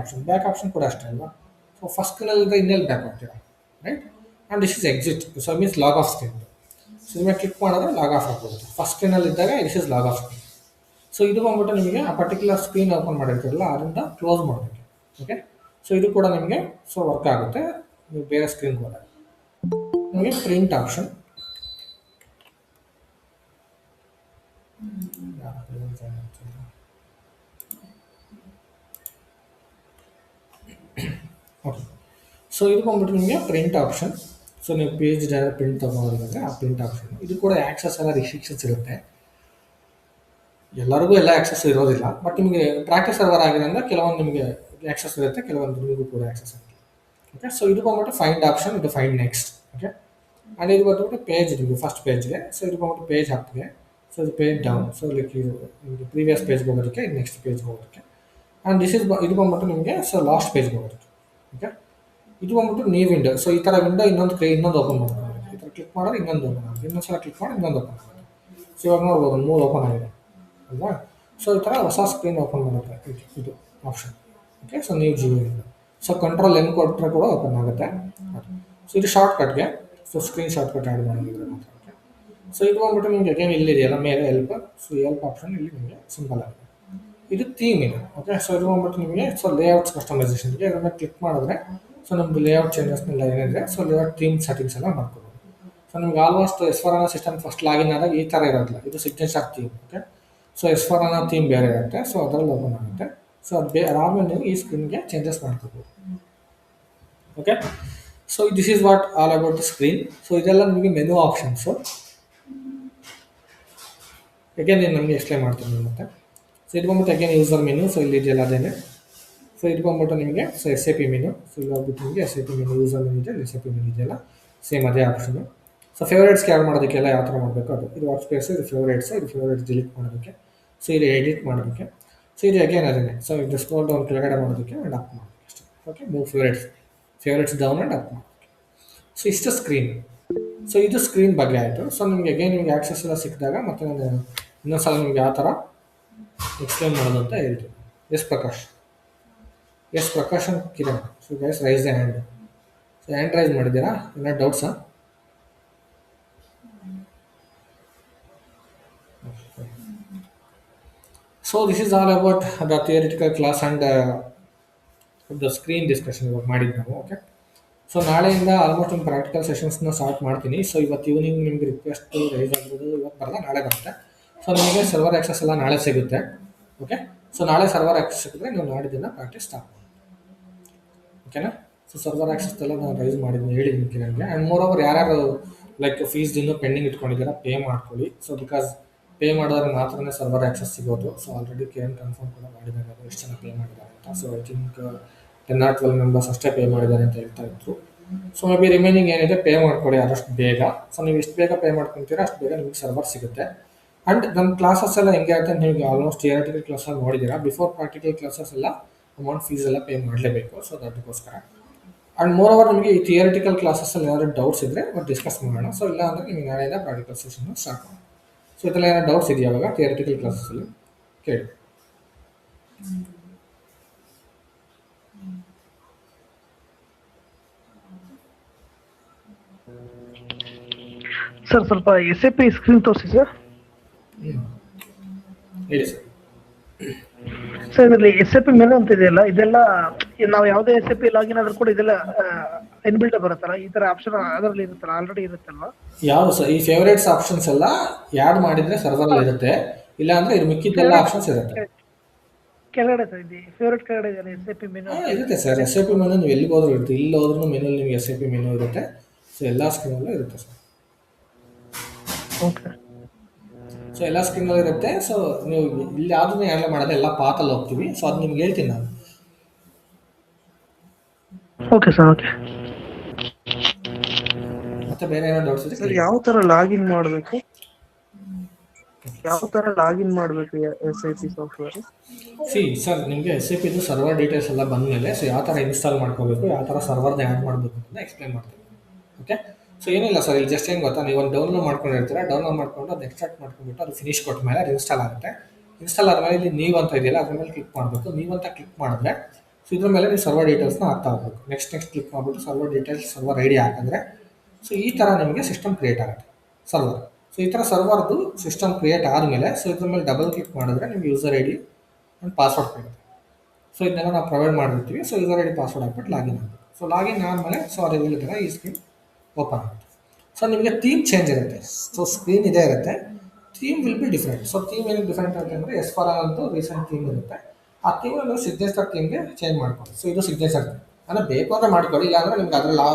ಆಪ್ಷನ್ ಕೂಡ ಅಷ್ಟೇ ಅಲ್ವಾ. ಸೊ ಫಸ್ಟ್ ಸ್ಕ್ರೀನಲ್ಲಿದ್ದರೆ ಇನ್ನೆಲ್ಲಿ ಬ್ಯಾಕ್ ಆಗ್ತೀರಾ, right. And this is exit, so means log off screen. So ಇದನ್ನ ಕ್ಲಿಕ್ ಮಾಡಿದ್ರೆ ಲಾಗ್ ಆಫ್ ಆಗ್ಬೋದು. ಫಸ್ಟ್ ಸ್ಕ್ರೀನಲ್ಲಿ ಇದ್ದಾಗ this is log off screen. So ಇದು ಬಂದ್ಬಿಟ್ಟು ನಿಮಗೆ ಆ ಪರ್ಟಿಕ್ಯುಲರ್ ಸ್ಕ್ರೀನ್ ಓಪನ್ ಮಾಡಿರ್ತೀರಲ್ಲ ಅದರಿಂದ ಕ್ಲೋಸ್ ಮಾಡಬೇಕು. ಓಕೆ, ಸೊ ಇದು ಕೂಡ ನಿಮಗೆ ಸೊ ವರ್ಕ್ ಆಗುತ್ತೆ. ನೀವು ಬೇರೆ ಸ್ಕ್ರೀನ್ ಹೋದಾಗ ನಿಮಗೆ ಪ್ರಿಂಟ್ ಆಪ್ಷನ್, ಓಕೆ. ಸೊ ಇದು ಬಂದ್ಬಿಟ್ಟು ನಿಮಗೆ ಪ್ರಿಂಟ್ ಆಪ್ಷನ್. ಸೊ ನೀವು ಪೇಜ್ ಡೈರೆಕ್ಟ್ ಪ್ರಿಂಟ್ ತೊಗೊಳೋದಂದರೆ ಆ ಪ್ರಿಂಟ್ ಆಪ್ಷನ್. ಇದು ಕೂಡ ಆ್ಯಕ್ಸಸ್ ಎಲ್ಲ ರಿಸ್ಟ್ರಿಕ್ಷನ್ಸ್ ಇರುತ್ತೆ, ಎಲ್ಲರಿಗೂ ಎಲ್ಲ ಆ್ಯಕ್ಸಸ್ ಇರೋದಿಲ್ಲ. ಬಟ್ ನಿಮಗೆ ಪ್ರಾಕ್ಟೀಸ್ ಸರ್ವರ್ ಆಗಿರೋದ್ರಿಂದ ಕೆಲವೊಂದು ನಿಮಗೆ ಆ್ಯಕ್ಸಸ್ ಇರುತ್ತೆ, ಕೆಲವೊಂದು ನಿಮಗೂ ಕೂಡ ಆ್ಯಕ್ಸಸ್ ಇರುತ್ತೆ. ಓಕೆ, ಸೊ ಇದು ಬಂದ್ಬಿಟ್ಟು ಫೈಂಡ್ ಆಪ್ಷನ್, ಇದು ಫೈಂಡ್ ನೆಕ್ಸ್ಟ್. ಓಕೆ, ಆ್ಯಂಡ್ ಇದು ಬಂದ್ಬಿಟ್ಟು ಪೇಜ್, ನಿಮಗೆ ಫಸ್ಟ್ ಪೇಜ್ಗೆ. ಸೊ ಇದು ಬಂದ್ಬಿಟ್ಟು ಪೇಜ್ ಹಾಕ್ತಿದೆ. ಸೊ ಇದು ಪೇಜ್ ಡೌನ್. ಸೊ ಲೈಕ್ ಇದು ನಿಮಗೆ ಪ್ರೀವಿಯಸ್ ಪೇಜ್ಗೆ ಹೋಗೋದಕ್ಕೆ, ಇದು ನೆಕ್ಸ್ಟ್ ಪೇಜ್ಗೆ ಹೋಗೋದಕ್ಕೆ. ಆ್ಯಂಡ್ ದಿಸ್ ಇಸ್ ಇದು ಬಂದ್ಬಿಟ್ಟು ನಿಮಗೆ ಸೊ ಲಾಸ್ಟ್ ಪೇಜ್ಗೆ ಹೋಗೋದಕ್ಕೆ. ಓಕೆ, ಇದು ಬಂದ್ಬಿಟ್ಟು ನ್ಯೂ ವಿಂಡೋ. ಸೊ ಈ ಥರ ವಿಂಡೋ ಇನ್ನೊಂದು ಓಪನ್ ಮಾಡ್ತಾರೆ. ಈ ಥರ ಕ್ಲಿಕ್ ಮಾಡಿದ್ರೆ ಇನ್ನೊಂದು ಓಪನ್ ಆಗುತ್ತೆ, ಇನ್ನೊಂದು ಸಲ ಕ್ಲಿಕ್ ಮಾಡಿ ಇನ್ನೊಂದು ಓಪನ್ ಆಗುತ್ತೆ. ಸೊ ಇವಾಗ ನೋಡ್ಬೋದು 3 ಓಪನ್ ಆಗಿದೆ ಅಲ್ವಾ. ಸೊ ಈ ಥರ ಹೊಸ ಸ್ಕ್ರೀನ್ ಓಪನ್ ಮಾಡುತ್ತೆ ಇದು ಆಪ್ಷನ್. ಓಕೆ, ಸೊ ನೀವು ವಿಂಡೋ. ಸೊ ಕಂಟ್ರೋಲ್ ಏನು ಕೊಟ್ಟರೆ ಕೂಡ ಓಪನ್ ಆಗುತ್ತೆ. ಸೊ ಇದು ಶಾರ್ಟ್ಕಟ್ಗೆ, ಸೊ ಸ್ಕ್ರೀನ್ ಶಾರ್ಟ್ಕಟ್ ಆ್ಯಡ್ ಮಾಡಿದ್ರೆ ಮಾತ್ರ. ಓಕೆ, ಸೊ ಇದು ಬಂದ್ಬಿಟ್ಟು ನಿಮಗೆ ಅಗೇನ್ ಇಲ್ಲಿದೆಯಲ್ಲ ಮೇಲೆ ಹೆಲ್ಪ್. ಸೊ ಹೆಲ್ಪ್ ಆಪ್ಷನ್ ಇಲ್ಲಿ ನಿಮಗೆ ಸಿಂಪಲ್ ಆಗಿದೆ. ಇದು ಥೀಮ್ ಇದೆ. ಓಕೆ, ಸೊ ಇದು ಬಂದ್ಬಿಟ್ಟು ನಿಮಗೆ ಸೊ ಲೇಔಟ್ಸ್ ಕಸ್ಟಮೈಸೇಷನ್ಗೆ ಅದನ್ನು ಕ್ಲಿಕ್ ಮಾಡಿದ್ರೆ ಸೊ ನಮ್ಮದು ಲೇಔಟ್ ಚೇಂಜಸ್ನೆಲ್ಲ ಏನಿದೆ ಸೊ ಲೇಔಟ್ ಥೀಮ್ ಸೆಟ್ಟಿಂಗ್ಸ್ ಎಲ್ಲ ಮಾಡ್ಕೋಬೋದು. ಸೊ ನಿಮ್ಗೆ almost S/4HANA system first login ಆದಾಗ ಈ ಥರ ಇರೋದಿಲ್ಲ, ಇದು signature theme. Okay, so S/4HANA theme ಬೇರೆ ಇರುತ್ತೆ. ಸೊ ಅದರಲ್ಲಿ ಓಪನ್ ಆಗುತ್ತೆ. ಸೊ ಅದಾದಮೇಲೆ ನೀವು ಈ ಸ್ಕ್ರೀನ್ಗೆ ಚೇಂಜಸ್ ಮಾಡ್ಕೋಬೋದು. Okay, so this is what all about the screen. So ಇದೆಲ್ಲ ನಿಮಗೆ ಮೆನು ಆಪ್ಷನ್ಸು. ಅಗೇನ್ ನಾನು ನಮಗೆ ಎಕ್ಸ್ಪ್ಲೈನ್ ಮಾಡ್ತೀನಿ ಮತ್ತೆ. ಸೊ ಇದು ಬಂದ್ಬಿಟ್ಟು ಅಗೇನ್ ಯೂಸರ್ ಮೆನು. ಸೊ ಇಲ್ಲಿ ಇದೆಯಲ್ಲ ಅದೇನೆ. ಸೊ ಇದು ಬಂದ್ಬಿಟ್ಟು ನಿಮಗೆ ಸೊ SAP ಮೆನು. ಸೊ ಇಲ್ಲಿ ಹೋಗ್ಬಿಟ್ಟು ನಿಮಗೆ SAP ಮೆನು ಯೂಸರ್ ಮೆನು ಇದೆ, SAP ಮೆನು ಇದೆಯಲ್ಲ ಸೇಮ್ ಅದೇ ಆಪ್ಷನು. ಸೊ ಫೇವ್ರೇಟ್ಸ್ಗೆ ಆ್ಯಡ್ ಮಾಡೋದಕ್ಕೆಲ್ಲ ಯಾವ ಥರ ಮಾಡಬೇಕು ಅದು. ಇದು ವರ್ಕ್ ಸ್ಪೇಸು, ಇದು ಫೇವ್ರೇಟ್ಸ್ ಡಿಲೀಟ್ ಮಾಡೋದಕ್ಕೆ. ಸೊ ಇದು ಎಡಿಟ್ ಮಾಡೋದಕ್ಕೆ. ಸೊ ಇದು ಅಗೇನ್ ಅದೇನೆ. ಸೊ ಇದು ಸ್ಕ್ರೋಲ್ ಡೌನ್ ಕೆಳಗಡೆ ಮಾಡೋದಕ್ಕೆ ಆ್ಯಂಡ್ ಅಪ್ ಮಾಡೋದಕ್ಕೆ ಅಷ್ಟೇ. Okay, move favourites down and up ಮಾಡೋದಕ್ಕೆ. ಸೊ ಇಷ್ಟು ಸ್ಕ್ರೀನ್. ಸೊ ಇದು ಸ್ಕ್ರೀನ್ ಬಗ್ಗೆ ಆಯಿತು. ಸೊ ನಿಮಗೆ ಅಗೇನ್ ನಿಮಗೆ ಆ್ಯಕ್ಸಸ್ ಎಲ್ಲ ಸಿಕ್ಕಿದಾಗ ಮತ್ತೆ ನಾನು ಇನ್ನೊಂದು ಸಲ ನಿಮಗೆ ಯಾವ ಥರ ಎಕ್ಸ್ಪ್ಲೇನ್ ಮಾಡೋದು ಅಂತ ಹೇಳ್ತೀನಿ. Yes Prakash and Kiran. So guys raise the hand. So hand raise ಮಾಡಿದ್ದೀರಾ, ಏನೋ ಡೌಟ್ಸಾ? So this is all about the theoretical class and the screen discussion ಇವಾಗ ಮಾಡಿದ್ದು ನಾವು. ಓಕೆ, ಸೊ ನಾಳೆಯಿಂದ ಆಲ್ಮೋಸ್ಟ್ ಒಂದು ಪ್ರಾಕ್ಟಿಕಲ್ ಸೆಷನ್ಸ್ನ ಸ್ಟಾರ್ಟ್ ಮಾಡ್ತೀನಿ. ಸೊ ಇವತ್ತು ಈವ್ನಿಂಗ್ ನಿಮಗೆ ರಿಕ್ವೆಸ್ಟ್ ರೈಸ್ ಆಗ್ಬೋದು, ಇವತ್ತು ಬರಲ್ಲ ನಾಳೆ ಬರುತ್ತೆ. ಸೊ ನಿಮಗೆ ಸರ್ವರ್ ಆ್ಯಕ್ಸಸ್ ಎಲ್ಲ ನಾಳೆ ಸಿಗುತ್ತೆ. ಓಕೆ, ಸೊ ನಾಳೆ ಸರ್ವರ್ ಆ್ಯಕ್ಸಸ್ ಸಿಕ್ಕಿದ್ರೆ ನೀವು ನಾಡಿದ್ದನ್ನು ಪ್ರಾಕ್ಟೀಸ್ ಸ್ಟಾರ್ಟ್ ಮಾಡಿ. ಓಕೆನಾ. ಸೊ ಸರ್ವರ್ ಆ್ಯಕ್ಸಸ್ ಎಲ್ಲ ನಾನು ರೈಸ್ ಮಾಡಿದ್ದೀನಿ, ಹೇಳಿದ್ದೀನಿ ನನಗೆ. ಆ್ಯಂಡ್ ಮೋರ್ ಓವರ್ ಯಾರ್ಯಾರು ಲೈಕ್ ಫೀಸ್ ಇನ್ನೂ ಪೆಂಡಿಂಗ್ ಇಟ್ಕೊಂಡಿದ್ದೀರಾ, ಪೇ ಮಾಡ್ಕೊಳ್ಳಿ. ಸೊ ಬಿಕಾಸ್ ಪೇ ಮಾಡಿದ್ರೆ ಮಾತ್ರನೇ ಸರ್ವರ್ ಆ್ಯಕ್ಸಸ್ ಸಿಗೋದು. ಸೊ ಆಲ್ರೆಡಿ ಕೇನ್ ಕನ್ಫರ್ಮ್ ಕೂಡ ಮಾಡಿದ್ದಾರೆ ಅದು ಎಷ್ಟು ಜನ ಪೇ ಮಾಡಿದ್ದಾರೆ ಅಂತ. So I think 10 or 12 members ಅಷ್ಟೇ ಪೇ ಮಾಡಿದ್ದಾರೆ ಅಂತ ಹೇಳ್ತಾ ಇದ್ರು. ಸೊ ಮೇ ಬಿ ರಿಮೈನಿಂಗ್ ಏನಿದೆ ಪೇ ಮಾಡ್ಕೊಳ್ಳಿ ಆದಷ್ಟು ಬೇಗ. ಸೊ ನೀವು ಎಷ್ಟು ಬೇಗ ಪೇ ಮಾಡ್ಕೊತೀರಾ ಅಷ್ಟು ಬೇಗ ನಿಮಗೆ ಸರ್ವರ್ ಸಿಗುತ್ತೆ. ಆ್ಯಂಡ್ ನಮ್ಮ ಕ್ಲಾಸಸ್ ಎಲ್ಲ ಹೆಂಗೆ ಅಂತ ನೀವು ಆಲ್ಮೋಸ್ಟ್ ಥಿಯರಿಟಿಕಲ್ ಕ್ಲಾಸಲ್ಲಿ ನೋಡಿದ್ದೀರಾ. ಬಿಫೋರ್ ಪ್ರಾಕ್ಟಿಕಲ್ ಕ್ಲಾಸಸ್ ಎಲ್ಲ ಅಮೌಂಟ್ ಫೀಸ್ ಎಲ್ಲ ಪೇ ಮಾಡಲೇಬೇಕು. ಸೊ ಅದಕ್ಕೋಸ್ಕರ ಆ್ಯಂಡ್ ಮೋರ್ ಓವರ್ ನಿಮಗೆ ಈ ಥಿಯರಿಟಿಕಲ್ ಕ್ಲಾಸಸ್ಸಲ್ಲಿ ಏನಾದರೂ ಡೌಟ್ಸ್ ಇದ್ದರೆ ಅವ್ರು ಡಿಸ್ಕಸ್ ಮಾಡೋಣ. ಸೊ ಇಲ್ಲ ಅಂದರೆ ನಿಮಗೆ ನಾಳೆಯಿಂದ ಪ್ರಾಕ್ಟಿಕಲ್ ಸೆಷನ್ ಸ್ಟಾರ್ಟ್ ಮಾಡೋಣ. ಸೊ ಇದೆಲ್ಲ ಏನೋ ಡೌಟ್ಸ್ ಇದೆಯಾ ಅವಾಗ ಥಿಯರಿಟಿಕಲ್ ಕ್ಲಾಸಸ್ಸಲ್ಲಿ ಕೇಳಿ. ಸರ್ ಸ್ವಲ್ಪ SAP ಸ್ಕ್ರೀನ್ ತೋರಿಸಿ ಸರ್. ಹೇಳಿ ಸರ್. ಸರ್ ಇದರಲ್ಲಿ SAP ಮೆನು ಅಂತ ಇದೆಯಲ್ಲ, ಇದೆಲ್ಲ ನಾವು ಯಾವುದೇ SAP ಲಾಗಿನ್ ಆದ್ರೂ ಕೂಡ ಇದೆಲ್ಲ ಇನ್ಬಿಲ್ಟ್ ಬರುತ್ತಲ್ಲ, ಈ ತರ ಆಪ್ಷನ್ ಅದರಲ್ಲಿ ಇರುತ್ತಲ್ಲ, ಆಲ್ರೆಡಿ ಇರುತ್ತಲ್ವಾ? ಯಾವುದು ಸರ್ ಈ ಫೇವರೇಟ್ಸ್ ಆಪ್ಷನ್ಸ್ ಎಲ್ಲ ಆ್ಯಡ್ ಮಾಡಿದರೆ ಸರ್ವರಲ್ಲಿ ಇರುತ್ತೆ, ಇಲ್ಲ ಅಂದರೆ ಇದು ಮಿಕ್ಕಿದ್ದೆಲ್ಲ ಆಪ್ಷನ್ಸ್ ಇರುತ್ತೆ. ಕೆಳಗಡೆ ಸರ್ ಇದೆ ಫೇವರೇಟ್ ಕೆಳಗಡೆ ಇದೆ SAP ಮೆನು ಇರುತ್ತೆ ಸರ್. SAP ಮೆನು ನೀವು ಎಲ್ಲಿಗೆ ಹೋದ್ರೂ ಇರುತ್ತೆ, ಇಲ್ಲಿ ಹೋದ್ರೂ ಮೆನುಲಿ ನಿಮಗೆ SAP ಮೆನು ಇರುತ್ತೆ. ಸೊ ಎಲ್ಲ ಸ್ಕ್ರೀನಲ್ಲೂ ಇರುತ್ತೆ ಸರ್. ಓಕೆ. ಸೊ ಎಲ್ಲ ಸ್ಕ್ರೀನಲ್ಲಿ ಇರುತ್ತೆ. ಸೊ ನೀವು ಇಲ್ಲಿ ಯಾವುದನ್ನು ಹ್ಯಾಂಡಲ್ ಮಾಡೋದು ಎಲ್ಲ ಪಾತಲ್ಲಿ ಹೋಗ್ತೀವಿ. ಸೊ ಅದು ನಿಮ್ಗೆ ಹೇಳ್ತೀನಿ ನಾನು. Okay sir. ಓಕೆ ಮತ್ತೆ ಬೇರೆ ಏನೋ ಡೌಟ್ಸ್ ಇದೆ ಸರ್ ಯಾವ ತರ ಲಾಗಿನ್ ಮಾಡಬೇಕು, ಯಾವ ತರ ಲಾಗಿನ್ ಮಾಡಬೇಕು SAP ಸಾಫ್ಟ್ವೇರ್? ಸರ್ ನಿಮಗೆ SAP ಇದು ಸರ್ವರ್ ಡೀಟೇಲ್ಸ್ ಎಲ್ಲ ಬಂದಮೇಲೆ ಸೊ ಯಾವ ಥರ ಇನ್ಸ್ಟಾಲ್ ಮಾಡ್ಕೋಬೇಕು, ಯಾವ ಥರ ಸರ್ವರ್ನ ಆ್ಯಡ್ ಮಾಡಬೇಕು ಅಂತ ಎಕ್ಸ್ಪ್ಲೈನ್ ಮಾಡ್ತೀವಿ. ಓಕೆ. ಸೊ ಏನಿಲ್ಲ ಸರ್, ಇಲ್ಲಿ ಜಸ್ಟ್ ಏನು ಗೊತ್ತಾ, ನೀವು ಒಂದು ಡೌನ್ಲೋಡ್ ಮಾಡ್ಕೊಂಡಿರ್ತೀರಾ, ಡೌನ್ಲೋಡ್ ಮಾಡ್ಕೊಂಡು ಅದು ಎಕ್ಸ್ಟ್ರಾಕ್ಟ್ ಮಾಡ್ಕೊಂಡ್ಬಿಟ್ಟು ಅದು ಫಿನಿಶ್ ಕೊಟ್ಟ ಮೇಲೆ ಅದು ಇನ್ಸ್ಟಾಲ್ ಆಗುತ್ತೆ. ಇನ್ಸ್ಟಾಲ್ ಆದಮೇಲೆ ಇಲ್ಲಿ ನೀವು ಅಂತ ಇದೆಯಲ್ಲ ಅದ್ರ ಮೇಲೆ ಕ್ಲಿಕ್ ಮಾಡಬೇಕು. ನೀವು ಅಂತ ಕ್ಲಿಕ್ ಮಾಡಿದ್ರೆ ಸೊ ಇದ್ರ ಮೇಲೆ ನೀವು ಸರ್ವರ್ ಡೀಟೇಲ್ಸ್ನ ಹಾಕ್ತಾ ಹೋಗ್ಬೇಕು. ನೆಕ್ಸ್ಟ್ ಕ್ಲಿಕ್ ಮಾಡಿಬಿಟ್ಟು ಸರ್ವರ್ ಡೀಟೇಲ್ಸ್ ಸರ್ವರ್ ID ಹಾಕಿದ್ರೆ ಸೊ ಈ ಥರ ನಿಮಗೆ ಸಿಸ್ಟಮ್ ಕ್ರಿಯೇಟ್ ಆಗುತ್ತೆ ಸರ್ವರ್. ಸೊ ಈ ಥರ ಸರ್ವರ್ದು ಸಿಸ್ಟಮ್ ಕ್ರಿಯೇಟ್ ಆದಮೇಲೆ ಸೊ ಇದ್ರ ಮೇಲೆ ಡಬಲ್ ಕ್ಲಿಕ್ ಮಾಡಿದ್ರೆ ನಿಮ್ಗೆ ಯೂಸರ್ ID ಆ್ಯಂಡ್ ಪಾಸ್ವರ್ಡ್ ಕೊಡುತ್ತೆ. ಸೊ ಇದನ್ನೆಲ್ಲ ನಾವು ಪ್ರೊವೈಡ್ ಮಾಡಿರ್ತೀವಿ. ಸೊ ಯೂಸರ್ ID ಪಾಸ್ವರ್ಡ್ ಹಾಕ್ಬಿಟ್ಟು ಲಾಗಿನ್ ಆಗಬೇಕು. ಸೊ ಲಾಗಿನ್ ಆದಮೇಲೆ ಸೊ ಅದು ಹೇಳಿದ್ರೆ ಈ ಸ್ಕ್ರೀನ್ ಓಪನ್ ಆಗುತ್ತೆ. ಸೊ ನಿಮಗೆ ಥೀಮ್ ಚೇಂಜ್ ಇರುತ್ತೆ. ಸೊ ಸ್ಕ್ರೀನ್ ಇದೇ ಇರುತ್ತೆ, theme will be different. So theme ಏನಕ್ಕೆ ಡಿಫ್ರೆಂಟ್ ಆಗುತ್ತೆ ಅಂದರೆ S4 ಅಂತೂ ರೀಸೆಂಟ್ ಥೀಮ್ ಇರುತ್ತೆ. ಆ ಥೀಮನ್ನು ಸಿಗ್ನೇಚರ್ ಥೀಮ್ಗೆ ಚೇಂಜ್ ಮಾಡ್ಕೊಳ್ಳಿ. ಸೊ ಇದು ಸಿಗ್ನೇಚರ್ ಥೀಮ್ ಅಂದರೆ ಬೇಕು ಅಂದರೆ ಮಾಡ್ಕೊಳ್ಳಿ, ಇಲ್ಲಾಂದರೆ ನಿಮ್ಗೆ ಅದರಲ್ಲಿ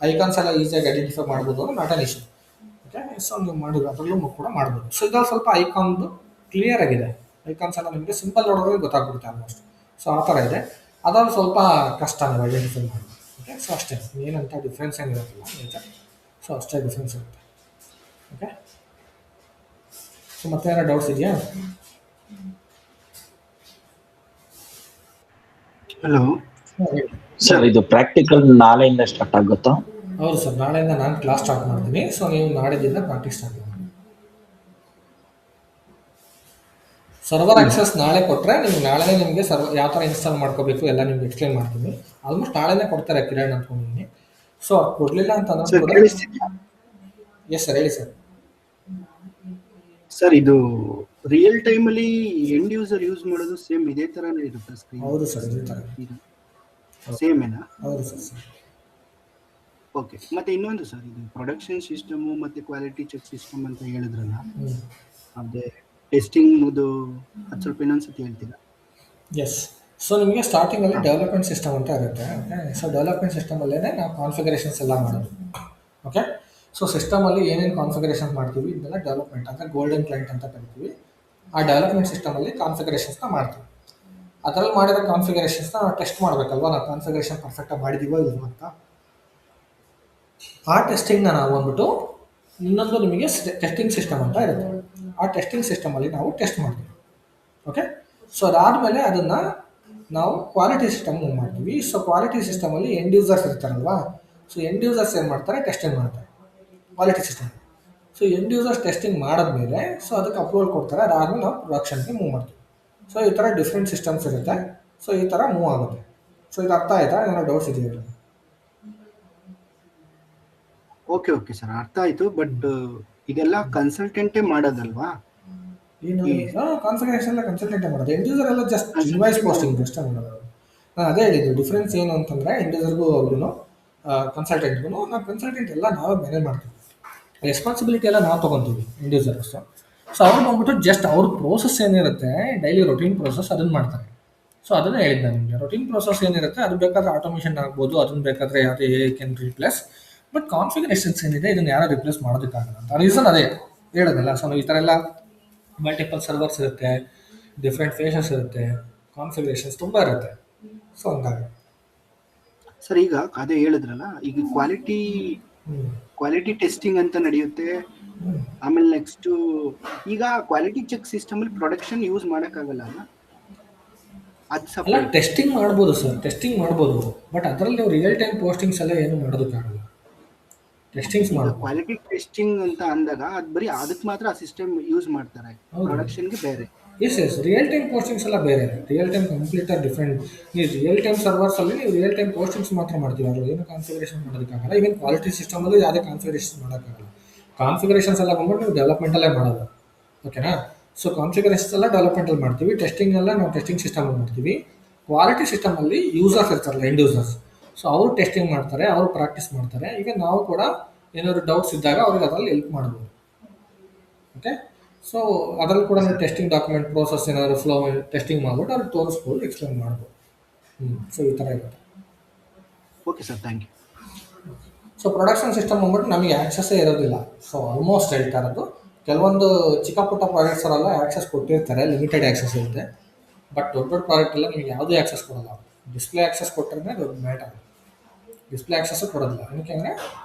ಐಕಾನ್ಸ್ ಎಲ್ಲ ಈಸಿಯಾಗಿ ಐಡೆಂಟಿಫೈ ಮಾಡ್ಬೋದು ಅನ್ನೋ not an issue. Okay. So ನೀವು ಮಾಡಿದ್ರು ಅದರಲ್ಲೂ ಕೂಡ ಮಾಡ್ಬೋದು. ಸೊ ಇದರಲ್ಲಿ ಸ್ವಲ್ಪ ಐಕಾನ್ದು ಕ್ಲಿಯರ್ ಆಗಿದೆ. ಐಕಾನ್ಸ್ ಎಲ್ಲ ನಿಮಗೆ ಸಿಂಪಲ್ ನೋಡೋದ್ರೆ ಗೊತ್ತಾಗ್ಬಿಡುತ್ತೆ ಆಲ್ಮೋಸ್ಟ್. ಸೊ ಆ ಥರ ಇದೆ. ಅದ್ರಲ್ಲಿ ಸ್ವಲ್ಪ ಕಷ್ಟ ನೀವು ಐಡೆಂಟಿಫೈ ಮಾಡೋದು. ಓಕೆ. ಸೊ ಅಷ್ಟೇ, ಏನಂತ ಡಿಫ್ರೆನ್ಸ್ ಏನಿರೋದಿಲ್ಲ ನಿಜ. ಸೊ ಅಷ್ಟೇ ಡಿಫ್ರೆನ್ಸ್ ಇರುತ್ತೆ. ಓಕೆ. ಸೊ ಮತ್ತೆ ಏನೋ ಡೌಟ್ಸ್ ಇದೆಯಾ? ಹಲೋ ಹೇಳಿ. ಸರ್ ಇದು ಪ್ರಾಕ್ಟಿಕಲ್ ನಾಳೆಯಿಂದ ಸ್ಟಾರ್ಟ್ ಆಗುತ್ತಾ? ಹೌದು ಸರ್, ನಾಳೆಯಿಂದ ನಾನು ಕ್ಲಾಸ್ ಸ್ಟಾರ್ಟ್ ಮಾಡ್ತೀನಿ. ಸೊ ನೀವು ನಾಳೆದಿಂದ ಪ್ರಾಕ್ಟೀಸ್ ಸ್ಟಾರ್ಟ್ ಮಾಡಿ. ಸರ್ವರ್ ಆಕ್ಸೆಸ್ ನಾಳೆ ಕೊಟ್ಟರೆ ನಿಮ್ಗೆ ನಾಳೆನೇ ನಿಮಗೆ ಯಾವ ಥರ ಇನ್ಸ್ಟಾಲ್ ಮಾಡ್ಕೋಬೇಕು ಎಲ್ಲ ನಿಮ್ಗೆ ಎಕ್ಸ್ಪ್ಲೈನ್ ಮಾಡ್ತೀನಿ. ಆಲ್ಮೋಸ್ಟ್ ನಾಳೆನೇ ಕೊಡ್ತಾರೆ ಕಿರಣ್ ಅಂದ್ಕೊಂಡಿದ್ದೀನಿ. ಸೊ ಕೊಡಲಿಲ್ಲ ಅಂತಂದ್ರೆ ಸರ್ ಕೂಡ ಕೇಳಿಸ್ತಿದ್ಯಾ? ಎಸ್ ಸರ್, ಹೇಳಿ ಸರ್. ಸರ್ ಇದು ರಿಯಲ್ ಟೈಮ್ ಅಲ್ಲಿ ಎಂಡ್ ಯೂಸರ್ ಯೂಸ್ ಮಾಡೋದು ಸೇಮ್ ಇದೇ ತರನೇ ಇರುತ್ತೆ ಸ್ಕ್ರೀನ್? ಹೌದು ಸರ್, ಇದೇ ಥರ. ಸೇಮ್ ಏನಾ? ಹೌದು ಸರ್. Sir okay. ಮತ್ತೆ ಇನ್ನೊಂದು ಸರ್, ಇದು ಪ್ರೊಡಕ್ಷನ್ ಸಿಸ್ಟಮು ಮತ್ತೆ ಕ್ವಾಲಿಟಿ ಚೆಕ್ ಸಿಸ್ಟಮ್ ಅಂತ ಹೇಳಿದ್ರಲ್ಲ, ಅದೇ ಟೆಸ್ಟಿಂಗ್ ಅದು ಸ್ವಲ್ಪ ಇನ್ನೊಂದ್ಸತಿ ಹೇಳ್ತೀರಾ? ಎಸ್. ಸೊ ನಿಮಗೆ ಸ್ಟಾರ್ಟಿಂಗಲ್ಲಿ ಡೆವಲಪ್ಮೆಂಟ್ ಸಿಸ್ಟಮ್ ಅಂತ ಇರುತ್ತೆ. ಓಕೆ. ಸೊ ಡೆವಲಪ್ಮೆಂಟ್ ಸಿಸ್ಟಮಲ್ಲೇ ನಾವು ಕಾನ್ಫಿಗರೇಷನ್ಸ್ ಎಲ್ಲ ಮಾಡೋದು. ಓಕೆ. ಸೊ ಸಿಸ್ಟಮಲ್ಲಿ ಏನೇನು ಕಾನ್ಫಿಗರೇಷನ್ ಮಾಡ್ತೀವಿ ಇದೆಲ್ಲ ಡೆವಲಪ್ಮೆಂಟ್ ಅಂದರೆ ಗೋಲ್ಡನ್ ಕ್ಲೈಂಟ್ ಅಂತ ಕರಿತೀವಿ. ಆ ಡೆವಲಪ್ಮೆಂಟ್ ಸಿಸ್ಟಮಲ್ಲಿ ಕಾನ್ಫಿಗರೇಷನ್ಸ್ನ ಮಾಡ್ತೀವಿ. ಅದರಲ್ಲಿ ಮಾಡಿರೋ ಕಾನ್ಫಿಗರೇಷನ್ಸ್ನ ನಾವು ಟೆಸ್ಟ್ ಮಾಡಬೇಕಲ್ವ, ನಾವು ಕಾನ್ಫಿಗರೇಷನ್ ಪರ್ಫೆಕ್ಟಾಗಿ ಮಾಡಿದ್ದೀವೋ ಇಲ್ವೋ ಅಂತ. ಆ ಟೆಸ್ಟಿಂಗ್ನ ನಾವು ಬಂದ್ಬಿಟ್ಟು ಇನ್ನೊಂದು ನಿಮಗೆ ಟೆಸ್ಟಿಂಗ್ ಸಿಸ್ಟಮ್ ಅಂತ ಇರುತ್ತೆ. ಆ ಟೆಸ್ಟಿಂಗ್ ಸಿಸ್ಟಮಲ್ಲಿ ನಾವು ಟೆಸ್ಟ್ ಮಾಡ್ತೀವಿ. ಓಕೆ. ಸೊ ಅದಾದಮೇಲೆ ಅದನ್ನು ನಾವು ಕ್ವಾಲಿಟಿ ಸಿಸ್ಟಮ್ ಮಾಡ್ತೀವಿ. ಸೊ ಕ್ವಾಲಿಟಿ ಸಿಸ್ಟಮಲ್ಲಿ ಎಂಡ್ ಯೂಸರ್ಸ್ ಇರ್ತಾರಲ್ವಾ, ಸೊ ಎಂಡ್ ಯೂಸರ್ಸ್ ಏನು ಮಾಡ್ತಾರೆ, ಟೆಸ್ಟಿಂಗ್ ಮಾಡ್ತಾರೆ quality system. So end users testing ಮಾಡಿದ್ಮೇಲೆ ಸೊ ಅದಕ್ಕೆ ಅಪ್ರೂವಲ್ ಕೊಡ್ತಾರೆ. ಅದಾದಮೇಲೆ ನಾವು ಪ್ರೊಡಕ್ಷನ್ಗೆ ಮೂವ್ ಮಾಡ್ತೀವಿ. ಸೊ ಈ ಥರ ಡಿಫ್ರೆಂಟ್ ಸಿಸ್ಟಮ್ಸ್ ಇರುತ್ತೆ. ಸೊ ಈ ಥರ ಮೂವ್ ಆಗುತ್ತೆ. ಸೊ ಇದು ಅರ್ಥ ಆಯ್ತಾ? ಏನೋ ಡೌಟ್ಸ್ ಇದೆಯಾ? ಓಕೆ ಓಕೆ ಸರ್, ಅರ್ಥ ಆಯ್ತು. ಬಟ್ ಇದೆಲ್ಲ ಕನ್ಸಲ್ಟೆಂಟೇ ಮಾಡೋದಲ್ವಾ? ಏನು ಕಾನ್ಫಿಗರೇಷನ್ ಎಲ್ಲ ಕನ್ಸಲ್ಟೆಂಟೇ ಮಾಡೋದು. ಎಂಡ್ ಯೂಸರ್ ಎಲ್ಲ ಜಸ್ಟ್ ಇನ್ವಾಯ್ಸ್ ಪೋಸ್ಟಿಂಗ್ ಅಷ್ಟೇ ಮಾಡೋದು. ನಾನು ಅದೇ ಹೇಳಿದ್ದು ಡಿಫ್ರೆನ್ಸ್ ಏನು ಅಂತಂದರೆ ಎಂಡ್ ಯೂಸರ್ಗೂ ಅವ್ರಿಗೂ ಕನ್ಸಲ್ಟೆಂಟ್ಗೂ ನಾವು ಕನ್ಸಲ್ಟೆಂಟ್ ಎಲ್ಲ ನಾವೇ ಮ್ಯಾನೇಜ್ ಮಾಡ್ತೀವಿ. ರೆಸ್ಪಾನ್ಸಿಬಿಲಿಟಿ ಎಲ್ಲ ನಾವು ತೊಗೊತೀವಿ ಎಂಡ್ ಯೂಸರ್ಸು. ಸೊ ಅವ್ರು ಬಂದ್ಬಿಟ್ಟು ಜಸ್ಟ್ ಅವ್ರ ಪ್ರೋಸೆಸ್ ಏನಿರುತ್ತೆ ಡೈಲಿ ರೊಟೀನ್ ಪ್ರೋಸೆಸ್ ಅದನ್ನು ಮಾಡ್ತಾರೆ. ಸೊ ಅದನ್ನು ಹೇಳಿದ್ದೆ ನಿಮಗೆ. ರೊಟೀನ್ ಪ್ರೋಸೆಸ್ ಏನಿರುತ್ತೆ ಅದು ಬೇಕಾದರೆ ಆಟೋಮೇಷನ್ ಆಗ್ಬೋದು, ಅದನ್ನು ಬೇಕಾದರೆ ಯಾವುದೇ ಕ್ಯಾನ್ ರಿಪ್ಲೇಸ್. ಬಟ್ ಕಾನ್ಫಿಗರೇಷನ್ಸ್ ಏನಿದೆ ಇದನ್ನ ಯಾರು ರಿಪ್ಲೇಸ್ ಮಾಡೋದಕ್ಕಾಗಲ್ಲ ಅಂತ ರೀಸನ್ ಅದೇ ಹೇಳೋದಲ್ಲ. ಸೊ ಈ ಥರ ಎಲ್ಲ ಮಲ್ಟಿಪಲ್ ಸರ್ವರ್ಸ್ ಇರುತ್ತೆ, ಡಿಫ್ರೆಂಟ್ ಫೇಸಸ್ ಇರುತ್ತೆ, ಕಾನ್ಫಿಗರೇಷನ್ಸ್ ತುಂಬ ಇರುತ್ತೆ. ಸೊ ಹಂಗಾಗಿ ಸರ್ ಈಗ ಅದೇ ಹೇಳಿದ್ರಲ್ಲ, ಈಗ ಕ್ವಾಲಿಟಿ ಟೆಸ್ಟಿಂಗ್ ಅಂತ ನಡೆಯುತ್ತೆ. ಆಮೇಲೆ ನೆಕ್ಸ್ಟ್ ಈಗ ಕ್ವಾಲಿಟಿ ಚೆಕ್ ಸಿಸ್ಟಮ್ ಅಲ್ಲಿ ಪ್ರೊಡಕ್ಷನ್ ಯೂಸ್ ಮಾಡಕ್ಕಾಗಲ್ಲ ಅಲ್ಲ, ಅದು ಅಲ್ಲ ಸಪರೇಟ್. ಟೆಸ್ಟಿಂಗ್ ಮಾಡ್ಬೋದು ಸರ್, ಟೆಸ್ಟಿಂಗ್ ಮಾಡ್ಬೋದು, ಬಟ್ ಅದರಲ್ಲಿ ನೀವು ರಿಯಲ್ ಟೈಮ್ ಪೋಸ್ಟಿಂಗ್ಸ್ ಎಲ್ಲ ಏನು ಮಾಡೋದಕ್ಕಾಗಲ್ಲ. ಟೆಸ್ಟಿಂಗ್ಸ್ ಮಾಡ್ಬೋದು. ಕ್ವಾಲಿಟಿ ಟೆಸ್ಟಿಂಗ್ ಅಂತ ಅಂದಾಗ ಅದು ಬರೀ ಅದಕ್ಕೆ ಮಾತ್ರ ಆ ಸಿಸ್ಟಮ್ ಯೂಸ್ ಮಾಡ್ತಾರೆ, ಹೌದು. ಪ್ರೊಡಕ್ಷನ್ಗೆ ಬೇರೆ. ಎಸ್ ರಿಯಲ್ ಟೈಮ್ ಪೋಸ್ಟಿಂಗ್ಸ್ ಎಲ್ಲ ಬೇರೆ, ರಿಯಲ್ ಟೈಮ್ ಕಂಪ್ಲೀಟ್ ಡಿಫ್ರೆಂಟ್. ನೀವು ರಿಯಲ್ ಟೈಮ್ ಸರ್ವರ್ಸಲ್ಲಿ ನೀವು ರಿಯಲ್ ಟೈಮ್ ಪೋಸ್ಟಿಂಗ್ಸ್ ಮಾತ್ರ ಮಾಡ್ತೀವಿ, ಅದ್ರಲ್ಲಿ ಏನು ಕಾನ್ಫಿಗರೇಷನ್ ಮಾಡೋದಕ್ಕಾಗಲ್ಲ. ಈವನ್ ಕ್ವಾಲಿಟಿ ಸಿಸ್ಟಮಲ್ಲಿ ಯಾವುದೇ ಕಾನ್ಫಿಗರೇಷನ್ ಮಾಡೋಕ್ಕಾಗಲ್ಲ. ಕಾನ್ಫಿಗರೇಷನ್ಸ್ ಎಲ್ಲ ಬಂದ್ಬಿಟ್ಟು ನೀವು ಡೆವಲಪ್ಮೆಂಟಲ್ಲೇ ಮಾಡೋದು, ಓಕೆನಾ. ಸೊ ಕಾನ್ಫಿಗರೇಷನ್ಸ್ ಎಲ್ಲ ಡೆವಲಪ್ಮೆಂಟಲ್ಲಿ ಮಾಡ್ತೀವಿ, ಟೆಸ್ಟಿಂಗ್ ಎಲ್ಲ ನಾವು ಟೆಸ್ಟಿಂಗ್ ಸಿಸ್ಟಮಲ್ಲಿ ಮಾಡ್ತೀವಿ. ಕ್ವಾಲಿಟಿ ಸಿಸ್ಟಮಲ್ಲಿ ಯೂಸರ್ಸ್ ಇರ್ತಾರಲ್ಲ, ಎಂಡ್ ಯೂಸರ್ಸ್, ಸೊ ಅವರು ಟೆಸ್ಟಿಂಗ್ ಮಾಡ್ತಾರೆ, ಅವರು ಪ್ರಾಕ್ಟೀಸ್ ಮಾಡ್ತಾರೆ. ಈಗ ನಾವು ಕೂಡ ಏನಾದ್ರು ಡೌಟ್ಸ್ ಇದ್ದಾಗ ಅವ್ರಿಗೆ ಅದರಲ್ಲಿ ಹೆಲ್ಪ್ ಮಾಡ್ಬೋದು, ಓಕೆ. ಸೊ ಅದರಲ್ಲಿ ಕೂಡ ನೀವು ಟೆಸ್ಟಿಂಗ್ ಡಾಕ್ಯುಮೆಂಟ್ ಪ್ರೋಸೆಸ್ ಏನಾದರೂ ಫ್ಲೋ ಟೆಸ್ಟಿಂಗ್ ಮಾಡ್ಬಿಟ್ಟು ಅವ್ರಿಗೆ ತೋರಿಸ್ಬೋದು, ಎಕ್ಸ್ಪ್ಲೇನ್ ಮಾಡ್ಬೋದು. ಸೊ ಈ ಥರ ಇರುತ್ತೆ. Okay sir, thank you. So production system ಬಂದ್ಬಿಟ್ಟು ನಮಗೆ ಆ್ಯಕ್ಸಸ್ಸೇ ಇರೋದಿಲ್ಲ. ಸೊ ಆಲ್ಮೋಸ್ಟ್ ಹೇಳ್ತಾ ಇರೋದು, ಕೆಲವೊಂದು ಚಿಕ್ಕ ಪುಟ್ಟ ಪ್ರಾಜೆಕ್ಟ್ಸರೆಲ್ಲ ಆ್ಯಕ್ಸಸ್ ಕೊಟ್ಟಿರ್ತಾರೆ, ಲಿಮಿಟೆಡ್ ಆ್ಯಕ್ಸಸ್ ಇರುತ್ತೆ. ಬಟ್ ದೊಡ್ಡ ದೊಡ್ಡ ಪ್ರಾಜೆಕ್ಟ್ ಎಲ್ಲ ನಿಮಗೆ ಯಾವುದೇ ಆ್ಯಕ್ಸಸ್ ಕೊಡೋಲ್ಲ. ಡಿಸ್ಪ್ಲೇ ಆ್ಯಕ್ಸಸ್ ಕೊಟ್ಟರೆ ದೊಡ್ಡ ಮ್ಯಾಟರ್. ಡಿಸ್ಪ್ಲೇ ಆ್ಯಕ್ಸಸ್ಸು ಕೊಡೋದಿಲ್ಲ, ಏನಕ್ಕೆ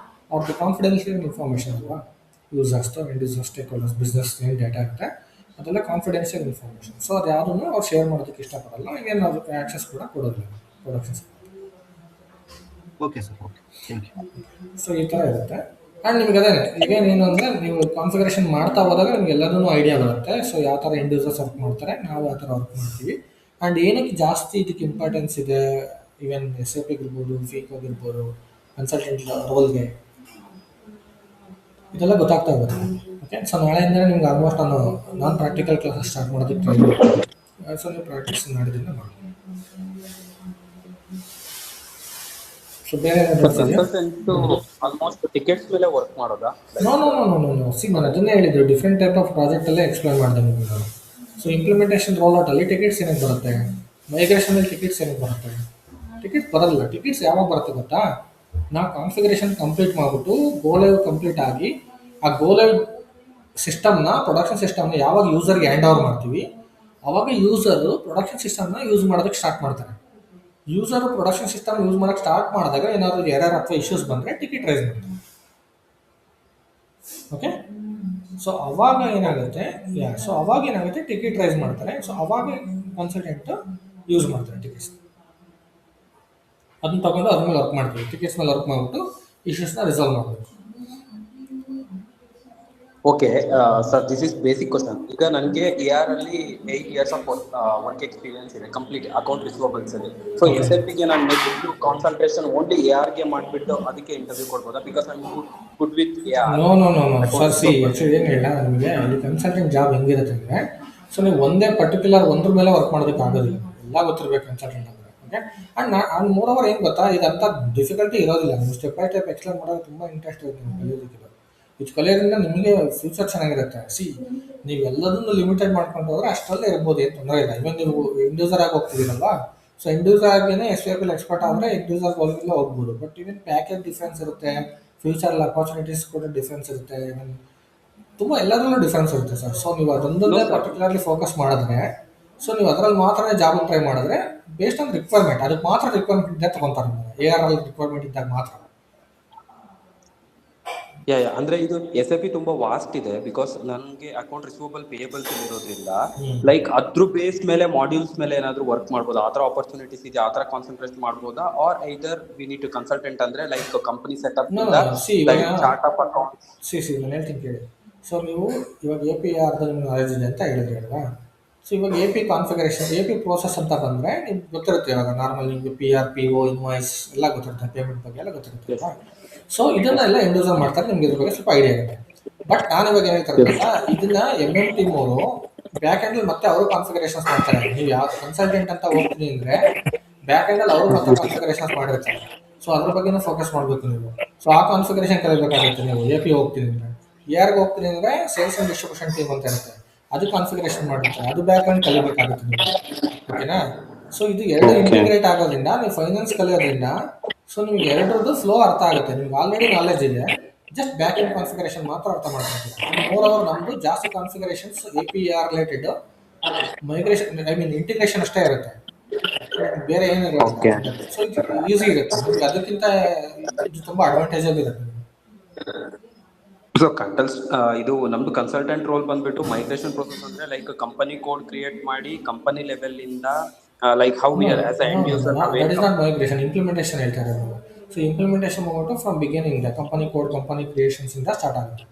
ಅವ್ರದ್ದು ಕಾನ್ಫಿಡೆನ್ಷಿಯಲ್ ಇನ್ಫಾರ್ಮೇಷನ್ ಅಲ್ವಾ. ಯೂಸರ್ಸ್ದು, end users, stakeholders, business ಏನು ಡೇಟಾ ಇರುತ್ತೆ ಅದೆಲ್ಲ ಕಾನ್ಫಿಡೆನ್ಷಿಯಲ್ ಇನ್ಫಾರ್ಮೇಷನ್. ಸೊ ಅದು ಯಾವುದನ್ನು ಅವ್ರು ಶೇರ್ ಮಾಡೋದಕ್ಕೆ ಇಷ್ಟಪಡಲ್ಲ, ಈಗೇನು ಅದಕ್ಕೆ ಆ್ಯಕ್ಸಸ್ ಕೂಡ ಕೊಡೋದಿಲ್ಲ production. Okay sir, okay, thank you. So ಈ ಥರ ಇರುತ್ತೆ. ಆ್ಯಂಡ್ ನಿಮ್ಗೆ ಅದೇ ಈಗೇನೇನು ಅಂದರೆ ನೀವು ಕಾನ್ಫಿಗರೇಷನ್ ಮಾಡ್ತಾ ಹೋದಾಗ ನಿಮ್ಗೆ ಎಲ್ಲದೂ ಐಡಿಯಾ ಬರುತ್ತೆ. ಸೊ ಯಾವ ಥರ ಎಂಡ್ ಯೂಸರ್ಸ್ ವರ್ಕ್ ಮಾಡ್ತಾರೆ, ನಾವು ಯಾವ ಥರ ವರ್ಕ್ ಮಾಡ್ತೀವಿ, ಆ್ಯಂಡ್ ಏನಕ್ಕೆ ಜಾಸ್ತಿ ಇದಕ್ಕೆ ಇಂಪಾರ್ಟೆನ್ಸ್ ಇದೆ, ಈವನ್ SAP ಇರ್ಬೋದು, ಫೀಕ್ ಇರ್ಬೋದು, ಕನ್ಸಲ್ಟೆಂಟ್ ರೋಲ್ಗೆ, ಇದೆಲ್ಲ ಗೊತ್ತಾಗ್ತಾ ಹೋಗುತ್ತೆ, ಓಕೆ. ಸೊ ನಾಳೆಯಿಂದ ನಿಮ್ಗೆ ಆಲ್ಮೋಸ್ಟ್ ನಾನು ಪ್ರಾಕ್ಟಿಕಲ್ ಕ್ಲಾಸಸ್ ಸ್ಟಾರ್ಟ್ ಮಾಡೋದಕ್ಕೆ ಟ್ರೈ ಮಾಡ್ತೀನಿ. ಸೊ ನೀವು ಪ್ರಾಕ್ಟೀಸ್ ಮಾಡಿದ್ರಿಂದ ಮಾಡಿ. ಸೊ ಬೇರೆ ಆಲ್ಮೋಸ್ಟ್ ಟಿಕೆಟ್ಸ್ ಮೇಲೆ ವರ್ಕ್ ಮಾಡೋದಾ? ನೋ ಸಿ, ನಾನು ಅದನ್ನೇ ಹೇಳಿದ್ದು, ಡಿಫ್ರೆಂಟ್ ಟೈಪ್ ಆಫ್ ಪ್ರಾಜೆಕ್ಟಲ್ಲೇ ಎಕ್ಸ್ಪ್ಲೈನ್ ಮಾಡಿದೆ ನಿಮಗೆ ನಾನು. ಸೊ ಇಂಪ್ಲಿಮೆಂಟೇಷನ್ ರೋಲ್ಔಟಲ್ಲಿ ಟಿಕೆಟ್ಸ್ ಏನಕ್ಕೆ ಬರುತ್ತೆ, ಮೈಗ್ರೇಷನಲ್ಲಿ ಟಿಕೆಟ್ಸ್ ಏನಕ್ಕೆ ಬರುತ್ತೆ? ಟಿಕೆಟ್ಸ್ ಬರಲ್ಲ. ಟಿಕೆಟ್ಸ್ ಯಾವಾಗ ಬರುತ್ತೆ ಗೊತ್ತಾ, ನಾವು ಕಾನ್ಫಿಗರೇಷನ್ ಕಂಪ್ಲೀಟ್ ಮಾಡಿಬಿಟ್ಟು ಗೋಲೈವ್ ಕಂಪ್ಲೀಟ್ ಆಗಿ ಆ ಗೋಲೈವ್ ಸಿಸ್ಟಮ್ನ, ಪ್ರೊಡಕ್ಷನ್ ಸಿಸ್ಟಮ್ನ ಯಾವಾಗ ಯೂಸರ್ಗೆ ಹ್ಯಾಂಡ್ ಓವರ್ ಮಾಡ್ತೀವಿ ಆವಾಗ ಯೂಸರು ಪ್ರೊಡಕ್ಷನ್ ಸಿಸ್ಟಮ್ನ ಯೂಸ್ ಮಾಡೋದಕ್ಕೆ ಸ್ಟಾರ್ಟ್ ಮಾಡ್ತಾರೆ. ಯೂಸರು ಪ್ರೊಡಕ್ಷನ್ ಸಿಸ್ಟಮ್ ಯೂಸ್ ಮಾಡೋಕ್ಕೆ ಸ್ಟಾರ್ಟ್ ಮಾಡಿದಾಗ ಏನಾದರೂ ಎರರ್ ಅಥವಾ ಇಶ್ಯೂಸ್ ಬಂದರೆ ಟಿಕೆಟ್ ರೈಸ್ ಮಾಡ್ತಾರೆ, ಓಕೆ. ಸೊ ಅವಾಗ ಏನಾಗುತ್ತೆ, ಟಿಕೆಟ್ ರೈಸ್ ಮಾಡ್ತಾರೆ. ಸೊ ಅವಾಗ ಕನ್ಸಲ್ಟೆಂಟ್ ಯೂಸ್ ಮಾಡ್ತಾರೆ ಟಿಕೆಟ್ಸ್. ಅದನ್ನ ತಗೊಂಡು ಅದ್ರ ಮೇಲೆ ವರ್ಕ್ ಮಾಡ್ತೀವಿ, ಟಿಕೆಟ್ಸ್ ಮೇಲೆ ವರ್ಕ್ ಮಾಡಿಬಿಟ್ಟು ಇಶ್ಯೂಸ್ನ ರಿಸಾಲ್ವ್ ಮಾಡಬೇಕು. Okay sir, this is basic question. ಈಗ ನನಗೆ AR ಅಲ್ಲಿ 8 years ಆಫ್ ವರ್ಕ್ ಎಕ್ಸ್ಪೀರಿಯನ್ಸ್ ಇದೆ, ಕಂಪ್ಲೀಟ್ ಅಕೌಂಟ್ ರಿಸೀವಬಲ್ಸ್ ಅಲ್ಲಿ. ಸೊ SAPಗೆ ನಾನು ನೆಕ್ಸ್ಟ್ ಕಾನ್ಸಂಟ್ರೇಷನ್ ಓನ್ಲಿ ARಗೆ ಮಾಡಿಬಿಟ್ಟು ಅದಕ್ಕೆ ಇಂಟರ್ವ್ಯೂ ಕೊಡ್ಬೋದಾ? Because I am good with AR. No sir, see actually ಏನು ಹೇಳ ನಿಮಗೆ, ಅಲ್ಲಿ ಕನ್ಸಲ್ಟೆಂಟ್ ಜಾಬ್ ಹೆಂಗಿರುತ್ತೆ ಅಂದರೆ, ಸೊ ನೀವು ಒಂದೇ ಪರ್ಟಿಕ್ಯುಲರ್ ಒಂದ್ರ ಮೇಲೆ ವರ್ಕ್ ಮಾಡೋದಕ್ಕೆ ಆಗೋದಿಲ್ಲ, ಎಲ್ಲ ಗೊತ್ತಿರಬೇಕು ಕನ್ಸಲ್ಟೆಂಟ್ ಅಂದರೆ, ಓಕೆ. ಆ್ಯಂಡ್ ಮೋರ್ ಏನು ಗೊತ್ತಾ, ಇದಂಥ ಡಿಫಿಕಲ್ಟಿ ಇರೋದಿಲ್ಲ. ನೀವು ಸ್ಟೆಪ್ ಬೈ ಸ್ಟೆಪ್ ಎಕ್ಸ್ಪ್ಲೇನ್ ಮಾಡೋದು ತುಂಬ ಇಂಟ್ರೆಸ್ಟ್ ಇರುತ್ತೆ ನಿಮ್ಗೆ ಕಲಿಯೋದಕ್ಕೆ. ಇದು ಕಲಿಯೋದ್ರಿಂದ ನಿಮಗೆ ಫ್ಯೂಚರ್ ಚೆನ್ನಾಗಿರುತ್ತೆ. ಸಿ, ನೀವು ಎಲ್ಲದನ್ನು ಲಿಮಿಟೆಡ್ ಮಾಡ್ಕೊಂಡು ಹೋದ್ರೆ ಅಷ್ಟರಲ್ಲೇ ಇರ್ಬೋದು, ಏನು ತೊಂದರೆ ಇಲ್ಲ. ಇವನ್ ನೀವು ಎಂಡ್ ಯೂಸರ್ ಆಗಿ ಹೋಗ್ತಿದ್ದೀರಲ್ವಾ, ಸೊ ಎಂಡ್ ಯೂಸರ್ ಆಗಿಯೇ SAP ಎಕ್ಸ್ಪರ್ಟ್ ಆದರೆ ಎಂಡ್ ಯೂಸರ್ ಹೋಗಿಲ್ಲ ಹೋಗ್ಬೋದು. ಬಟ್ ಇವನ್ ಪ್ಯಾಕೇಜ್ ಡಿಫ್ರೆನ್ಸ್ ಇರುತ್ತೆ, ಫ್ಯೂಚರಲ್ಲಿ ಅಪಾರ್ಚುನಿಟೀಸ್ ಕೂಡ ಡಿಫ್ರೆನ್ಸ್ ಇರುತ್ತೆ, ಇವನ್ ತುಂಬ ಎಲ್ಲದರಲ್ಲೂ ಡಿಫ್ರೆನ್ಸ್ ಇರುತ್ತೆ ಸರ್. ಸೊ ನೀವು ಅದೊಂದೊಂದೇ ಪರ್ಟಿಕ್ಯುಲರ್ಲಿ ಫೋಕಸ್ ಮಾಡಿದ್ರೆ, ಸೊ ನೀವು ಅದರಲ್ಲಿ ಮಾತ್ರ ಜಾಬ್ ಟ್ರೈ ಮಾಡಿದ್ರೆ ಬೇಸ್ಡ್ ಆನ್ ರಿಕ್ವೈರ್ಮೆಂಟ್, ಅದಕ್ಕೆ ಮಾತ್ರ ರಿಕ್ವೈರ್ಮೆಂಟ್ ಇದ್ದಾಗ ತೊಗೊತಾರೆ. AR ಅಲ್ಲಿ ರಿಕ್ವೈರ್ಮೆಂಟ್ ಇದ್ದಾಗ ಮಾತ್ರ. ಅಂದ್ರೆ ಇದು SAP ತುಂಬಾ ವಾಸ್ಟ್ ಇದೆ, ಬಿಕಾಸ್ ನನಗೆ ಅಕೌಂಟ್ ರಿಸೀವಬಲ್ ಪೇಯಬಲ್ಸ್ ಇರೋದ್ರಿಂದ ಲೈಕ್ ಅದ್ರ ಬೇಸ್ ಮೇಲೆ ಮಾಡ್ಯೂಲ್ಸ್ ಮೇಲೆ ಏನಾದ್ರು ವರ್ಕ್ ಮಾಡ್ಬೋದು, ಆ ಥರ ಆಪರ್ಚುನಿಟೀಸ್ ಇದೆ, ಆ ಥರ ಕಾನ್ಸಂಟ್ರೇಟ್ ಮಾಡ್ಬೋದಾ? Or either we need to consultant ಅಂದ್ರೆ like company setup chart of account. ನಾನು ಹೇಳ್ತೀನಿ ಕೇಳಿ. ಸೊ ನೀವು ಇವಾಗ APR ನಿಮ್ಗೆ ನಾಲೆಜ್ ಇದೆ ಅಂತ ಹೇಳಿದ್ರಿ ಅಲ್ವಾ. ಸೊ ಇವಾಗ AP ಕಾನ್ಫಿಗರೇಷನ್, AP ಪ್ರೋಸೆಸ್ ಅಂತ ಬಂದರೆ ನಿಮ್ಗೆ ಗೊತ್ತಿರುತ್ತೆ. ಇವಾಗ ನಾರ್ಮಲ್ ನಿಮಗೆ PR, PO, ಇನ್ವಾಯ್ಸ್ ಎಲ್ಲ ಗೊತ್ತಿರುತ್ತೆ, ಪೇಮೆಂಟ್ ಬಗ್ಗೆ ಎಲ್ಲ ಗೊತ್ತಿರುತ್ತೆ. ಸೊ ಇದನ್ನೆಲ್ಲ ಎಂಡ್ ಯೂಸರ್ ಮಾಡ್ತಾರೆ, ನಿಮ್ಗೆ ಇದ್ರ ಬಗ್ಗೆ ಸ್ವಲ್ಪ ಐಡಿಯಾ ಇರುತ್ತೆ. ಬಟ್ ನಾನು ಇವಾಗ ಏನು ಹೇಳ್ತಾರೆ ಗೊತ್ತಾ, ಇದನ್ನ MM ಟೀಮ್ ಅವರು ಬ್ಯಾಕ್ ಹ್ಯಾಂಡಲ್ಲಿ ಮತ್ತೆ ಅವರು ಕಾನ್ಫಿಗರೇಷನ್ಸ್ ಮಾಡ್ತಾರೆ. ನೀವು ಯಾವ ಕನ್ಸಲ್ಟೆಂಟ್ ಅಂತ ಹೋಗ್ತೀನಿ ಅಂದರೆ ಬ್ಯಾಕ್ ಹ್ಯಾಂಡಲ್ಲಿ ಅವರು ಮತ್ತೆ ಕಾನ್ಫಿಗರೇಷನ್ಸ್ ಮಾಡಿರ್ತಾರೆ. ಸೊ ಅದ್ರ ಬಗ್ಗೆನೂ ಫೋಕಸ್ ಮಾಡಬೇಕು ನೀವು. ಸೊ ಆ ಕಾನ್ಫಿಗರೇಷನ್ ಕಲಿಬೇಕಾಗುತ್ತೆ ನೀವು. AP ಹೋಗ್ತೀನಿ ಅಂದರೆ, ARಗೆ ಹೋಗ್ತೀನಿ ಅಂದರೆ ಸೇಲ್ಸ್ ಆ್ಯಂಡ್ ಡಿಸ್ಟ್ರಿಬ್ಯೂಷನ್ ಟೀಮ್ ಅಂತ ಇರುತ್ತೆ, ಅದು ಕಾನ್ಫಿಗರೇಷನ್ ಮಾಡಿರ್ತಾರೆ, ಅದು ಬ್ಯಾಕ್ ಹ್ಯಾಂಡ್ ಕಲಿಬೇಕಾಗುತ್ತೆ ನೀವು, ಓಕೆನಾ. ಸೊ ಇದು ಎರಡು ಇಂಟಿಗ್ರೇಟ್ ಆಗೋದ್ರಿಂದ ನೀವು ಫೈನಾನ್ಸ್ ಕಲಿಯೋದ್ರಿಂದ ಸೊ ನಿಮ್ಗೆ ಎರಡರದ್ದು ಫ್ಲೋ ಅರ್ಥ ಆಗುತ್ತೆ, ನಿಮ್ಗೆ ಆಲ್ರೆಡಿ ನಾಲೆಜ್ ಇದೆ, ಜಸ್ಟ್ ಬ್ಯಾಕ್ ಎಂಡ್ ಕಾನ್ಫಿಗರೇಷನ್ ಮಾತ್ರ ಅರ್ಥ ಮಾಡ್ಕೊತೀರಾ. ಮೋರ್ ಓವರ್ ನಮ್ಮದು ಜಾಸ್ತಿ configurations API related migration integration ಅಷ್ಟೇ ಇರುತ್ತೆ, ಬೇರೆ ಏನಿರುತ್ತೆ. Okay. ಸೊ ಇದು ಈಸಿ ಇರುತ್ತೆ ನಿಮ್ಗೆ, ಅದಕ್ಕಿಂತ ಇದು ತುಂಬಾ ಅಡ್ವಾಂಟೇಜಬಲ್ ಇರುತ್ತೆ. ಸೊ ಇದು ನಮ್ದು ಕನ್ಸಲ್ಟೆಂಟ್ ರೋಲ್ ಬಂದ್ಬಿಟ್ಟು ಮೈಗ್ರೇಷನ್ ಪ್ರೋಸೆಸ್ ಅಂದ್ರೆ ಲೈಕ್ ಕಂಪನಿ ಕೋಡ್ ಕ್ರಿಯೇಟ್ ಮಾಡಿ ಕಂಪನಿ ಲೆವೆಲ್ ಇಂದ like how we are as a end user that is not migration, implementation ಹೇಳ್ತಾ ಇರೋದು. ಸೊ ಇಂಪ್ಲಿಮೆಂಟೇಷನ್ ಬಂದ್ಬಿಟ್ಟು from beginning company code company creations ಇಂದ start ಆಗುತ್ತೆ.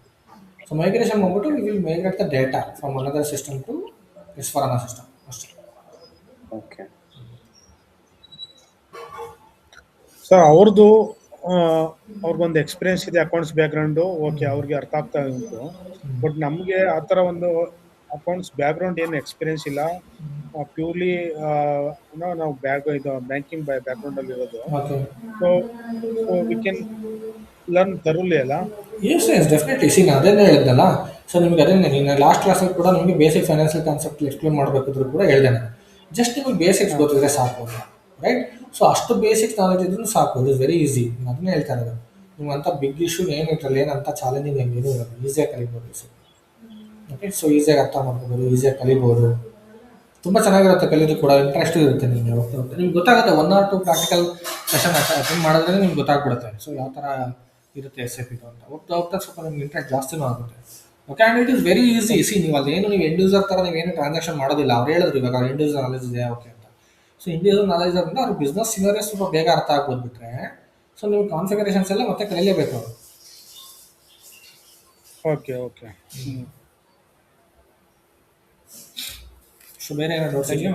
So migration ಬಂದ್ಬಿಟ್ಟು we will migrate the data from another system to S/4HANA system ಅಷ್ಟೇ. Okay sir ಅವ್ರದ್ದು ಅವ್ರಿಗೊಂದು experience ಇದೆ, ಅಕೌಂಟ್ಸ್ ಬ್ಯಾಕ್ಗ್ರೌಂಡು, ಓಕೆ, ಅವ್ರಿಗೆ ಅರ್ಥ ಆಗ್ತಾ ಉಂಟು. ಬಟ್ ನಮಗೆ ಆ ಥರ ಒಂದು ಅಕೌಂಟ್ಸ್ ಬ್ಯಾಕ್ಗ್ರೌಂಡ್ ಏನು ಎಕ್ಸ್ಪೀರಿಯನ್ಸ್ ಇಲ್ಲ, ಪ್ಯೂರ್ಲಿ ನಾವು ಇದು ಬ್ಯಾಂಕಿಂಗ್ ಬ್ಯಾಕ್ಗ್ರೌಂಡಲ್ಲಿ ಇರೋದು. Okay, so we can learn ತರುಲಿ ಅಲ್ಲ. Yes definitely. ಸಿ ನಾನು ಅದೇನೇ ಹೇಳಿದ್ದಲ್ಲ. ಸೊ ನಿಮ್ಗೆ ಅದೇ ನೀನು ಲಾಸ್ಟ್ ಕ್ಲಾಸಲ್ಲಿ ಕೂಡ ನಿಮಗೆ ಬೇಸಿಕ್ ಫೈನಾನ್ಷಿಯಲ್ ಕಾನ್ಸೆಪ್ಟ್ ಎಕ್ಸ್ಪ್ಲೇನ್ ಮಾಡಬೇಕಿದ್ರು ಕೂಡ ಹೇಳಿದೆ ನಾನು. ಜಸ್ಟ್ ನಿಮಗೆ ಬೇಸಿಕ್ಸ್ ಗೊತ್ತಿದ್ರೆ ಸಾಕು, ರೈಟ್? ಸೊ ಅಷ್ಟು ಬೇಸಿಕ್ ನಾಲೆಜ್ ಇದ್ರೂ ಸಾಕು, ಇಟ್ ಇಸ್ ವೆರಿ ಈಸಿ. ಅದನ್ನೇ ಹೇಳ್ತಾ ಇರೋದು. ನಿಮ್ಗೆ ಅಂಥ ಬಿಗ್ ಇಶ್ಯೂ ಏನು ಇರಲ್ಲ, ಏನಂತ ಚಾಲೆಂಜಿಂಗ್ ಏನೂ ಇರಲ್ಲ, ಈಸಿಯಾಗಿ ಕಲಿಬೋದು. ಸೊ ಓಕೆ, ಸೊ ಈಸಿಯಾಗಿ ಅರ್ಥ ಮಾಡ್ಕೋಬೋದು, ಈಸಿಯಾಗಿ ಕಲಿಬೋದು, ತುಂಬ ಚೆನ್ನಾಗಿರುತ್ತೆ. ಕಲಿಯೋದು ಕೂಡ ಇಂಟ್ರೆಸ್ಟ್ ಇರುತ್ತೆ. ನಿಮಗೆ ನಿಮ್ಗೆ ಗೊತ್ತಾಗುತ್ತೆ, 1 or 2 ಪ್ರಾಕ್ಟಿಕಲ್ ಸೆಷನ್ ಅಟೆಂಡ್ ಮಾಡಿದ್ರೆ ನಿಮ್ಗೆ ಗೊತ್ತಾಗ್ಬಿಡುತ್ತೆ. ಸೊ ಯಾವ ಥರ ಇರುತ್ತೆ SAP ಅಂತ ಹೋಗ್ತಾ ಹೋಗ್ತಾ ಸ್ವಲ್ಪ ನಿಮ್ಗೆ ಇಂಟ್ರೆಸ್ಟ್ ಜಾಸ್ತಿನೂ ಆಗುತ್ತೆ. Okay, and it is very easy. C ನೀವು ಅದೇನು ನೀವು ಎಂಡ್ ಯೂಸರ್ ಥರ ನೀವೇನು ಟ್ರಾನ್ಸಾಕ್ಷನ್ ಮಾಡೋದಿಲ್ಲ. ಅವ್ರು ಹೇಳಿದ್ರು ಇವಾಗ ಅವ್ರು ಎಂಡ್ ಯೂಸರ್ ನಾಲೆಜ್ ಇದೆ ಓಕೆ ಅಂತ. ಸೊ ಎಂಡ್ ಯೂಸರ್ ನಾಲೆಜ್ ಆದ್ದರಿಂದ ಅವ್ರ ಬಿಸ್ನೆಸ್ ಸಿನಾರಿಯೋ ಸ್ವಲ್ಪ ಬೇಗ ಅರ್ಥ ಆಗ್ಬೋದು ಬಿಟ್ರೆ, ಸೊ ನೀವು ಕಾನ್ಫಿಗರೇಷನ್ಸ್ ಎಲ್ಲ ಮತ್ತೆ ಕಲಿಯಲೇಬೇಕು ಅವರು. Okay okay. ಸೊ ಬೇರೆ ಏನೋ ಡೌಟ್ಸ್ ಇದೆಯಾ?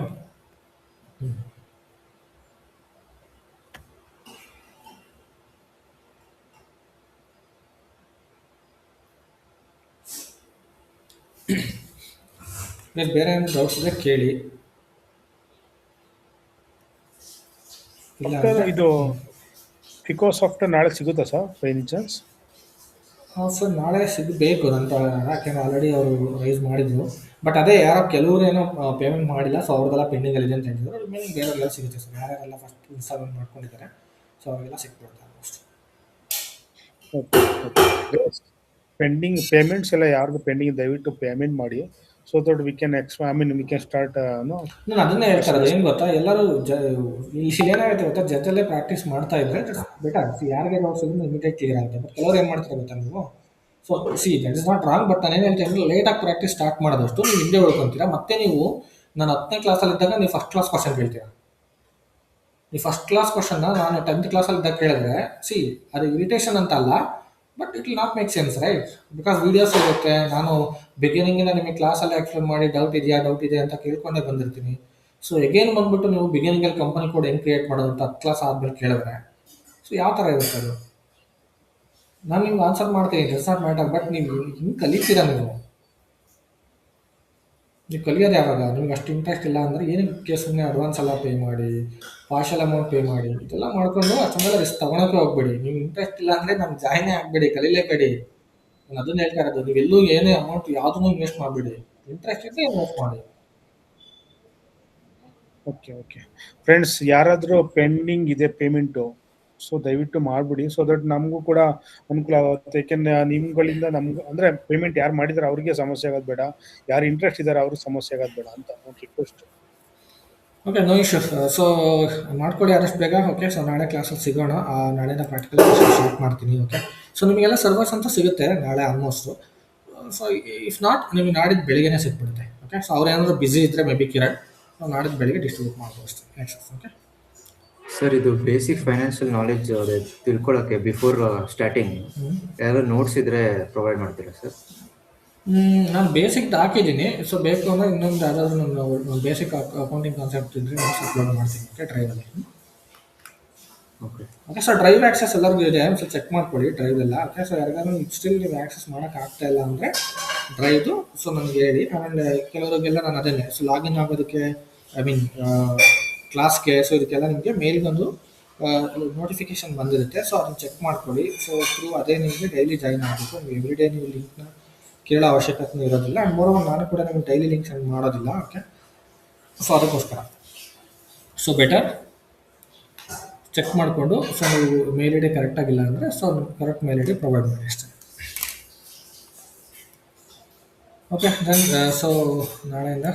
ಬೇರೆ ಏನೋ ಡೌಟ್ಸ್ ಇದೆ ಕೇಳಿ. ಇಲ್ಲ ಸರ್ ಇದು ಫಿಕೋ ಸಾಫ್ಟ್ವೇರ್ ನಾಳೆ ಸಿಗುತ್ತಾ sir by any chance? Sir ನಾಳೆ ಸಿಗಬೇಕು ನನ್ನ ಪ್ರಕಾರ, ಯಾಕೆಂದರೆ ಆಲ್ರೆಡಿ ಅವರು ರೈಸ್ ಮಾಡಿದ್ರು. ಬಟ್ ಅದೇ ಯಾರೋ ಕೆಲವರು ಏನೋ ಪೇಮೆಂಟ್ ಮಾಡಿಲ್ಲ, ಸೊ ಅವ್ರದ್ದೆಲ್ಲ ಪೆಂಡಿಂಗಲ್ಲಿದೆ ಅಂತ ಹೇಳಿದ್ರು. ರಿಮೈನಿಂಗ್ ಬೇರೆಯವ್ರಿಗೆಲ್ಲ ಸಿಗುತ್ತೆ ಸರ್, ಯಾರ್ಯಾರೆಲ್ಲ ಫಸ್ಟ್ ಇನ್ಸ್ಟಾಲ್ಮೆಂಟ್ ಮಾಡ್ಕೊಂಡಿದ್ದಾರೆ ಸೊ ಅವ್ರಿಗೆಲ್ಲ ಸಿಕ್ಬಿಡ್ತಾರೆ ಅಷ್ಟು. Okay okay. ಪೆಂಡಿಂಗ್ ಪೇಮೆಂಟ್ಸ್ ಎಲ್ಲ ಯಾರಿಗೂ ಪೆಂಡಿಂಗ್ ದಯವಿಟ್ಟು ಪೇಮೆಂಟ್ ಮಾಡಿ, so that we can we can start. ನಾನು ಅದನ್ನೇ ಹೇಳ್ತಾ ಇರೋದು, ಏನು ಗೊತ್ತಾ, ಎಲ್ಲರೂ ಏನಾಗುತ್ತೆ ಗೊತ್ತಾ, ಜೊತೆಲೇ ಪ್ರಾಕ್ಟೀಸ್ ಮಾಡ್ತಾ ಇದ್ರೆ ಬೆಟರ್. ಯಾರಿಗೆ ಡೌಟ್ಸ್ ಇದ್ರು ಇಮಿಡಿಯೇಟ್ ಕ್ಲಿಯರ್ ಆಗುತ್ತೆ. ಬಟ್ ಕೆಲವರು ಏನು ಮಾಡ್ತಾರೆ ಗೊತ್ತಾ ನೀವು, so that is not wrong, but ನಾನು ಏನು ಹೇಳ್ತೀನಿ ಅಂದರೆ ಲೇಟಾಗಿ ಪ್ರಾಕ್ಟೀಸ್ ಸ್ಟಾರ್ಟ್ ಮಾಡೋದಷ್ಟು ನೀವು ಹಿಂದೆ ಉಳ್ಕೊತೀರಾ. ಮತ್ತೆ ನೀವು ನಾನು 10ನೇ ಕ್ಲಾಸಲ್ಲಿದ್ದಾಗ ನೀವು ಫಸ್ಟ್ ಕ್ಲಾಸ್ ಕ್ವಶನ್ ಕೇಳ್ತೀರಾ. ನೀವು ಫಸ್ಟ್ ಕ್ಲಾಸ್ ಕ್ವಶನ್ನ ನಾನು 10th ಕ್ಲಾಸಲ್ಲಿದ್ದಾಗ ಕೇಳಿದ್ರೆ ಅದು ಇರಿಟೇಷನ್ ಅಂತ ಅಲ್ಲ, but it will not make sense, right? Because videos ಇರುತ್ತೆ. ನಾನು ಬಿಗಿನಿಂಗಿಂದ ನಿಮಗೆ ಕ್ಲಾಸಲ್ಲಿ ಎಕ್ಸ್ಪ್ಲೇನ್ ಮಾಡಿ ಡೌಟ್ ಇದೆ ಅಂತ ಕೇಳ್ಕೊಂಡೇ ಬಂದಿರ್ತೀನಿ. ಸೊ ಎಗೇನ್ ಬಂದ್ಬಿಟ್ಟು ನೀವು ಬಿಗಿನಿಂಗಲ್ಲಿ ಕಂಪನಿ ಕೋಡ್ ಹೆಂಗೆ ಕ್ರಿಯೇಟ್ ಮಾಡೋದು ಅಂತ 10th ಕ್ಲಾಸ್ ಆದಮೇಲೆ ಕೇಳಿದ್ರೆ ಸೊ ಯಾವ ಥರ ಇರುತ್ತೆ ಅದು? ನಾನು ನಿಮ್ಗೆ ಆನ್ಸರ್ ಮಾಡ್ತೀನಿ, ಇಟ್ಸ್ ನಾಟ್ ಮ್ಯಾಟರ್. ಬಟ್ ನೀವು ಹಿಂಗೆ ಕಲಿತೀರಾ, ನೀವು ಕಲಿಯೋದು ಯಾವಾಗ? ನಿಮ್ಗೆ ಅಷ್ಟು ಇಂಟ್ರೆಸ್ಟ್ ಇಲ್ಲ ಅಂದರೆ ಏನಕ್ಕೆ ಸುಮ್ಮನೆ ಅಡ್ವಾನ್ಸ್ ಎಲ್ಲ ಪೇ ಮಾಡಿ, ಪಾರ್ಷಲ್ ಅಮೌಂಟ್ ಪೇ ಮಾಡಿ, ಇದೆಲ್ಲ ಮಾಡ್ಕೊಂಡು ಅಷ್ಟೊಂದೆಲ್ಲ ರಿಸ್ಕ್ ತೊಗೊಳಕ್ಕೆ ಹೋಗ್ಬೇಡಿ. ನಿಮ್ಗೆ ಇಂಟ್ರೆಸ್ಟ್ ಇಲ್ಲ ಅಂದರೆ ನಮ್ಗೆ ಜಾಯ್ನೇ ಆಗಬೇಡಿ, ಕಲೀಲೇಬೇಡಿ. ನಾನು ಅದನ್ನ ಹೇಳ್ತಾ ಇರೋದು, ನೀವೆಲ್ಲೂ ಏನೇ ಅಮೌಂಟ್ ಯಾವುದನ್ನು ಇನ್ವೆಸ್ಟ್ ಮಾಡಬೇಡಿ. ಇಂಟ್ರೆಸ್ಟ್ ಇದ್ದರೆ ಇನ್ವೆಸ್ಟ್ ಮಾಡಿ. Okay okay. ಫ್ರೆಂಡ್ಸ್, ಯಾರಾದರೂ ಪೆಂಡಿಂಗ್ ಇದೆ ಪೇಮೆಂಟು, ಸೊ ದಯವಿಟ್ಟು ಮಾಡಿಬಿಡಿ, ಸೊ ದಟ್ ನಮಗೂ ಕೂಡ ಅನುಕೂಲ ಆಗುತ್ತೆ. ಏಕೆಂದರೆ ನಿಮ್ಗಳಿಂದ ನಮ್ಗೆ ಅಂದರೆ ಪೇಮೆಂಟ್ ಯಾರು ಮಾಡಿದಾರೆ ಅವ್ರಿಗೆ ಸಮಸ್ಯೆ ಆಗೋದು ಬೇಡ, ಯಾರು ಇಂಟ್ರೆಸ್ಟ್ ಇದ್ದಾರೆ ಅವ್ರಿಗೆ ಸಮಸ್ಯೆ ಆಗೋದು ಬೇಡ ಅಂತ ಒಂದು request. Okay, no issues. So ಮಾಡ್ಕೊಳ್ಳಿ ಆದಷ್ಟು ಬೇಗ. ಓಕೆ, ಸೊ ನಾಳೆ ಕ್ಲಾಸಲ್ಲಿ ಸಿಗೋಣ. ನಾಳೆಯಿಂದ ಪ್ರಾಕ್ಟಿಕಲ್ ಸ್ಟಾರ್ಟ್ ಮಾಡ್ತೀನಿ. ಓಕೆ, ಸೊ ನಿಮಗೆಲ್ಲ ಸರ್ವರ್ಸ್ ಅಂತೂ ಸಿಗುತ್ತೆ ನಾಳೆ ಆಲ್ಮೋಸ್ಟು. ಸೊ ಇಫ್ ನಾಟ್ ನಿಮಗೆ ನಾಡಿದ್ದು ಬೆಳಿಗ್ಗೆನೇ ಸಿಕ್ಬಿಡುತ್ತೆ. ಓಕೆ, ಸೊ ಅವ್ರು ಏನಾದರೂ ಬ್ಯುಸಿ ಇದ್ದರೆ ಮೇ ಬಿ ಕಿರಣ್ ನಾವು ನಾಡಿದ್ದು ಬೆಳಿಗ್ಗೆ ಡಿಸ್ಟ್ರಿಬ್ಯೂಟ್ ಮಾಡ್ಬೋದು ಅಷ್ಟೇ. ನೆಕ್ಸ್ಟ್ ಓಕೆ ಸರ್, ಇದು ಬೇಸಿಕ್ ಫೈನಾನ್ಷಿಯಲ್ ನಾಲೆಡ್ಜ್ ತಿಳ್ಕೊಳ್ಳೋಕ್ಕೆ ಬಿಫೋರ್ ಸ್ಟಾರ್ಟಿಂಗ್ ಯಾರು ನೋಟ್ಸ್ ಇದ್ರೆ ಪ್ರೊವೈಡ್ ಮಾಡ್ತೀರಾ ಸರ್? ನಾನು ಬೇಸಿಕ್ ಹಾಕಿದ್ದೀನಿ. ಸೊ ಬೇಕು ಅಂದರೆ ಇನ್ನೊಂದು ಯಾವುದಾದ್ರೂ ನಾನು ಬೇಸಿಕ್ ಅಕೌಂಟಿಂಗ್ ಕಾನ್ಸೆಪ್ಟ್ ಇದ್ದರೆ ನೋಟ್ಸ್ ಅಪ್ಲೋಡ್ ಮಾಡ್ತೀನಿ. ಓಕೆ, ಡ್ರೈವಲ್ಲಿ. Okay okay, so drive access ಎಲ್ಲರಿಗೂ ಇದೆ, ಸೊ ಚೆಕ್ ಮಾಡ್ಕೊಳ್ಳಿ ಡ್ರೈವ್ ಎಲ್ಲ. ಓಕೆ, ಸೊ ಯಾರಿಗಾದ್ರೂ ಸ್ಟಿಲ್ ನೀವು ಆ್ಯಕ್ಸಸ್ ಮಾಡೋಕ್ಕೆ ಆಗ್ತಾ ಇಲ್ಲ ಅಂದರೆ ಡ್ರೈವ್ದು ಸೊ ನನಗೆ ಹೇಳಿ. ಆಮೇಲೆ ಕೆಲವರಿಗೆಲ್ಲ ನಾನು ಅದನ್ನೇ ಸೊ ಲಾಗಿನ್ ಆಗೋದಕ್ಕೆ ಕ್ಲಾಸ್ಗೆ ಸೊ ಇದಕ್ಕೆಲ್ಲ ನಿಮಗೆ ಮೇಲ್ಗೊಂದು ನೋಟಿಫಿಕೇಶನ್ ಬಂದಿರುತ್ತೆ. ಸೊ ಅದನ್ನು ಚೆಕ್ ಮಾಡ್ಕೊಳ್ಳಿ. ಸೊ ಥ್ರೂ ಅದೇ ನಿಮಗೆ ಡೈಲಿ ಜಾಯಿನ್ ಆಗಬೇಕು. ನೀವು ಎವ್ರಿ ಡೇ ನೀವು ಲಿಂಕ್ನ ಕೇಳೋ ಅವಶ್ಯಕತೆ ಇರೋದಿಲ್ಲ. ಆ್ಯಂಡ್ ಮೋರೋವರ್ ನಾನು ಕೂಡ ನಿಮಗೆ ಡೈಲಿ ಲಿಂಕ್ ಸೆಂಡ್ ಮಾಡೋದಿಲ್ಲ. ಓಕೆ, ಸೊ ಅದಕ್ಕೋಸ್ಕರ ಸೊ ಬೆಟರ್ ಚೆಕ್ ಮಾಡಿಕೊಂಡು ಸೊ ನೀವು ಮೇಲ್ ಐ ಡಿ ಕರೆಕ್ಟಾಗಿಲ್ಲ ಅಂದರೆ so correct mail I D provide ಮಾಡಿ ಅಷ್ಟೇ. ಓಕೆ ದೆನ್ ಸೊ ನಾಳೆಯಿಂದ